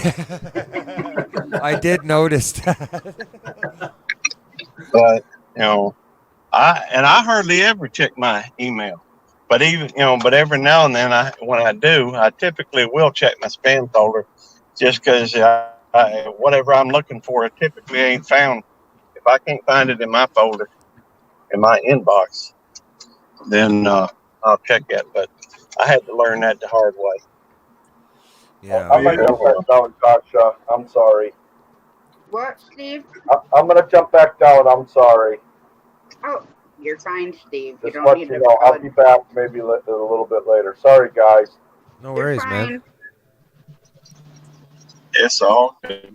I did notice that. But I hardly ever check my email. But but every now and then, when I do, I typically will check my spam folder, just because whatever I'm looking for, it typically ain't found. If I can't find it in my folder, in my inbox, then I'll check it. But I had to learn that the hard way. Yeah. I'm going to jump back down, Tasha. I'm sorry. What, Steve? I'm going to jump back down. I'm sorry. Oh, you're fine, Steve. You Just don't let need you to know. I'll be back maybe a little bit later. Sorry, guys. No You're worries, fine. man. It's all good.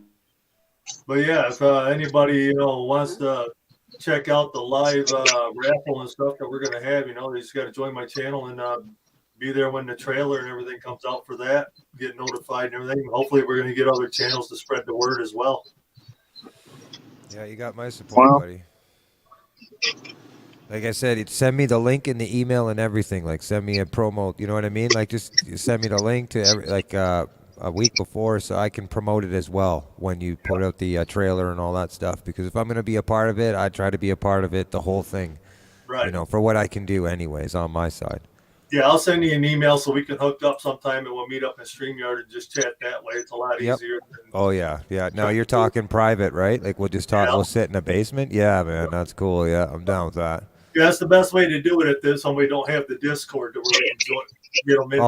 But yeah, if anybody wants to check out the live raffle and stuff that we're gonna have, they just got to join my channel and be there when the trailer and everything comes out for that. Get notified and everything. Hopefully, we're gonna get other channels to spread the word as well. Yeah, you got my support, Well- buddy. Like I said, send me the link in the email and everything. Like, send me a promo. You know what I mean? Like, just send me the link to a week before so I can promote it as well when you put out the trailer and all that stuff. Because if I'm going to be a part of it, I try to be a part of it, the whole thing. Right. For what I can do anyways on my side. Yeah, I'll send you an email so we can hook up sometime and we'll meet up in StreamYard and just chat that way. It's a lot Yep. easier. Oh, yeah. Now you're talking private, right? Like, we'll just talk, Yeah. we'll sit in a basement? Yeah, man, that's cool. Yeah, I'm down with that. Yeah, that's the best way to do it if there's somebody don't have the Discord to really get them in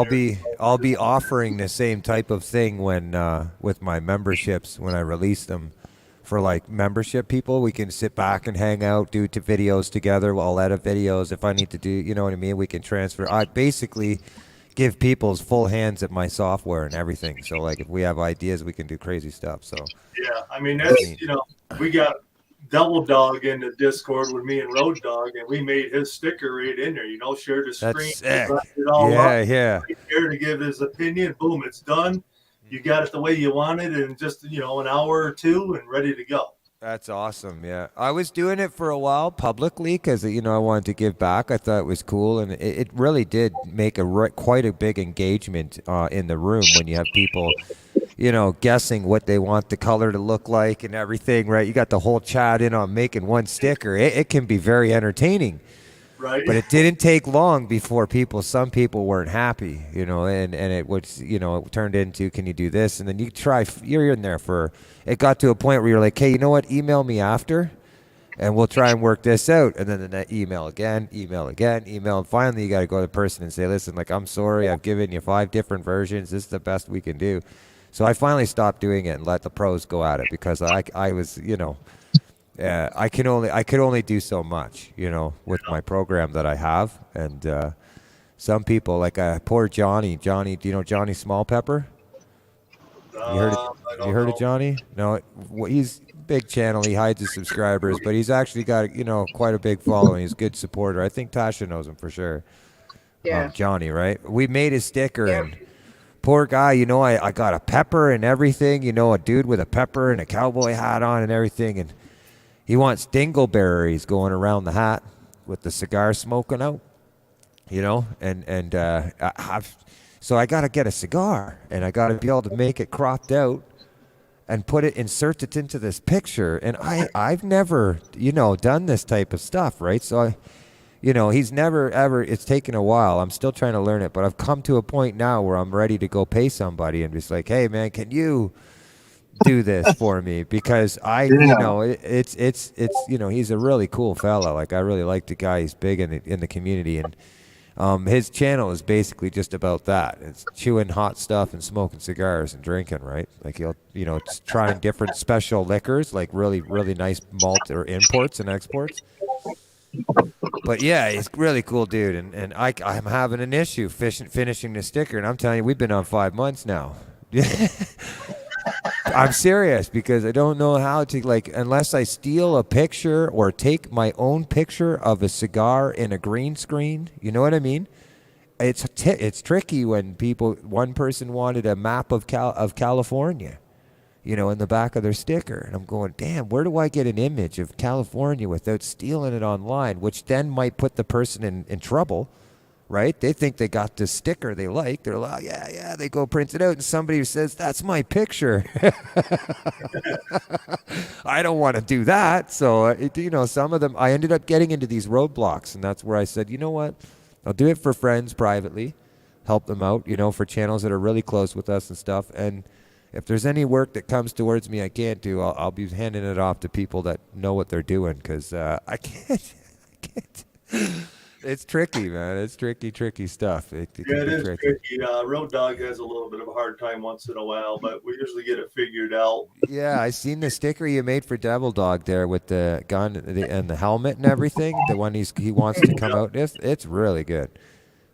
I'll be offering the same type of thing when with my memberships when I release them for like membership people. We can sit back and hang out, do videos together. I'll edit videos if I need to do. You know what I mean? We can transfer. I basically, give people's full hands at my software and everything. So like if we have ideas, we can do crazy stuff. So Yeah, I mean That's that's neat. you know we got Double Dog in the Discord with me and Road Dog, and we made his sticker right in there. You know, shared the screen, that's sick. left it all Yeah, up, yeah. right there to give his opinion. Boom, it's done. You got it the way you wanted in just an hour or two, and ready to go. That's awesome. Yeah, I was doing it for a while publicly because I wanted to give back. I thought it was cool, and it really did make quite a big engagement in the room when you have people, guessing what they want the color to look like and everything. Right? You got the whole chat in on making one sticker. It can be very entertaining. Right. But it didn't take long before some people weren't happy, and it was, it turned into, can you do this? And then you're in there it got to a point where you're like, hey, you know what? Email me after and we'll try and work this out. And then the email again. And finally you got to go to the person and say, listen, like, I'm sorry. I've given you 5 different versions. This is the best we can do. So I finally stopped doing it and let the pros go at it because I was, I could only do so much, with my program that I have, and some people like poor Johnny. Johnny, do you know Johnny Smallpepper? You heard I of Johnny? No, he's big channel. He hides his subscribers, but he's actually got quite a big following. He's a good supporter. I think Tasha knows him for sure. Yeah. Johnny, right? We made his sticker and. Poor guy, I got a pepper and everything, a dude with a pepper and a cowboy hat on and everything, and he wants dingleberries going around the hat with the cigar smoking out, so I got to get a cigar, and I got to be able to make it cropped out and insert it into this picture, and I've never, done this type of stuff, right? So he's never ever, it's taken a while. I'm still trying to learn it, but I've come to a point now where I'm ready to go pay somebody and just like, hey man, can you do this for me? Because it's he's a really cool fella. Like I really like the guy. He's big in the community, and his channel is basically just about that. It's chewing hot stuff and smoking cigars and drinking, right? Like he'll, it's trying different special liquors, like really, really nice malt or imports and exports. But yeah, he's a really cool dude, and I'm having an issue finishing the sticker, and I'm telling you, we've been on 5 months now. I'm serious because I don't know how to, unless I steal a picture or take my own picture of a cigar in a green screen. You know what I mean? It's tricky when one person wanted a map of California, in the back of their sticker. And I'm going, damn, where do I get an image of California without stealing it online, which then might put the person in trouble, right? They think they got this sticker they like. They're like, yeah, they go print it out, and somebody says, that's my picture. I don't want to do that. So, some of them, I ended up getting into these roadblocks, and that's where I said, you know what? I'll do it for friends privately, help them out, for channels that are really close with us and stuff. And if there's any work that comes towards me I can't do, I'll be handing it off to people that know what they're doing, because I can't. It's tricky, man. It's tricky stuff. It Yeah, it is tricky. Road Dog has a little bit of a hard time once in a while, but we usually get it figured out. Yeah, I seen the sticker you made for Devil Dog there with the gun and the helmet and everything. The one he wants to come out. It's really good.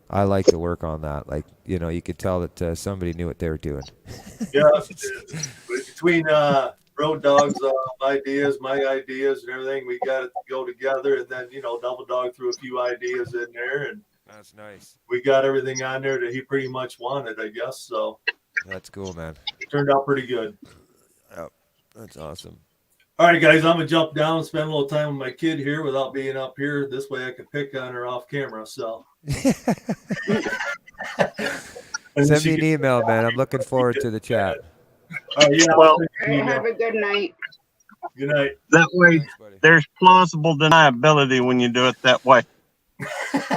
I like to work on that. Like, you could tell that somebody knew what they were doing. Yeah, between Road Dog's ideas, my ideas, and everything, we got it to go together. And then, Double Dog threw a few ideas in there, and that's nice. We got everything on there that he pretty much wanted, I guess. So that's cool, man. It turned out pretty good. Yep, that's awesome. All right, guys, I'm gonna jump down and spend a little time with my kid here without being up here. This way I can pick on her off camera. So send me an email, man. I'm looking forward to the chat. Yeah, Well, Have a good night. Good night. that way, Thanks, buddy. there's plausible deniability when you do it that way.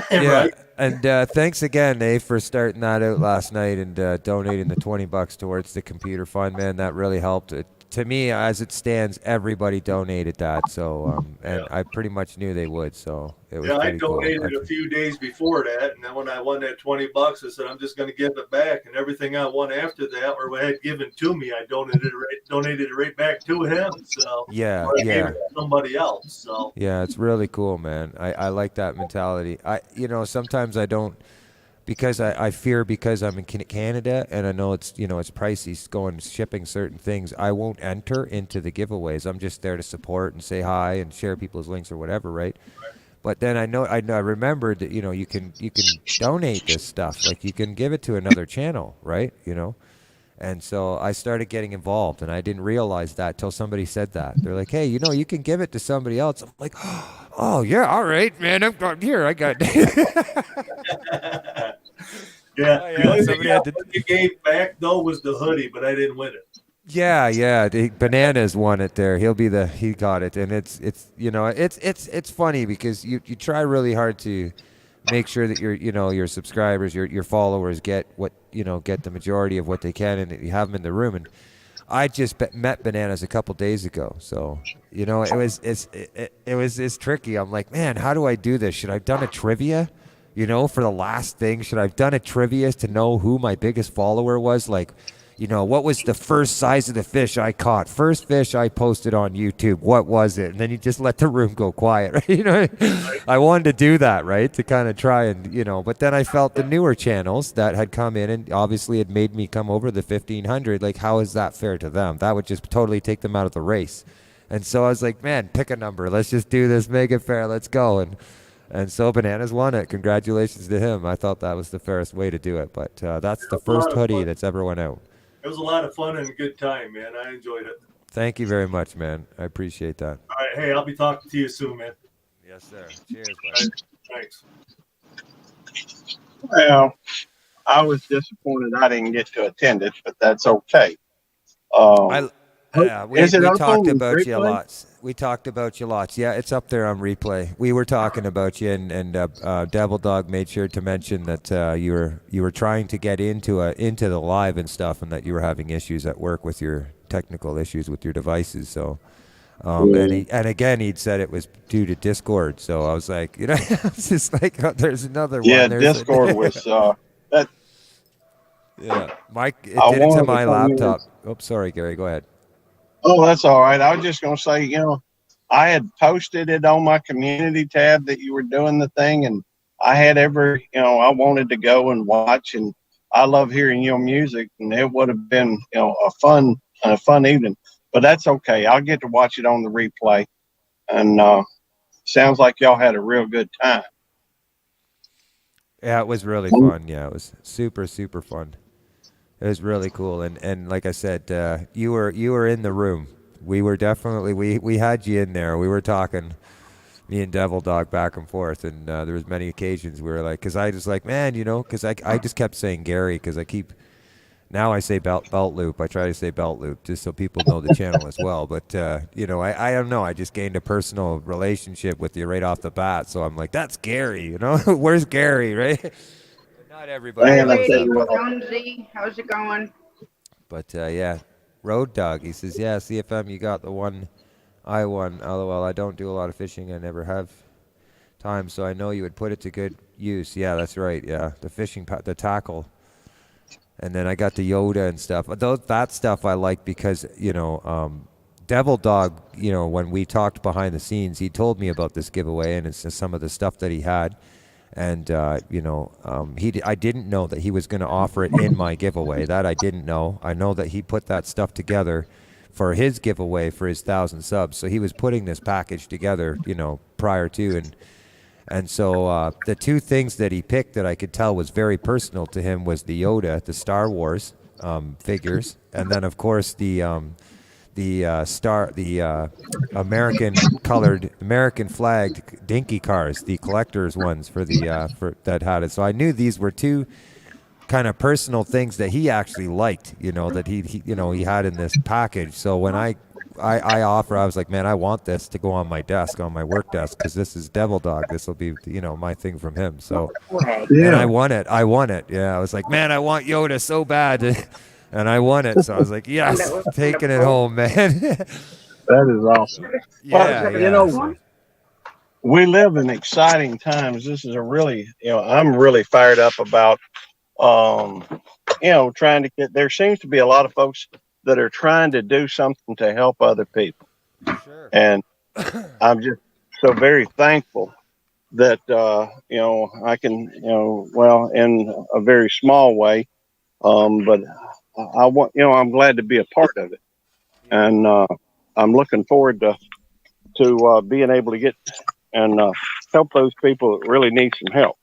Yeah, Right. and thanks again, Dave, for starting that out last night and donating the $20 towards the computer fund, man. That really helped. To me, as it stands, everybody donated that. So, and I pretty much knew they would. So it was Yeah, I pretty cool. donated a few days before that, and then when I won that $20, I said I'm just going to give it back, and everything I won after that, or what had given to me, I donated it right back to him. So Yeah, or I gave yeah. it to somebody else. So Yeah, it's really cool, man. I like that mentality. Sometimes I don't because I fear, because I'm in Canada and I know it's, it's pricey going shipping certain things, I won't enter into the giveaways. I'm just there to support and say hi and share people's links or whatever, right? But then I remembered that, you can donate this stuff, like you can give it to another channel, right? And so I started getting involved, and I didn't realize that till somebody said that. They're like, hey, you can give it to somebody else. I'm like, oh, yeah, all right, man. I'm here. I got Yeah, Oh, yeah, the only somebody thing had to- you gave back though was the hoodie, but I didn't win it. Yeah. Bananas won it there. He got it. And it's funny because you try really hard to make sure that your subscribers, your followers get get the majority of what they can, and that you have them in the room. And I just met Bananas a couple days ago, so it was tricky. I'm like, man, how do I do this? Should I have done a trivia? For the last thing, should I have done a trivia to know who my biggest follower was? Like, what was the first size of the fish I caught? First fish I posted on YouTube. What was it? And then you just let the room go quiet, right? I wanted to do that, right? To kind of try and, but then I felt the newer channels that had come in and obviously had made me come over the 1,500. Like, how is that fair to them? That would just totally take them out of the race. And so I was like, man, pick a number. Let's just do this. Make it fair. Let's go. And so Bananas won it. Congratulations to him. I thought that was the fairest way to do it. But that's the first hoodie that's ever went out. It was a lot of fun and a good time, man. I enjoyed it. Thank you very much, man. I appreciate that. All right, hey, I'll be talking to you soon, man. Yes, sir. Cheers, All buddy. right, thanks. Well, I was disappointed I didn't get to attend it, but that's okay. We Is it up talked on about you replay? lots. We talked about you lots. Yeah, it's up there on replay. We were talking about you, and Devil Dog made sure to mention that you were trying to get into the live and stuff, and that you were having issues at work with your technical issues with your devices. So, and again, he'd said it was due to Discord. So I was like, it's just like, oh, there's another Yeah, one. There's Discord was that. Yeah, Mike, it I did it to wanted to my come in. laptop. Oh, sorry, Gary. Go ahead. Oh, that's all right. I was just going to say, I had posted it on my community tab that you were doing the thing, and I had I wanted to go and watch, and I love hearing your music, and it would have been, a fun evening. But that's okay. I'll get to watch it on the replay, and sounds like y'all had a real good time. Yeah, it was really fun. Yeah, it was super, super fun. It was really cool, and like I said, you were in the room. We were definitely we had you in there. We were talking, me and Devil Dog, back and forth, and there was many occasions we were like, because I just like, man, because I just kept saying Gary, because now I say belt loop. I try to say belt loop just so people know the channel as well. But I don't know. I just gained a personal relationship with you right off the bat, so I'm like, that's Gary. Where's Gary, right? But not everybody Man, I knows tell that. you what. Jonesy, how's it going? But yeah, Road Dog, he says, yeah, CFM, you got the one I won. LOL, I don't do a lot of fishing. I never have time, so I know you would put it to good use. Yeah, that's right. Yeah, the fishing, the tackle. And then I got the Yoda and stuff. That stuff I like because, Devil Dog, when we talked behind the scenes, he told me about this giveaway, and it's just some of the stuff that he had. And, I didn't know that he was going to offer it in my giveaway. That I didn't know. I know that he put that stuff together for his giveaway for his 1,000 subs. So he was putting this package together, prior to. And so the two things that he picked that I could tell was very personal to him was the Yoda, the Star Wars figures, and then, of course, the American flagged Dinky cars, the collector's ones for that had it. So I knew these were two kind of personal things that he actually liked, that he had in this package. So when I was like, man, I want this to go on my desk, on my work desk, because this is Devil Dog. This will be, my thing from him. So, and I won it. Yeah, I was like, man, I want Yoda so bad. And I won it, so I was like, yes, taking it home, man. That is awesome. Yeah. We live in exciting times. This is a really, I'm really fired up about, trying to get, there seems to be a lot of folks that are trying to do something to help other people. Sure. And I'm just so very thankful that I can, well, in a very small way, but I want, I'm glad to be a part of it, and I'm looking forward to being able to get and help those people that really need some help.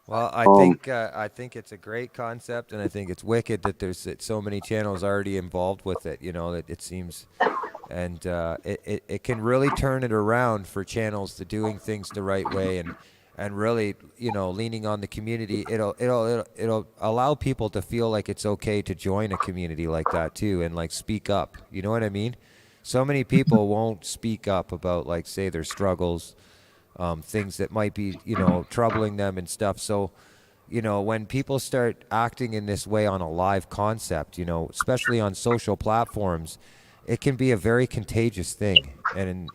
Well, I think it's a great concept, and I think it's wicked that there's so many channels already involved with it. You know, that it seems, and it can really turn it around for channels to doing things the right way, and really, leaning on the community. It'll allow people to feel like it's okay to join a community like that too, and like speak up. You know what I mean? So many people won't speak up about, like, say, their struggles. Things that might be, troubling them and stuff. So, when people start acting in this way on a live concept, especially on social platforms, it can be a very contagious thing. And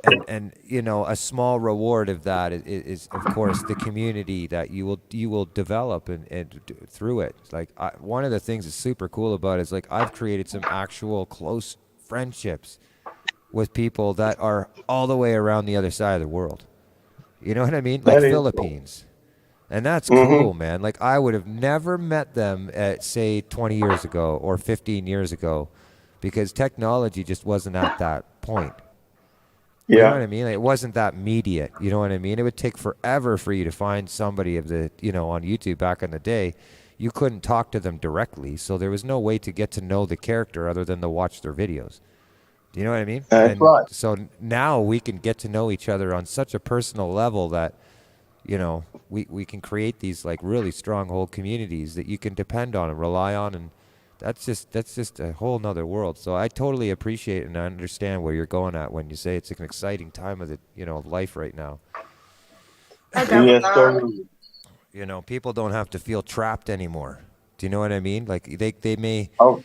a small reward of that is of course, the community that you will develop and through it. Like, one of the things that's super cool about it is, like, I've created some actual close friendships with people that are all the way around the other side of the world. You know what I mean? Like Philippines. And that's cool, man. Like, I would have never met them at, say, 20 years ago or 15 years ago, because technology just wasn't at that point. You know what I mean? Like, it wasn't that immediate. You know what I mean? It would take forever for you to find somebody of the, on YouTube back in the day. You couldn't talk to them directly, so there was no way to get to know the character other than to watch their videos. Do you know what I mean? That's right. So now we can get to know each other on such a personal level that, we can create these, like, really stronghold communities that you can depend on and rely on, and that's just a whole nother world. So I totally appreciate and I understand where you're going at when you say it's an exciting time of the life right now. Yes, sir. People don't have to feel trapped anymore. Do you know what I mean? Like, they may. Oh.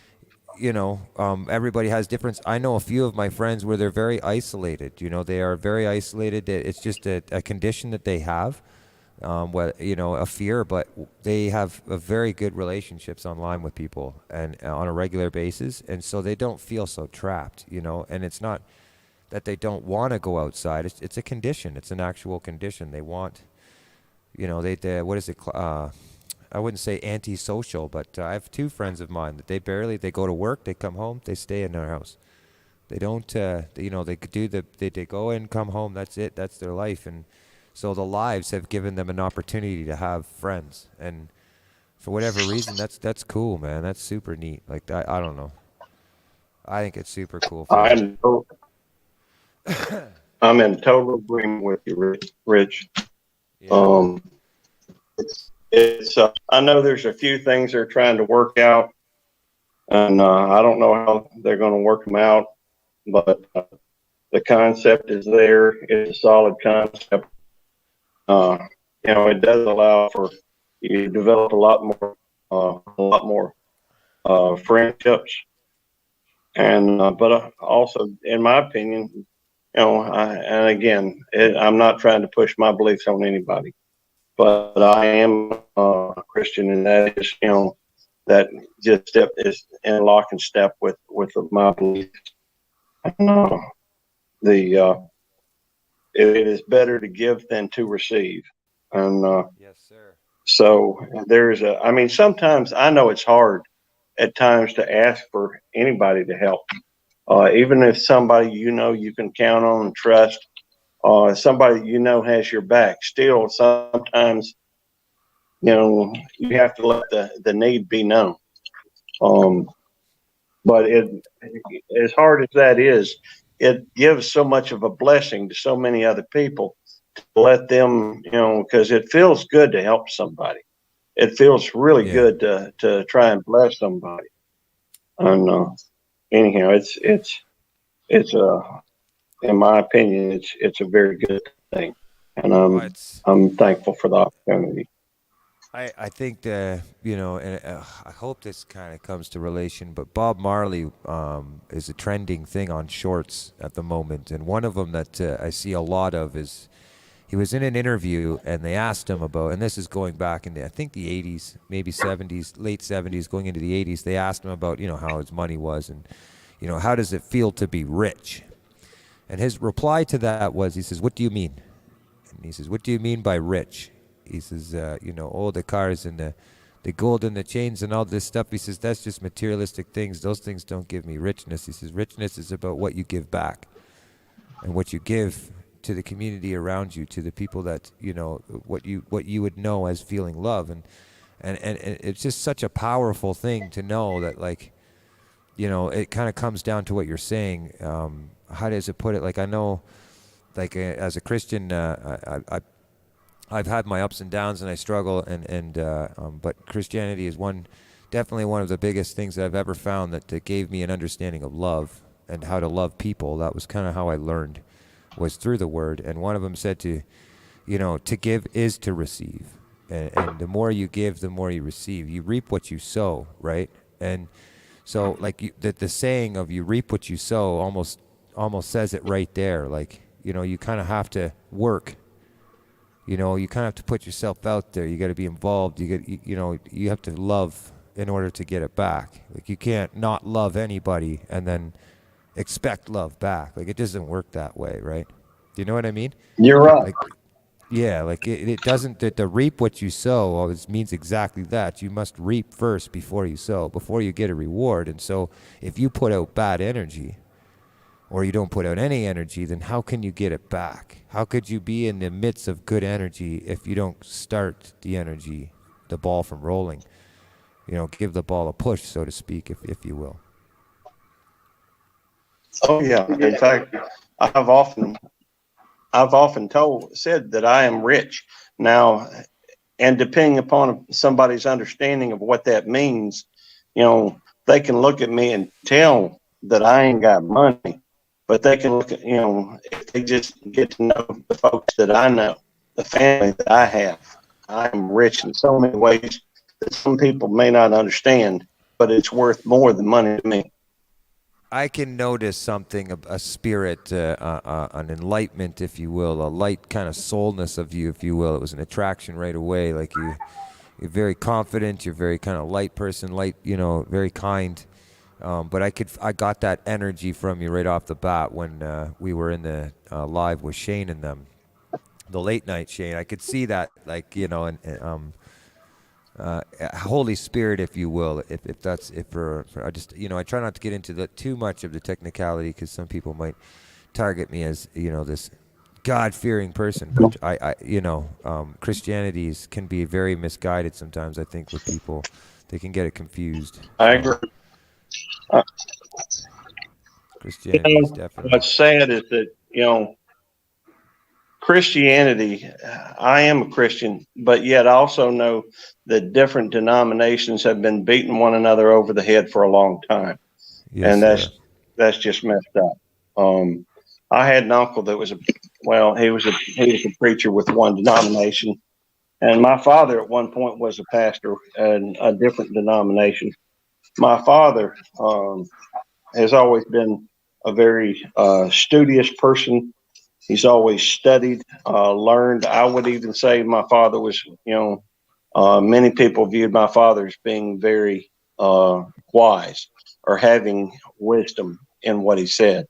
Everybody has different. I know a few of my friends where they're very isolated. They are very isolated. It's just a condition that they have, a fear, but they have a very good relationships online with people and on a regular basis. And so they don't feel so trapped, and it's not that they don't want to go outside. It's a condition. It's an actual condition. They want, they what is it? I wouldn't say antisocial, but I have two friends of mine that they go to work, they come home, they stay in their house. They don't, they go in, come home, that's it, that's their life. And so the lives have given them an opportunity to have friends. And for whatever reason, that's cool, man. That's super neat. Like, I don't know. I think it's super cool. I'm in total agreement with you, Rich. Yeah. It's I know there's a few things they're trying to work out, and I don't know how they're going to work them out, but the concept is there. It's a solid concept. It does allow for you to develop a lot more friendships, and but also, in my opinion, and again, I'm not trying to push my beliefs on anybody. But I am a Christian, and that is, that just step is in lock and step with my beliefs. It is better to give than to receive, and Yes, sir. so sometimes I know it's hard at times to ask for anybody to help, even if somebody you can count on and trust. Somebody has your back. Still, sometimes you have to let the need be known. But as hard as that is, it gives so much of a blessing to so many other people to let them, because it feels good to help somebody. It feels really good to try and bless somebody. And anyhow, it's in my opinion, it's a very good thing, and I'm thankful for the opportunity. I think and I hope this kind of comes to relation, but Bob Marley is a trending thing on shorts at the moment, and one of them that I see a lot of is he was in an interview and they asked him about, and this is going back in I think the 80s, maybe 70s, late 70s, going into the 80s. They asked him about how his money was and how does it feel to be rich. And his reply to that was, he says, "What do you mean?" And he says, "What do you mean by rich?" He says, "Oh, the cars and the gold and the chains and all this stuff." He says, "That's just materialistic things. Those things don't give me richness." He says, "Richness is about what you give back and what you give to the community around you, to the people that, what you would know as feeling love." And it's just such a powerful thing to know that, like, it kind of comes down to what you're saying. How does it put it? Like, I know, like, as a Christian, I've had my ups and downs, and I struggle, but Christianity is definitely one of the biggest things that I've ever found that gave me an understanding of love and how to love people. That was kind of how I learned, was through the Word. And one of them said to give is to receive, and the more you give, the more you receive. You reap what you sow, right? And so, like, the saying of "you reap what you sow" almost says it right there. Like, you kind of have to work. You kind of have to put yourself out there. You got to be involved. You have to love in order to get it back. Like, you can't not love anybody and then expect love back. Like, it doesn't work that way, right? Do you know what I mean? You're right. Like, yeah, like it doesn't. To reap what you sow always means exactly that. You must reap first before you sow, before you get a reward. And so, if you put out bad energy, or you don't put out any energy, then how can you get it back? How could you be in the midst of good energy if you don't start the ball from rolling? Give the ball a push, so to speak, if you will. Oh yeah. In fact, I've often said that I am rich now, and depending upon somebody's understanding of what that means, they can look at me and tell that I ain't got money. But they can look at, if they just get to know the folks that I know, the family that I have, I'm rich in so many ways that some people may not understand, but it's worth more than money to me. I can notice something, a spirit, an enlightenment, if you will, a light kind of soulness of you, if you will. It was an attraction right away. Like, you're very confident, you're very kind of light person, very kind. But I got that energy from you right off the bat when we were in the live with Shane and them, the late night Shane. I could see that, like, Holy Spirit, if you will. I just, I try not to get into too much of the technicality, because some people might target me as this God-fearing person. But Christianity can be very misguided sometimes. I think with people, they can get it confused. I agree. Christianity is definitely. What's sad is that, Christianity, I am a Christian, but yet I also know that different denominations have been beating one another over the head for a long time. Yes, and sir. that's just messed up. I had an uncle that was he was a preacher with one denomination, and my father at one point was a pastor in a different denomination. My father has always been a very studious person. He's always studied, learned. I would even say my father was, many people viewed my father as being very wise, or having wisdom in what he said,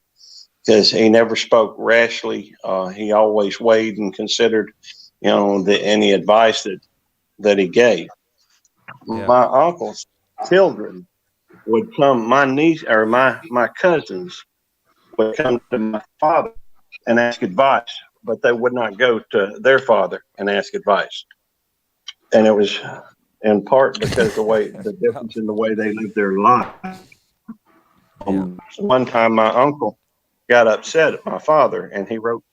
because he never spoke rashly. He always weighed and considered, any advice that he gave. Yeah. My uncle's children would come, my niece or my cousins would come to my father and ask advice, but they would not go to their father and ask advice. And it was in part because the difference in the way they lived their life. One time my uncle got upset at my father, and he wrote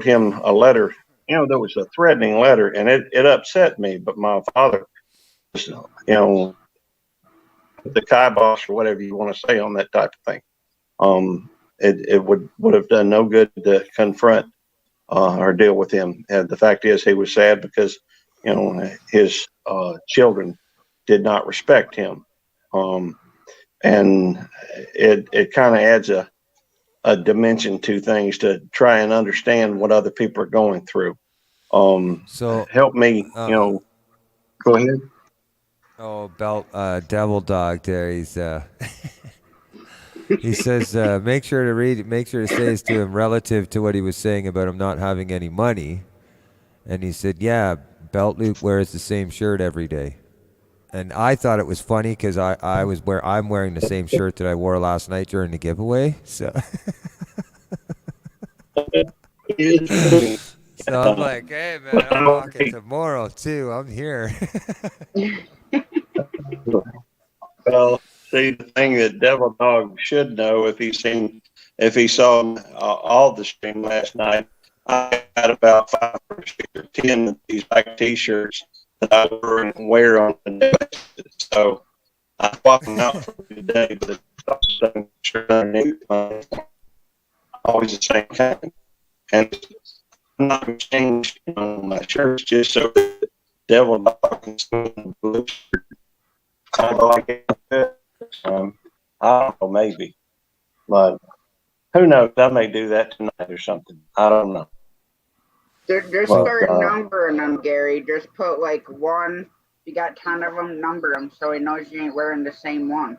him a letter. There was a threatening letter, and it upset me, but my father was, the kibosh, or whatever you want to say on that type of thing. It would have done no good to confront or deal with him. And the fact is, he was sad because his children did not respect him, and it kind of adds a dimension to things to try and understand what other people are going through. So help me, go ahead. Oh, Devil Dog there. He's He says, make sure to say this to him relative to what he was saying about him not having any money. And he said, yeah, Belt Loop wears the same shirt every day. And I thought it was funny because I'm wearing the same shirt that I wore last night during the giveaway. So, so I'm like, hey man, I'm walking tomorrow too. I'm here. Well, see, the thing that Devil Dog should know if he saw all the stream last night, I had about 5 or 6 or 10 of these black T-shirts that I wear on the day basis. So I swap them out for today, but it's the same shirt underneath, always the same kind. And I'm not changed my shirts just so that Devil Dog can see the blue shirt. Kind of like it. I don't know, maybe, but who knows? I may do that tonight or something. I don't know. Just start numbering them, Gary. Just put like 1. You got 10 of them, number them so he knows you ain't wearing the same one.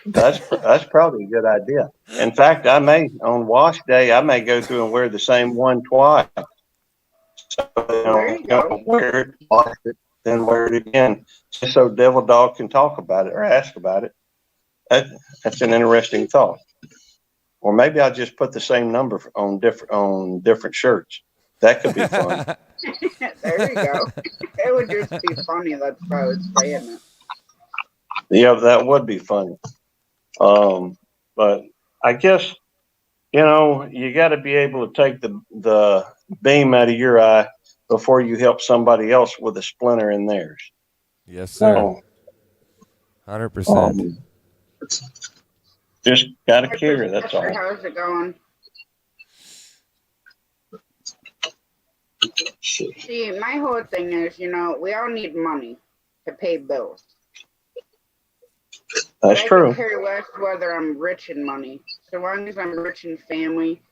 That's probably a good idea. In fact, I may on wash day I may go through and wear the same one twice. So There you go. wear it, wash it, then wear it again, just so Devil Dog can talk about it or ask about it. That's an interesting thought. Or maybe I'll just put the same number on different shirts. That could be fun. There you go. It would just be funny. That's why I was saying it. Yeah, that would be funny. But I guess, you got to be able to take the beam out of your eye before you help somebody else with a splinter in theirs. Yes, sir. So, 100%. just got to care. That's all. How's it going? See, my whole thing is, we all need money to pay bills. That's I true. could care less whether I'm rich in money. So long as I'm rich in family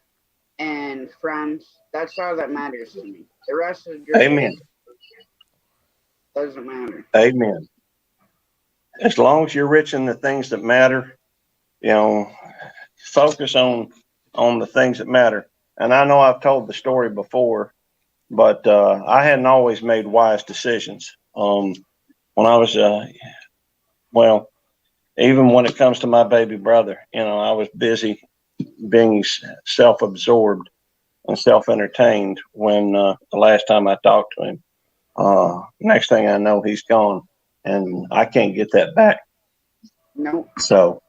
and friends, that's all that matters to me. The rest is just Amen. Doesn't matter. Amen. As long as you're rich in the things that matter, focus on the things that matter. And I know I've told the story before, but I hadn't always made wise decisions. When I was, even when it comes to my baby brother, I was busy being self-absorbed and self-entertained when the last time I talked to him. Next thing I know, he's gone, and I can't get that back. No. So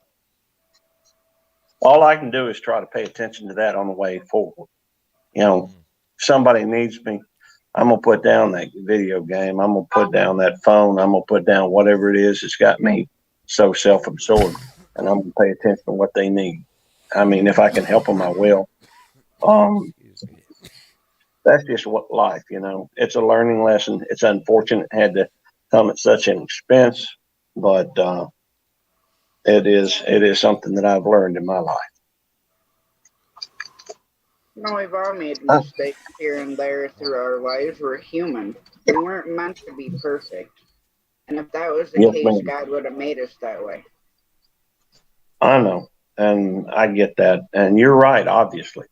all I can do is try to pay attention to that on the way forward. If somebody needs me, I'm going to put down that video game. I'm going to put down that phone. I'm going to put down whatever it is that's got me so self-absorbed, and I'm going to pay attention to what they need. I mean, if I can help them, I will. That's just what life, it's a learning lesson. It's unfortunate it had to come at such an expense, but it is something that I've learned in my life. We've all made mistakes here and there through our lives. We're human. We weren't meant to be perfect. And if that was the case, ma'am. God would have made us that way. I know, and I get that, and you're right, obviously.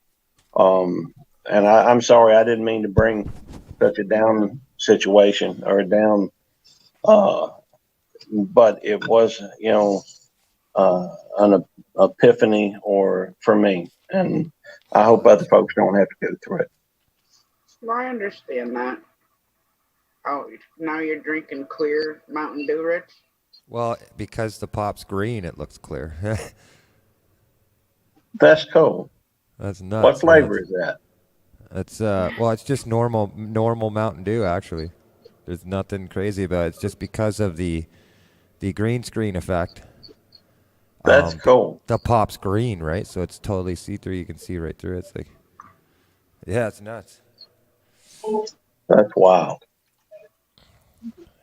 And I'm sorry, I didn't mean to bring such a down situation or a down, but it was, an epiphany for me, and I hope other folks don't have to go through it. Well, I understand that. Oh, now you're drinking clear Mountain Dew, Rich? Well, because the pop's green, it looks clear. That's cool. That's nuts. What flavor is that? It's it's just normal Mountain Dew, actually. There's nothing crazy about it. It's just because of the green screen effect. That's cool. The pop's green, right? So it's totally see-through. You can see right through it. It's like, yeah, it's nuts. That's wild.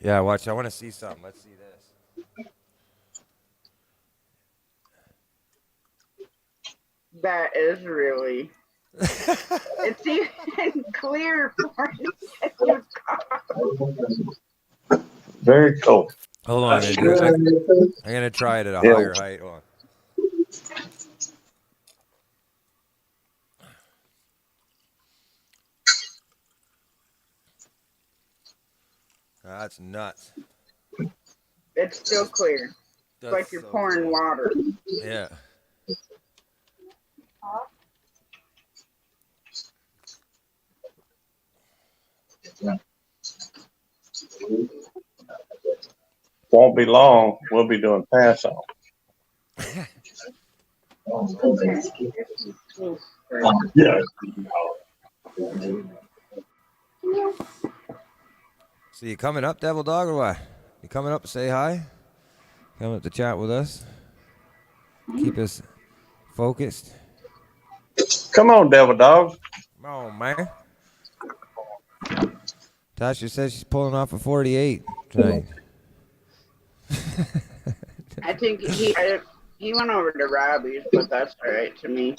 Yeah, watch. I want to see something. Let's see this. That is really... It's even clear for you. Very cool. Hold on. I'm going to try it at a higher height. Hold on. That's nuts. It's still clear. It's That's like you're so pouring cool. water. Yeah. Won't be long. We'll be doing pass on. Yeah. So you coming up, Devil Dog, or what? You coming up to say hi? Coming up to chat with us? Keep us focused? Come on, Devil Dog. Come on, man. Tasha says she's pulling off a 48 tonight. I think he went over to Robbie's, but that's all right to me.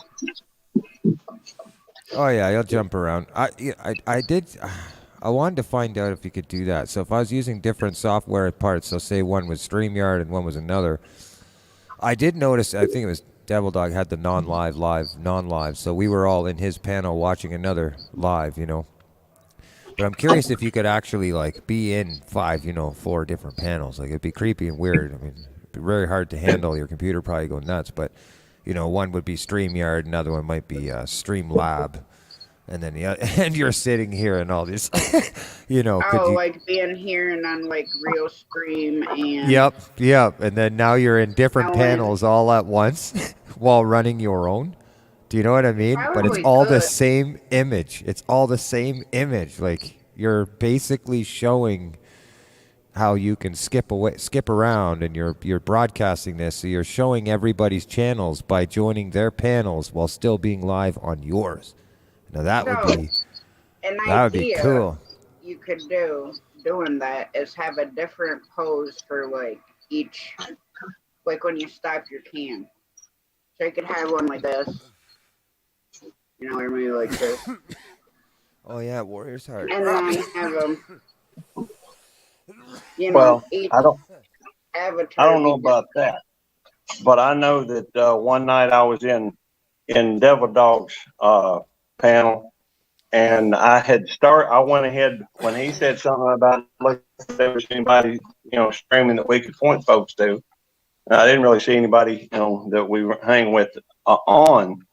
Oh yeah, he'll jump around. I wanted to find out if you could do that. So if I was using different software parts, so say one was StreamYard and one was another, I did notice, I think it was Devil Dog had the non-live, live, non-live. So we were all in his panel watching another live, you know. But I'm curious if you could actually like be in 4 different panels. Like it'd be creepy and weird. I mean, it'd be very hard to handle. Your computer probably go nuts. But one would be StreamYard, another one might be Streamlab, and then and you're sitting here and all this, Like being here and on like Real Stream and Yep. And then now you're in different Now panels all at once while running your own. Do you know what I mean? But it's Probably all the could. same image. It's all the same image. Like you're basically showing how you can skip around, and you're broadcasting this. So you're showing everybody's channels by joining their panels while still being live on yours. Now that would be an that would be idea cool. you could do doing that is have a different pose for like each, like when you stop your cam. So you could have one like this, or maybe like this, Oh yeah, Warrior's Heart. and then have them, Well, each I don't avatar. know about that, but I know that one night I was in Devil Dog's panel, and I went ahead when he said something about look if there was anybody streaming that we could point folks to. And I didn't really see anybody that we were hanging with on.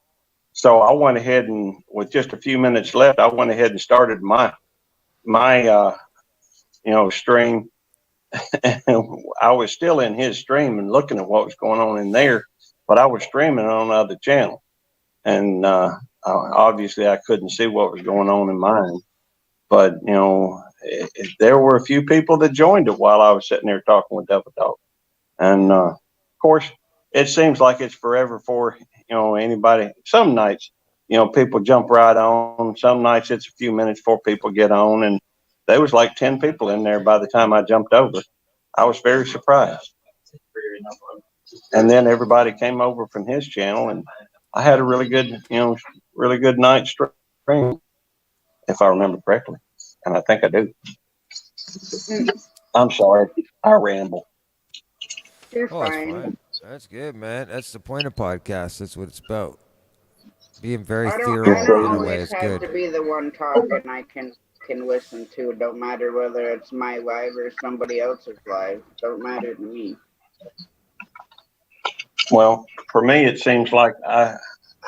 So I went ahead and with just a few minutes left, I went ahead and started my stream. I was still in his stream and looking at what was going on in there, but I was streaming on another channel, and obviously I couldn't see what was going on in mine. But there were a few people that joined it while I was sitting there talking with Devil Dog, and of course it seems like it's forever for anybody. Some nights people jump right on. Some nights it's a few minutes before people get on, and there was like 10 people in there by the time I jumped over. I was very surprised. And then everybody came over from his channel, and I had a really good night stream, if I remember correctly. And I think I do. I'm sorry. I ramble. You're Oh, that's fine. fine. That's good, man. That's the point of podcasts. That's what it's about. Being very I don't thorough in a way always is have good. to be the one talking. I can listen to. It don't matter whether it's my live or somebody else's live. Don't matter to me. Well, for me, it seems like I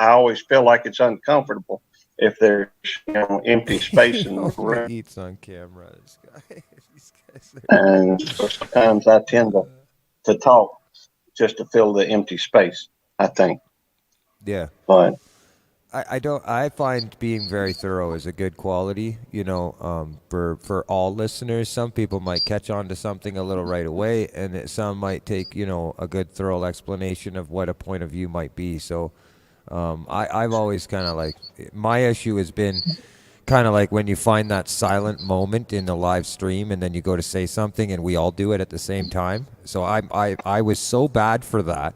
always feel like it's uncomfortable if there's empty space in the Oh, room, he eats on camera. This guy. These guys and sometimes I tend to talk just to fill the empty space, I think. Yeah. But I find being very thorough is a good quality, for all listeners. Some people might catch on to something a little right away, and some might take, a good thorough explanation of what a point of view might be. So I've always kind of like, my issue has been kind of like when you find that silent moment in the live stream and then you go to say something and we all do it at the same time. So I was so bad for that.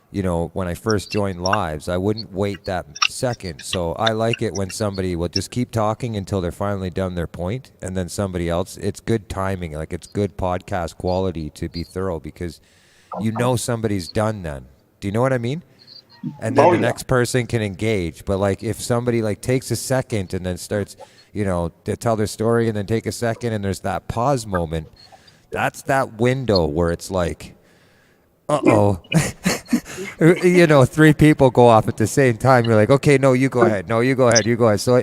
When I first joined lives, I wouldn't wait that second. So I like it when somebody will just keep talking until they're finally done their point, and then somebody else. It's good timing. Like, it's good podcast quality to be thorough because somebody's done then. Do you know what I mean? and then Oh, the yeah. next person can engage. But like if somebody like takes a second and then starts, to tell their story and then take a second and there's that pause moment, that's that window where it's like, uh-oh. Three people go off at the same time. You're like, okay, no, you go ahead. No, you go ahead. You go ahead. So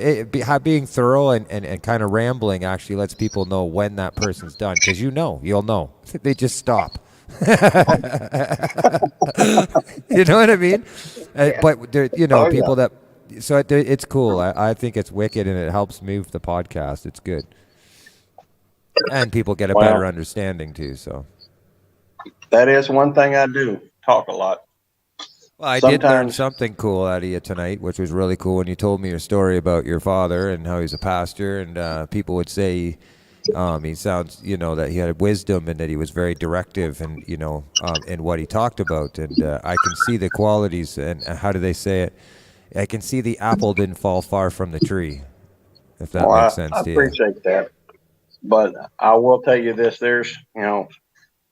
being thorough and kind of rambling actually lets people know when that person's done, because you'll know. They just stop. You know what I mean? But there, Oh, people that. So it's cool. I think it's wicked, and it helps move the podcast. It's good, and people get a Well, better understanding too. So. that is one thing I do, talk a lot. Well, I did learn Sometimes, something cool out of you tonight, which was really cool when you told me your story about your father and how he's a pastor, and people would say he sounds, that he had wisdom and that he was very directive, and in what he talked about, and I can see the qualities. And how do they say it? I can see the apple didn't fall far from the tree, if that well, makes I sense to you. appreciate that. But I will tell you this, there's, if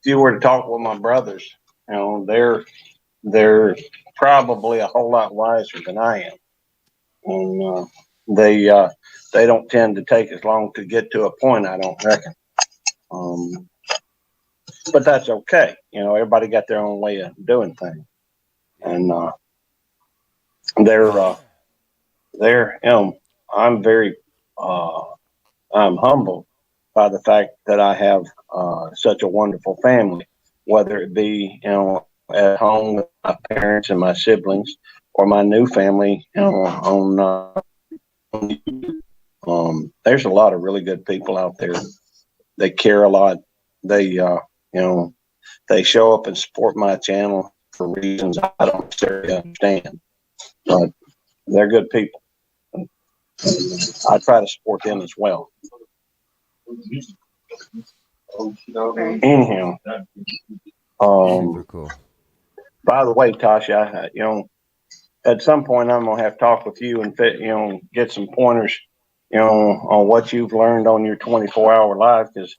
you were to talk with my brothers, they're probably a whole lot wiser than I am. And they don't tend to take as long to get to a point, I don't reckon. But that's okay. Everybody got their own way of doing things. And I'm very I'm humbled by the fact that I have such a wonderful family, whether it be at home with my parents and my siblings, or my new family on there's a lot of really good people out there. They care a lot. They they show up and support my channel for reasons I don't necessarily understand, but they're good people. I try to support them as well. Anyhow, Super cool. by the way, Tasha, at some point I'm gonna have to talk with you and get some pointers, on what you've learned on your 24-hour life, because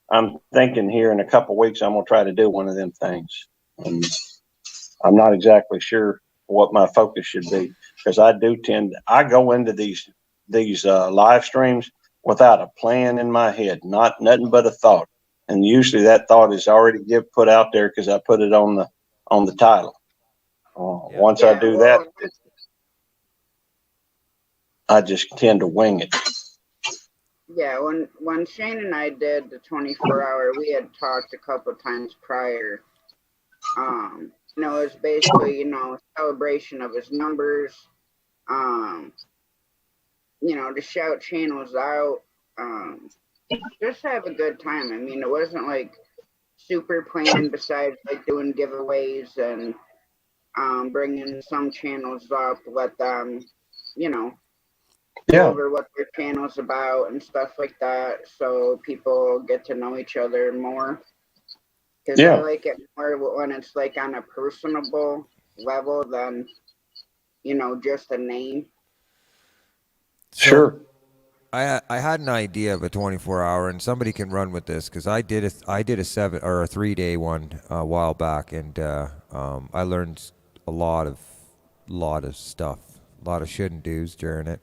I'm thinking here in a couple of weeks I'm gonna try to do one of them things, and I'm not exactly sure what my focus should be, because I go into these live streams without a plan in my head, nothing but a thought, and usually that thought is already put out there because I put it on the title. Once I do that, I just tend to wing it. Yeah, when Shane and I did the 24-hour, we had talked a couple times prior. It was basically, celebration of his numbers. To shout channels out. Just have a good time. I mean, it wasn't like super planned besides like doing giveaways and bringing some channels up, let them, go over what their channel's about and stuff like that, so people get to know each other more. Because I like it more when it's like on a personable level than, just a name. Sure. I had an idea of a 24-hour, and somebody can run with this, because I did a 3-day one a while back, and I learned a lot of stuff, a lot of shouldn't do's during it,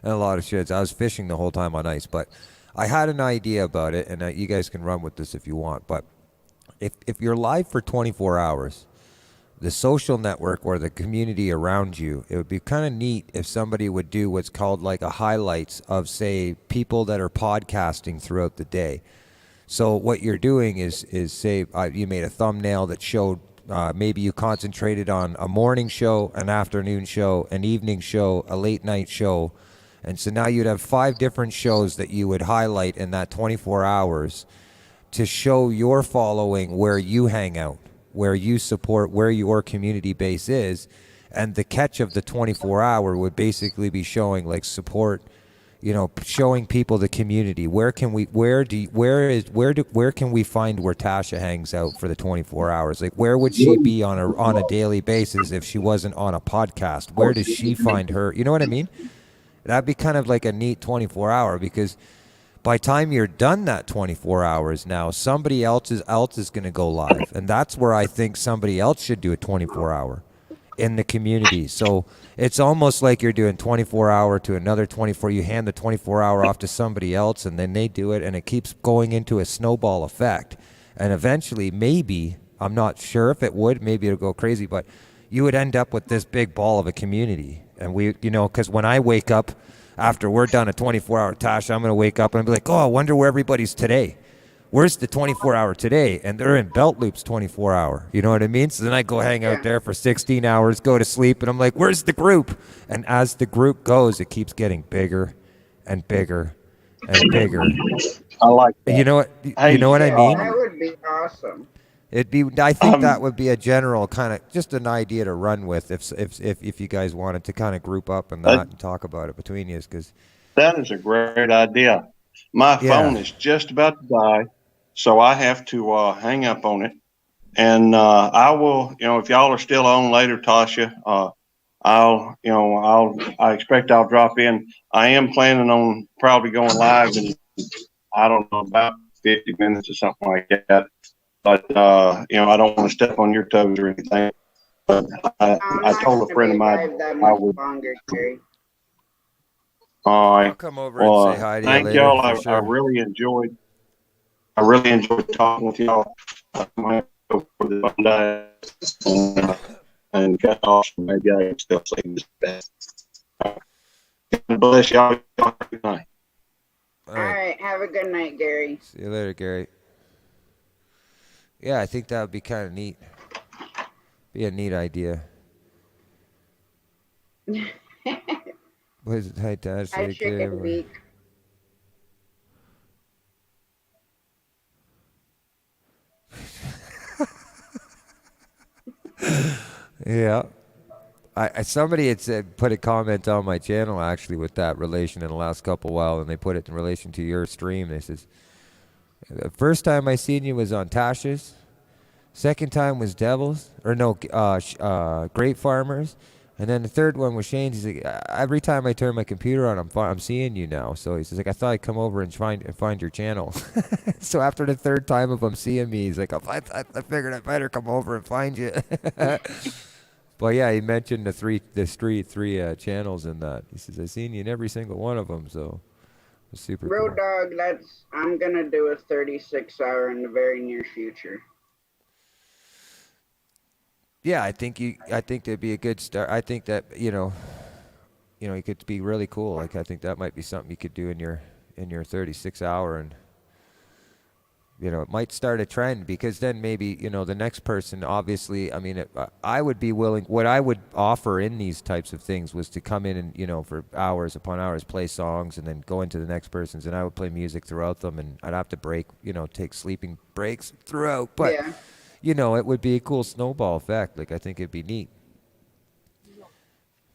and a lot of shoulds. I was fishing the whole time on ice, but I had an idea about it, and you guys can run with this if you want. But if you're live for 24 hours, the social network or the community around you, it would be kind of neat if somebody would do what's called like a highlights of, say, people that are podcasting throughout the day. So what you're doing is say you made a thumbnail that showed maybe you concentrated on a morning show, an afternoon show, an evening show, a late night show. And so now you'd have 5 different shows that you would highlight in that 24 hours to show your following where you hang out, where you support, where your community base is. And the catch of the 24-hour would basically be showing like support, showing people the community. Where can we find where Tasha hangs out for the 24 hours? Like, where would she be on a daily basis if she wasn't on a podcast? Where does she find her? You know what I mean? That'd be kind of like a neat 24-hour, because by the time you're done that 24 hours now, somebody else is going to go live. And that's where I think somebody else should do a 24-hour. in the community. So it's almost like you're doing 24-hour to another 24. You hand the 24-hour off to somebody else, and then they do it, and it keeps going into a snowball effect. And eventually, maybe, I'm not sure if it would, maybe it'll go crazy, but you would end up with this big ball of a community. And we, you know, because when I wake up after we're done a 24-hour Tasha, I'm going to wake up and be like, oh, I wonder where everybody's today. Where's the 24-hour today? And they're in Belt Loop's 24-hour. You know what I mean? So then I go hang out there for 16 hours, go to sleep, and I'm like, where's the group? And as the group goes, it keeps getting bigger and bigger and bigger. I like that. You know what? Hey, You know what I mean? That would be awesome. It'd be. I think that would be a general kind of just an idea to run with if you guys wanted to kind of group up and that and talk about it between you, because That is a great idea. My phone is just about to die, so I have to hang up on it. And I will, you know, if y'all are still on later, Tasha, I expect I'll drop in. I am planning on probably going live in, I don't know, about 50 minutes or something like that. But, you know, I don't want to step on your toes or anything. But I told a friend of mine I would. Longer, Gary. All I'll right. come over Well, and say hi to you thank later. y'all. For I sure. really enjoyed talking with y'all. I might go for the Monday and got off. Maybe I can still say this best. God bless y'all. Y'all have a good night. All All right. right. Have a good night, Gary. See you later, Gary. Yeah, I think that would be kind of neat. Be a neat idea. What is it? Hi, Dad. Hi, Say Chicken good. Week. Yeah. Somebody had said put a comment on my channel actually with that relation in the last couple while, and they put it in relation to your stream. They says the first time I seen you was on Tasha's. Second time was Devils Great Farmers, and then the third one was Shane's. He's like, every time I turn my computer on, I'm seeing you now. So he says like I thought I'd come over and find your channel. So after the third time of him seeing me, he's like I figured I better come over and find you. But yeah, he mentioned the three channels in that. He says I seen you in every single one of them. So it was super Real cool. Dog, I'm gonna do a 36-hour in the very near future. Yeah, I think that'd be a good start. I think that it could be really cool. Like I think that might be something you could do in your 36-hour, and it might start a trend, because then maybe the next person, obviously, I mean, I would be willing. What I would offer in these types of things was to come in and for hours upon hours play songs, and then go into the next person's, and I would play music throughout them, and I'd have to take sleeping breaks throughout, but. Yeah. It would be a cool snowball effect. Like, I think it'd be neat.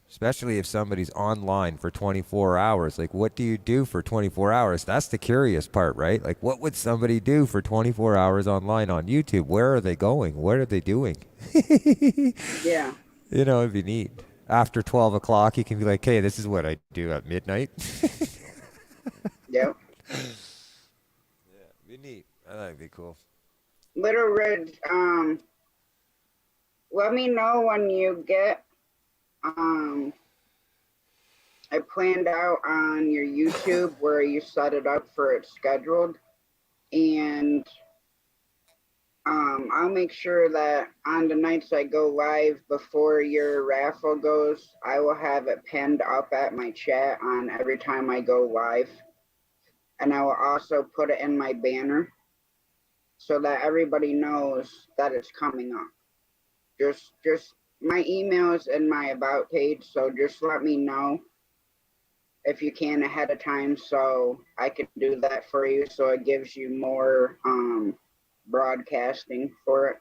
Especially if somebody's online for 24 hours. Like, what do you do for 24 hours? That's the curious part, right? Like, what would somebody do for 24 hours online on YouTube? Where are they going? What are they doing? Yeah. It'd be neat. After 12 o'clock, you can be like, hey, this is what I do at midnight. Yep. Yeah, it'd be neat. I think it'd be cool. Little Ridge, let me know when you get, I planned out on your YouTube where you set it up for it scheduled, and I'll make sure that on the nights I go live before your raffle goes, I will have it pinned up at my chat on every time I go live, and I will also put it in my banner, so that everybody knows that it's coming up. Just my email is in my about page, so just let me know if you can ahead of time, so I can do that for you, so it gives you more broadcasting for it.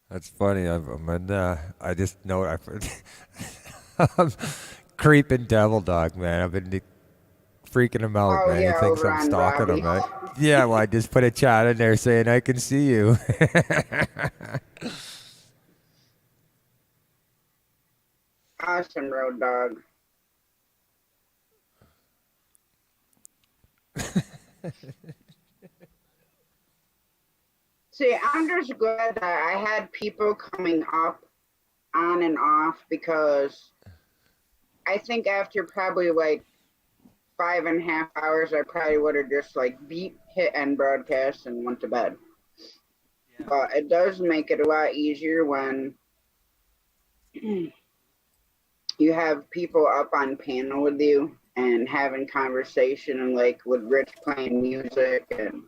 That's funny. I just know I'm creeping Devil Dog, man. I've been freaking him out, Oh, man. yeah, He thinks over I'm on stalking him, Robbie. right? Yeah, well, I just put a chat in there saying I can see you. Awesome, Road Dog. See, I'm just glad that I had people coming up on and off, because I think after probably like 5.5 hours, I probably would have just like beat, hit end broadcast and went to bed. But it does make it a lot easier when you have people up on panel with you and having conversation, and like with Rich playing music and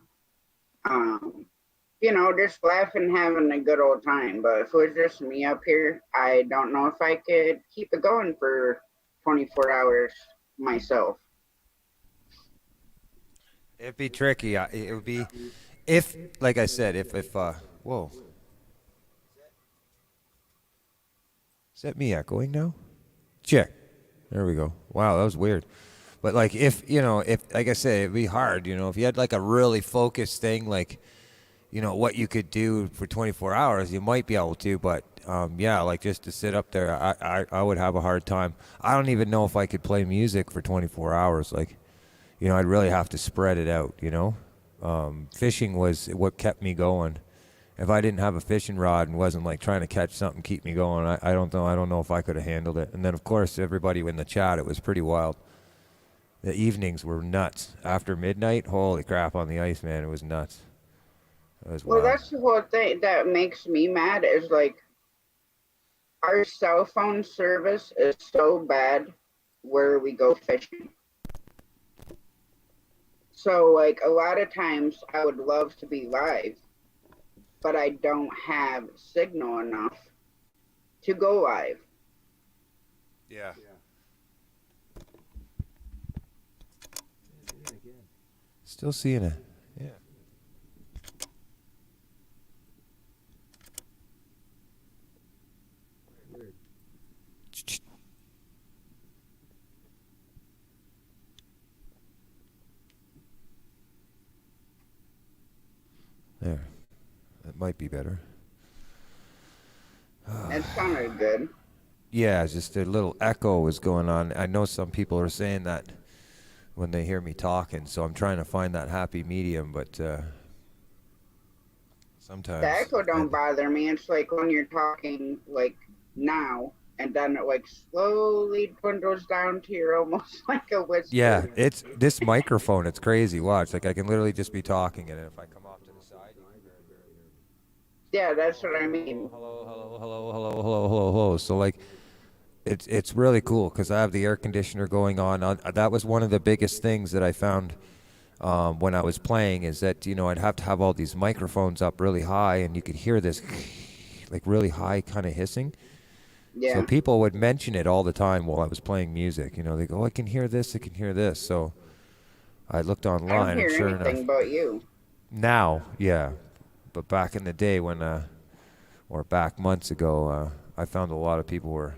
you know, just laughing, having a good old time. But if it was just me up here, I don't know if I could keep it going for 24 hours myself. It'd be tricky. It would be, if, like I said, if whoa. Is that me echoing now? Check. There we go. Wow, that was weird. But like, if, you know, if, like I said, it'd be hard, you know, if you had like a really focused thing, like, you know, what you could do for 24 hours, you might be able to, but yeah, like just to sit up there, I would have a hard time. I don't even know if I could play music for 24 hours. Like, you know, I'd really have to spread it out, you know. Fishing was what kept me going. If I didn't have a fishing rod and wasn't like trying to catch something, keep me going, I don't know if I could have handled it. And then of course, everybody in the chat, it was pretty wild. The evenings were nuts. After midnight, holy crap on the ice, man, it was nuts. It was Well, wild. that's the whole thing that makes me mad, is like our cell phone service is so bad where we go fishing. So like a lot of times I would love to be live, but I don't have signal enough to go live. Yeah. Still seeing it. Yeah. There. That might be better. It sounded good. Yeah, it's just a little echo was going on. I know some people are saying that when they hear me talking, so I'm trying to find that happy medium, but sometimes. The echo don't bother me. It's like when you're talking like now, and then it like slowly dwindles down to you're almost like a whisper. Yeah, it's this microphone. It's crazy. Watch, like I can literally just be talking, and if I come off to the side, you can hear it. Yeah, that's what I mean. Hello. So like, it's really cool because I have the air conditioner going on. That was one of the biggest things that I found when I was playing, is that, you know, I'd have to have all these microphones up really high, and you could hear this like really high kind of hissing. Yeah. So people would mention it all the time while I was playing music. You know, they go, "Oh, I can hear this, I can hear this." So I looked I don't online, hear and sure anything enough, but you. now, yeah, but back in the day when, or back months ago, I found a lot of people were,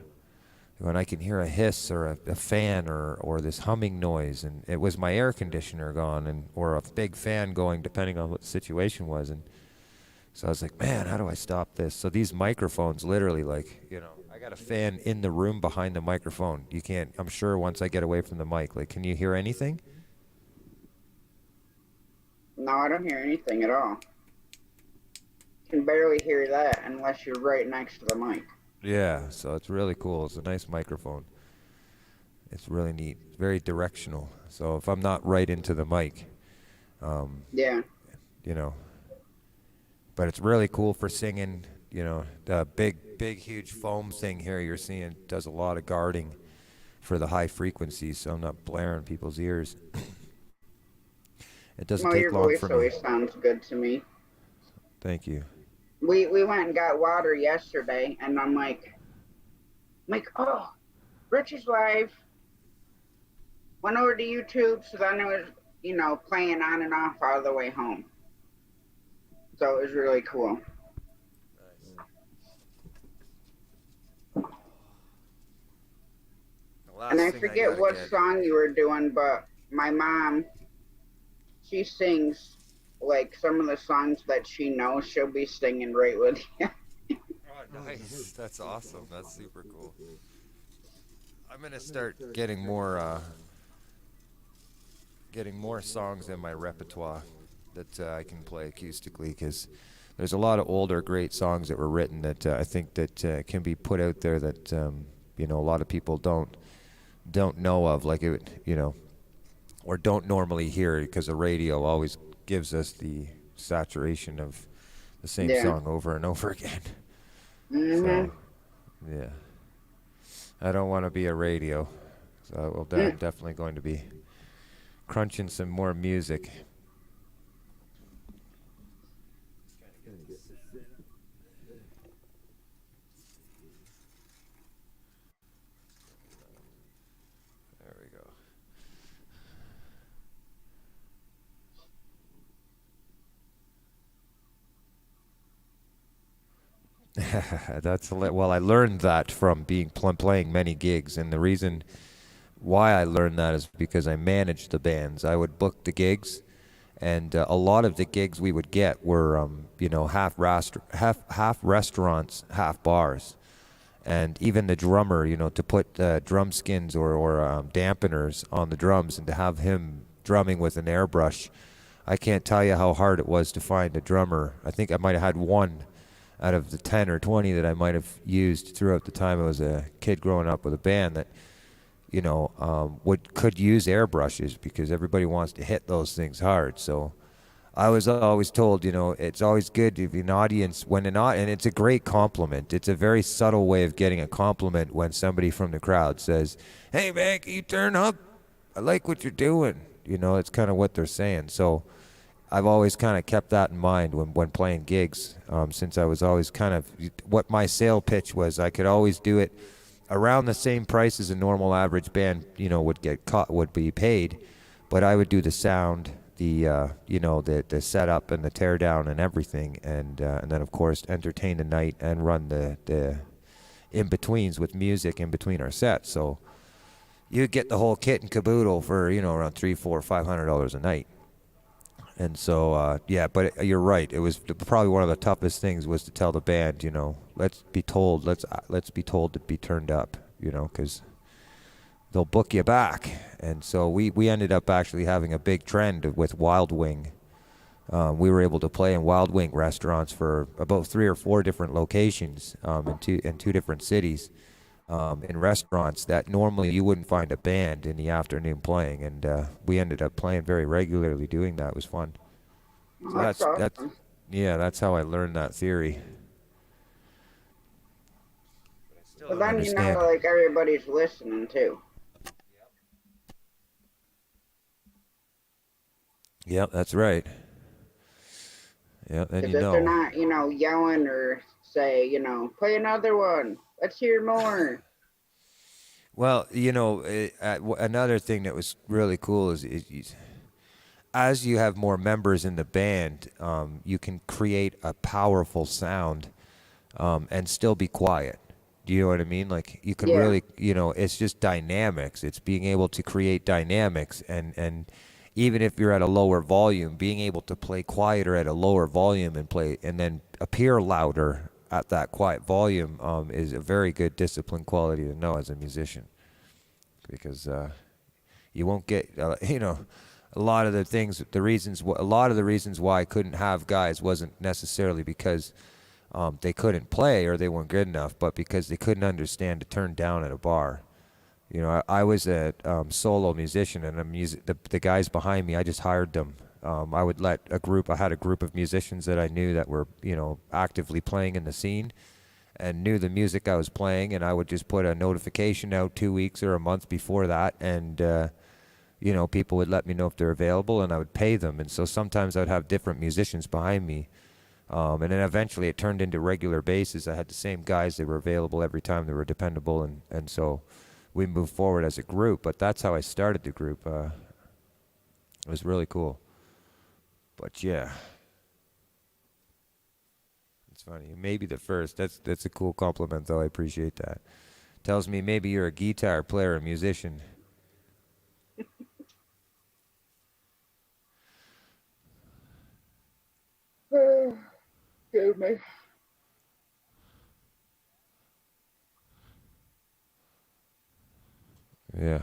when I can hear a hiss or a fan or this humming noise, and it was my air conditioner gone, and or a big fan going, depending on what the situation was. And so I was like, man, how do I stop this? So these microphones, literally, like, you know, I got a fan in the room behind the microphone. You can't, I'm sure once I get away from the mic, like, can you hear anything? No, I don't hear anything at all. Can barely hear that unless you're right next to the mic. Yeah, so it's really cool. It's a nice microphone. It's really neat. It's very directional. So if I'm not right into the mic, Yeah. you know, but it's really cool for singing. You know, the big, huge foam thing here you're seeing does a lot of guarding for the high frequencies, so I'm not blaring people's ears. It doesn't Well, take your long voice for me. always sounds good to me. Thank you. We went and got water yesterday, and I'm like, oh, Rich is live. Went over to YouTube, so then it was, you know, playing on and off all the way home. So it was really cool. And I forget what song you were doing, but my mom, she sings like some of the songs that she knows. She'll be singing right with you. Oh, nice. That's awesome. That's super cool. gonna start getting more songs in my repertoire that I can play acoustically, because there's a lot of older great songs that were written that I think that can be put out there that you know, a lot of people don't know of, like it, you know, or don't normally hear, because the radio always gives us the saturation of the same Yeah. song over and over again. Mm-hmm. So, yeah, I don't want to be a radio, so I'm definitely going to be crunching some more music. There we go. Well, I learned that from being playing many gigs, and the reason why I learned that is because I managed the bands. I would book the gigs, and a lot of the gigs we would get were, you know, half restaurants, half bars, and even the drummer, you know, to put drum skins or dampeners on the drums and to have him drumming with an airbrush. I can't tell you how hard it was to find a drummer. I think I might have had one out of the 10 or 20 that I might have used throughout the time I was a kid growing up with a band that, you know, could use airbrushes, because everybody wants to hit those things hard. So I was always told, you know, it's always good if an audience, and it's a great compliment. It's a very subtle way of getting a compliment when somebody from the crowd says, "Hey man, can you turn up? I like what you're doing." You know, it's kind of what they're saying. So I've always kind of kept that in mind when playing gigs, since I was always kind of, what my sale pitch was, I could always do it around the same price as a normal average band, you know, would be paid, but I would do the sound, the you know, the setup and the teardown and everything, and then of course entertain the night and run the in betweens with music in between our sets. So you get the whole kit and caboodle for, you know, around $300-$500 a night. And so, yeah, but you're right. It was probably one of the toughest things was to tell the band, you know, let's be told to be turned up, you know, because they'll book you back. And so we ended up actually having a big trend with Wild Wing. We were able to play in Wild Wing restaurants for about 3 or 4 different locations in two different cities. In restaurants that normally you wouldn't find a band in the afternoon playing, and we ended up playing very regularly doing that. It was fun. So That's awesome. that's how I learned that theory. Still But don't then you know, understand. like, everybody's listening too. Yep, that's right. Yeah, then Because you if they're know. not, you know, yelling or say, you know, play another one, let's hear more. Well, you know, another thing that was really cool is as you have more members in the band, you can create a powerful sound and still be quiet. Do you know what I mean? Like you can Yeah. really, you know, it's just dynamics. It's being able to create dynamics, and even if you're at a lower volume, being able to play quieter at a lower volume and then appear louder at that quiet volume is a very good discipline quality to know as a musician, because you won't get, you know, a lot of the reasons why I couldn't have guys wasn't necessarily because they couldn't play or they weren't good enough, but because they couldn't understand to turn down at a bar. You know, I was a solo musician, and the guys behind me, I just hired them. I would let I had a group of musicians that I knew that were, you know, actively playing in the scene and knew the music I was playing, and I would just put a notification out 2 weeks or a month before that, and you know, people would let me know if they're available, and I would pay them. And so sometimes I'd have different musicians behind me, and then eventually it turned into regular basis. I had the same guys that were available every time, they were dependable, and so we moved forward as a group. But that's how I started the group. It was really cool. But yeah, it's funny. Maybe the first. That's a cool compliment, though. I appreciate that. Tells me maybe you're a guitar player, a musician. Excuse me. Yeah.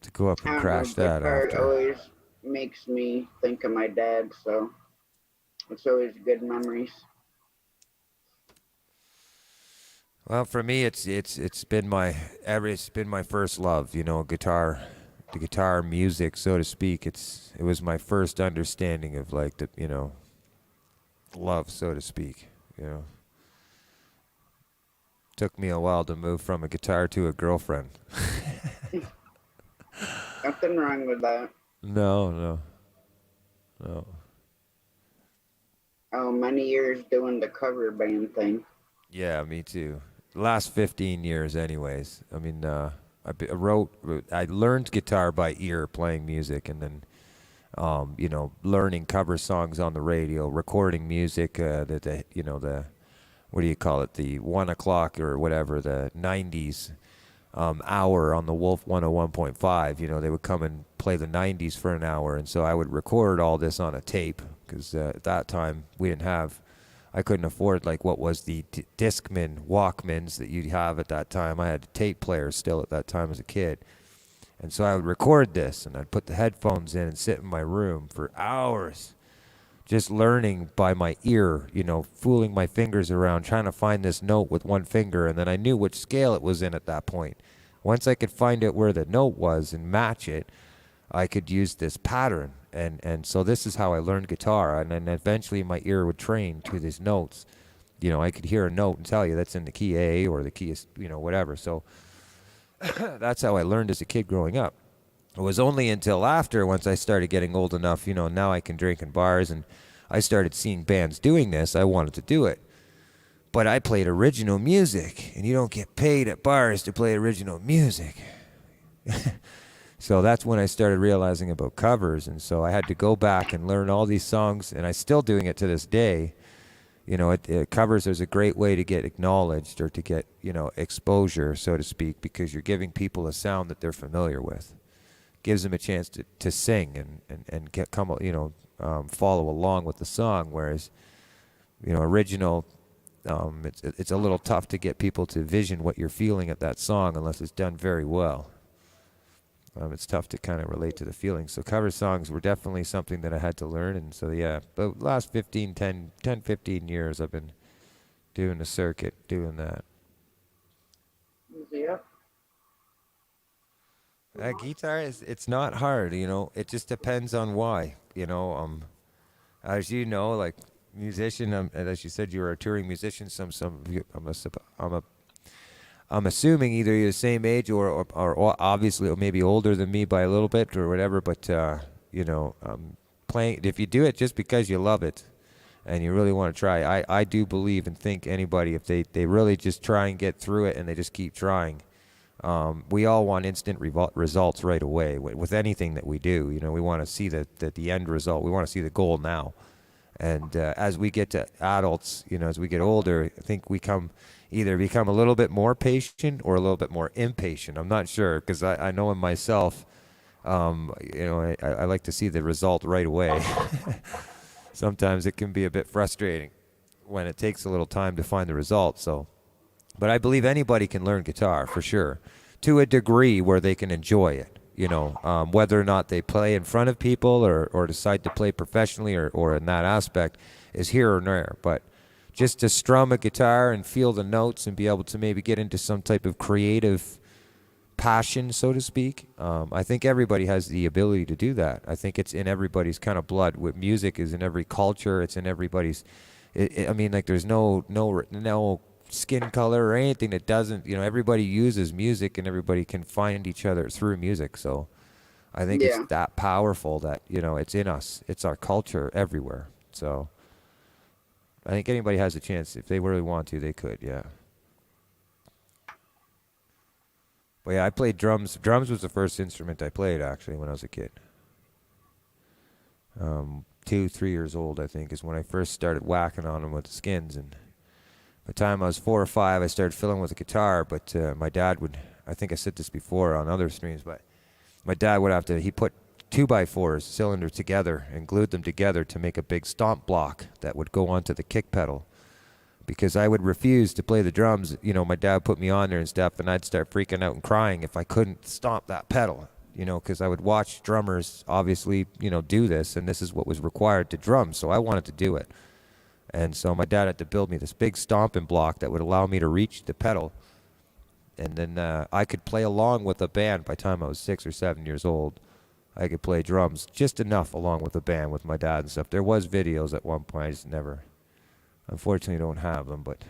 To go up I and don't crash know, that guitar after. always makes me think of my dad, so it's always good memories. Well, for me, it's been my first love. You know, guitar, the guitar music, so to speak. It was my first understanding of like the love, so to speak. You know, took me a while to move from a guitar to a girlfriend. Nothing wrong with that. No, no, no. Oh, many years doing the cover band thing. Yeah, me too. The last 15 years, anyways. I mean, I learned guitar by ear, playing music, and then learning cover songs on the radio, recording music, the what do you call it, the 1 o'clock or whatever, the 90s hour on the Wolf 101.5. They would come and play the 90s for an hour, and so I would record all this on a tape because at that time I couldn't afford like what was the Discman Walkmans that you'd have at that time. I had a tape player still at that time as a kid. And so I would record this, and I'd put the headphones in and sit in my room for hours, just learning by my ear, fooling my fingers around, trying to find this note with one finger, and then I knew which scale it was in at that point. Once I could find out where the note was and match it, I could use this pattern. And so this is how I learned guitar, and then eventually my ear would train to these notes. I could hear a note and tell you that's in the key A or the key, whatever. So that's how I learned as a kid growing up. It was only until after, once I started getting old enough, now I can drink in bars, and I started seeing bands doing this, I wanted to do it. But I played original music, and you don't get paid at bars to play original music. So that's when I started realizing about covers, and so I had to go back and learn all these songs, and I'm still doing it to this day. Covers is a great way to get acknowledged or to get, exposure, so to speak, because you're giving people a sound that they're familiar with. Gives them a chance to sing and follow along with the song, whereas, original, it's a little tough to get people to vision what you're feeling at that song unless it's done very well. It's tough to kind of relate to the feelings. So cover songs were definitely something that I had to learn. And so, yeah, the last 15 years I've been doing the circuit, doing that. Yep. That guitar it's not hard, it just depends on why, as you know, like musician, as you said, you were a touring musician. I'm assuming either you're the same age or obviously or maybe older than me by a little bit or whatever. But playing, if you do it just because you love it and you really want to try, I do believe and think anybody, if they really just try and get through it and they just keep trying. We all want instant results right away with anything that we do. We want to see the end result. We want to see the goal now. And as we get to adults, as we get older, I think we either become a little bit more patient or a little bit more impatient. I'm not sure, because I know in myself, I like to see the result right away. Sometimes it can be a bit frustrating when it takes a little time to find the result. But I believe anybody can learn guitar for sure, to a degree where they can enjoy it. Whether or not they play in front of people or decide to play professionally or in that aspect is here or there. But just to strum a guitar and feel the notes and be able to maybe get into some type of creative passion, so to speak, I think everybody has the ability to do that. I think it's in everybody's kind of blood. With music is in every culture. It's in everybody's. There's no skin color or anything that doesn't. Everybody uses music and everybody can find each other through music. So I think it's that powerful that it's in us. It's our culture everywhere. So I think anybody has a chance. If they really want to, they could, yeah. But yeah, I played drums. Drums was the first instrument I played, actually, when I was a kid. 2, 3 years old, I think, is when I first started whacking on them with the skins. And by the time I was 4 or 5, I started filling with a guitar. But my dad would, I think I said this before on other streams, but my dad would he put 2x4s cylinder together and glued them together to make a big stomp block that would go onto the kick pedal. because I would refuse to play the drums. You know, my dad put me on there and stuff, and I'd start freaking out and crying if I couldn't stomp that pedal. You know, because I would watch drummers obviously, you know, do this, and this is what was required to drum. So I wanted to do it. And so my dad had to build me this big stomping block that would allow me to reach the pedal. And then I could play along with a band by the time I was 6 or 7 years old. I could play drums just enough along with the band with my dad and stuff. There was videos at one point. I just never, unfortunately, don't have them. But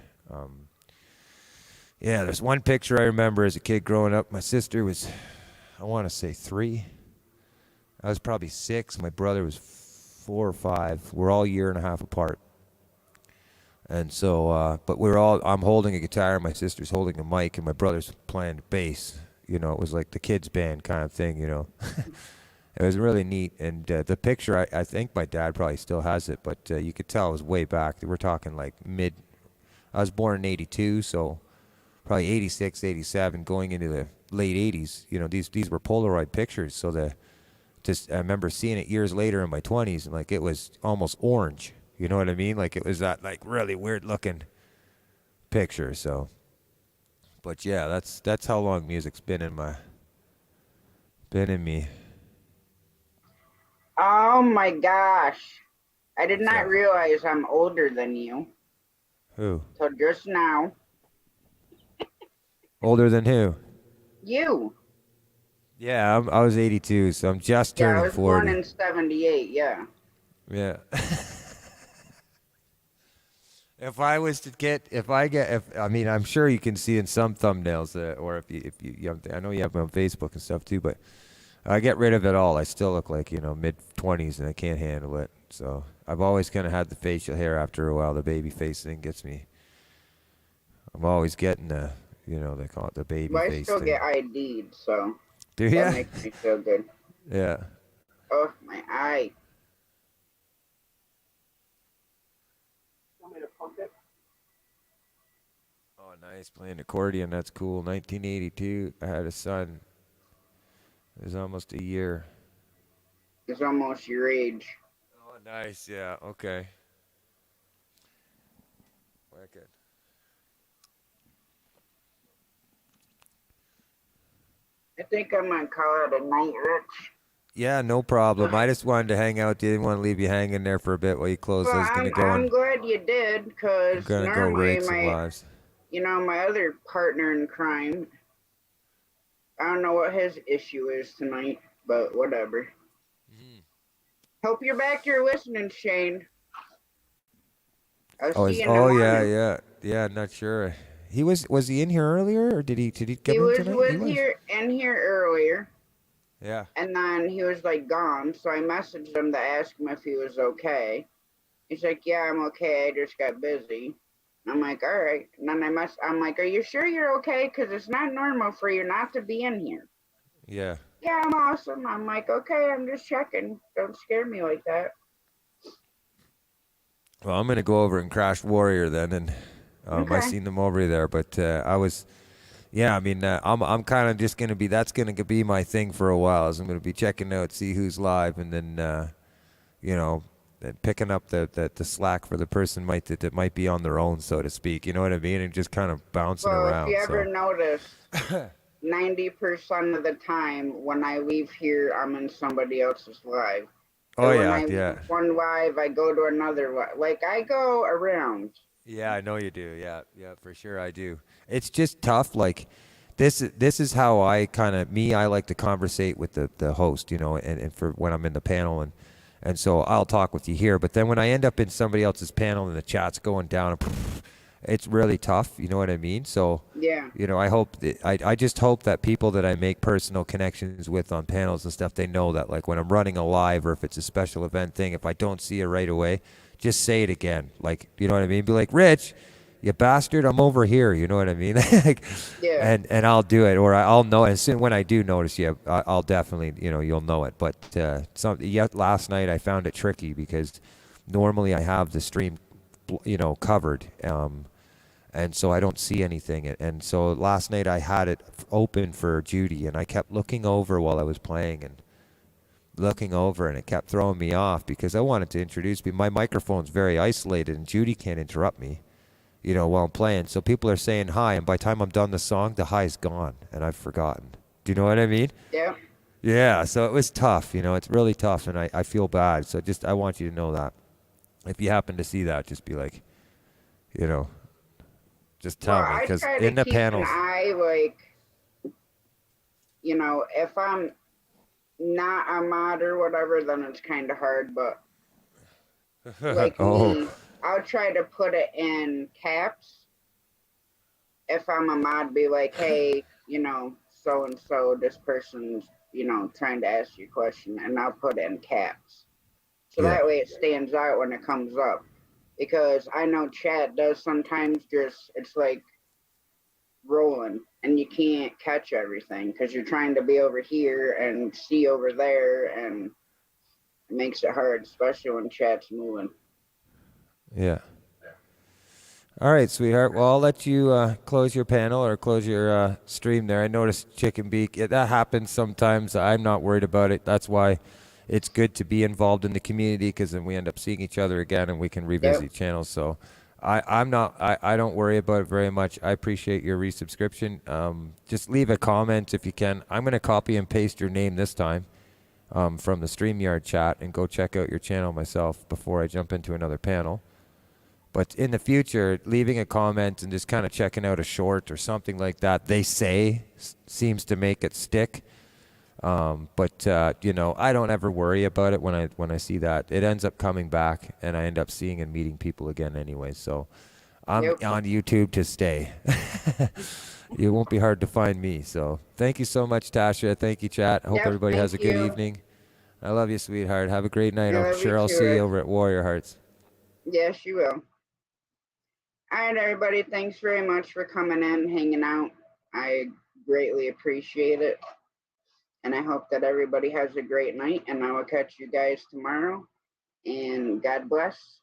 yeah, there's one picture I remember as a kid growing up. My sister was, I want to say 3. I was probably 6. My brother was 4 or 5. We're all a year and a half apart. And so, but I'm holding a guitar, and my sister's holding a mic, and my brother's playing bass. You know, it was like the kids' band kind of thing, you know. It was really neat. And the picture, I think my dad probably still has it, but you could tell it was way back. We're talking like I was born in 82, so probably 86, 87, going into the late 80s. You know, these were Polaroid pictures, so I remember seeing it years later in my 20s, and like it was almost orange. You know what I mean? Like it was that like really weird looking picture. So, but yeah, that's how long music's been in me. Oh my gosh. I did not realize I'm older than you. Who? So just now. Older than who? You. Yeah, I was 82, so I'm just Yeah, I turning was 40. born in 78, yeah. Yeah. I mean, I'm sure you can see in some thumbnails or if you I know you have them on Facebook and stuff too, but I get rid of it all. I still look like, you know, mid-20s, and I can't handle it. So I've always kind of had the facial hair after a while. The baby face thing gets me. I'm always getting the, you know, they call it the baby But I face still thing. get ID'd, so Do that ya? makes me feel good. Yeah. Oh, my eye. Want me to pump it? Oh, nice. Playing accordion. That's cool. 1982. I had a son. It was almost a year. It's almost your age. Oh, nice. Yeah. Okay. Wicked. I think I'm gonna call it a night, Rich. Yeah, no problem. I just wanted to hang out. Didn't want to leave you hanging there for a bit while you closed. Well, I was gonna I'm glad you did, I'm because gonna go normally rake some lives. my other partner in crime, I don't know what his issue is tonight, but whatever. Hope you're back here listening, Shane. I'll see you in the morning. yeah. Not sure. He was he in here earlier, or did he come He in was tonight? in here earlier, Yeah. and then he was like gone. So I messaged him to ask him if he was okay. He's like, "Yeah, I'm okay. I just got busy." I'm like, "All right." And then I'm like, "Are you sure you're okay? Because it's not normal for you not to be in here." Yeah. Yeah, I'm awesome. I'm like, "Okay, I'm just checking. Don't scare me like that." Well, I'm gonna go over and crash Warrior then, and I Okay. seen them over there, but I was, yeah. I mean, I'm kind of just gonna be. That's gonna be my thing for a while. Is I'm gonna be checking out, see who's live, and then, you know, and picking up the slack for the person that might be on their own, so to speak. You know what I mean? And just kind of bouncing Well, around. if you ever so. notice, 90% of the time when I leave here, I'm in somebody else's live. Oh So when yeah, I yeah. leave one live, I go to another live. Like, I go around. Yeah, I know you do. Yeah, for sure I do. It's just tough. Like, this is how I kind of I like to conversate with the host, you know, and for when I'm in the panel, and so I'll talk with you here. But then when I end up in somebody else's panel and the chat's going down, it's really tough. You know what I mean? So Yeah. you know, I just hope that people that I make personal connections with on panels and stuff, they know that, like, when I'm running a live or if it's a special event thing, if I don't see it right away, just say it again. Like, you know what I mean? Be like, "Rich, you bastard, I'm over here." You know what I mean? Like, Yeah. and I'll do it, or I'll know. And soon when I do notice you, I'll definitely, you know, you'll know it. But last night I found it tricky because normally I have the stream, you know, covered. And so I don't see anything. And so last night I had it open for Judy, and I kept looking over while I was playing and looking over, and it kept throwing me off because I wanted to introduce me. My microphone's very isolated, and Judy can't interrupt me. you know, while I'm playing. So people are saying hi, and by the time I'm done the song, the high's gone, and I've forgotten. Do you know what I mean? Yeah. Yeah, so it was tough, you know, it's really tough, and I feel bad. So just, I want you to know that. If you happen to see that, just be like, you know, just tell Well, me, I because try in to the keep panels, an eye, like, you know, if I'm not a mod or whatever, then it's kind of hard, but like oh, me, I'll try to put it in caps. If I'm a mod, be like, hey, you know, so and so, this person's, you know, trying to ask you a question, and I'll put it in caps. So yeah, that way it stands out when it comes up. Because I know chat does sometimes just, it's like rolling and you can't catch everything because you're trying to be over here and see over there, and it makes it hard, especially when chat's moving. yeah. All right, sweetheart. Well, I'll let you close your panel or close your stream there. I noticed Chicken Beak. That happens sometimes. I'm not worried about it. That's why it's good to be involved in the community, because then we end up seeing each other again and we can revisit channels. So I'm not, I don't worry about it very much. I appreciate your resubscription. Just leave a comment if you can. I'm going to copy and paste your name this time from the StreamYard chat and go check out your channel myself before I jump into another panel. But in the future, leaving a comment and just kind of checking out a short or something like that, they say seems to make it stick. But you know, I don't ever worry about it when I see that. It ends up coming back, and I end up seeing and meeting people again anyway. So I'm on YouTube to stay. It won't be hard to find me. So thank you so much, Tasha. Thank you, chat. I hope everybody has a good evening. I love you, sweetheart. Have a great night. I'm sure I'll see you over at Warrior Hearts. Yes, you will. All right, everybody. Thanks very much for coming in, hanging out. I greatly appreciate it. And I hope that everybody has a great night. And I will catch you guys tomorrow. And God bless.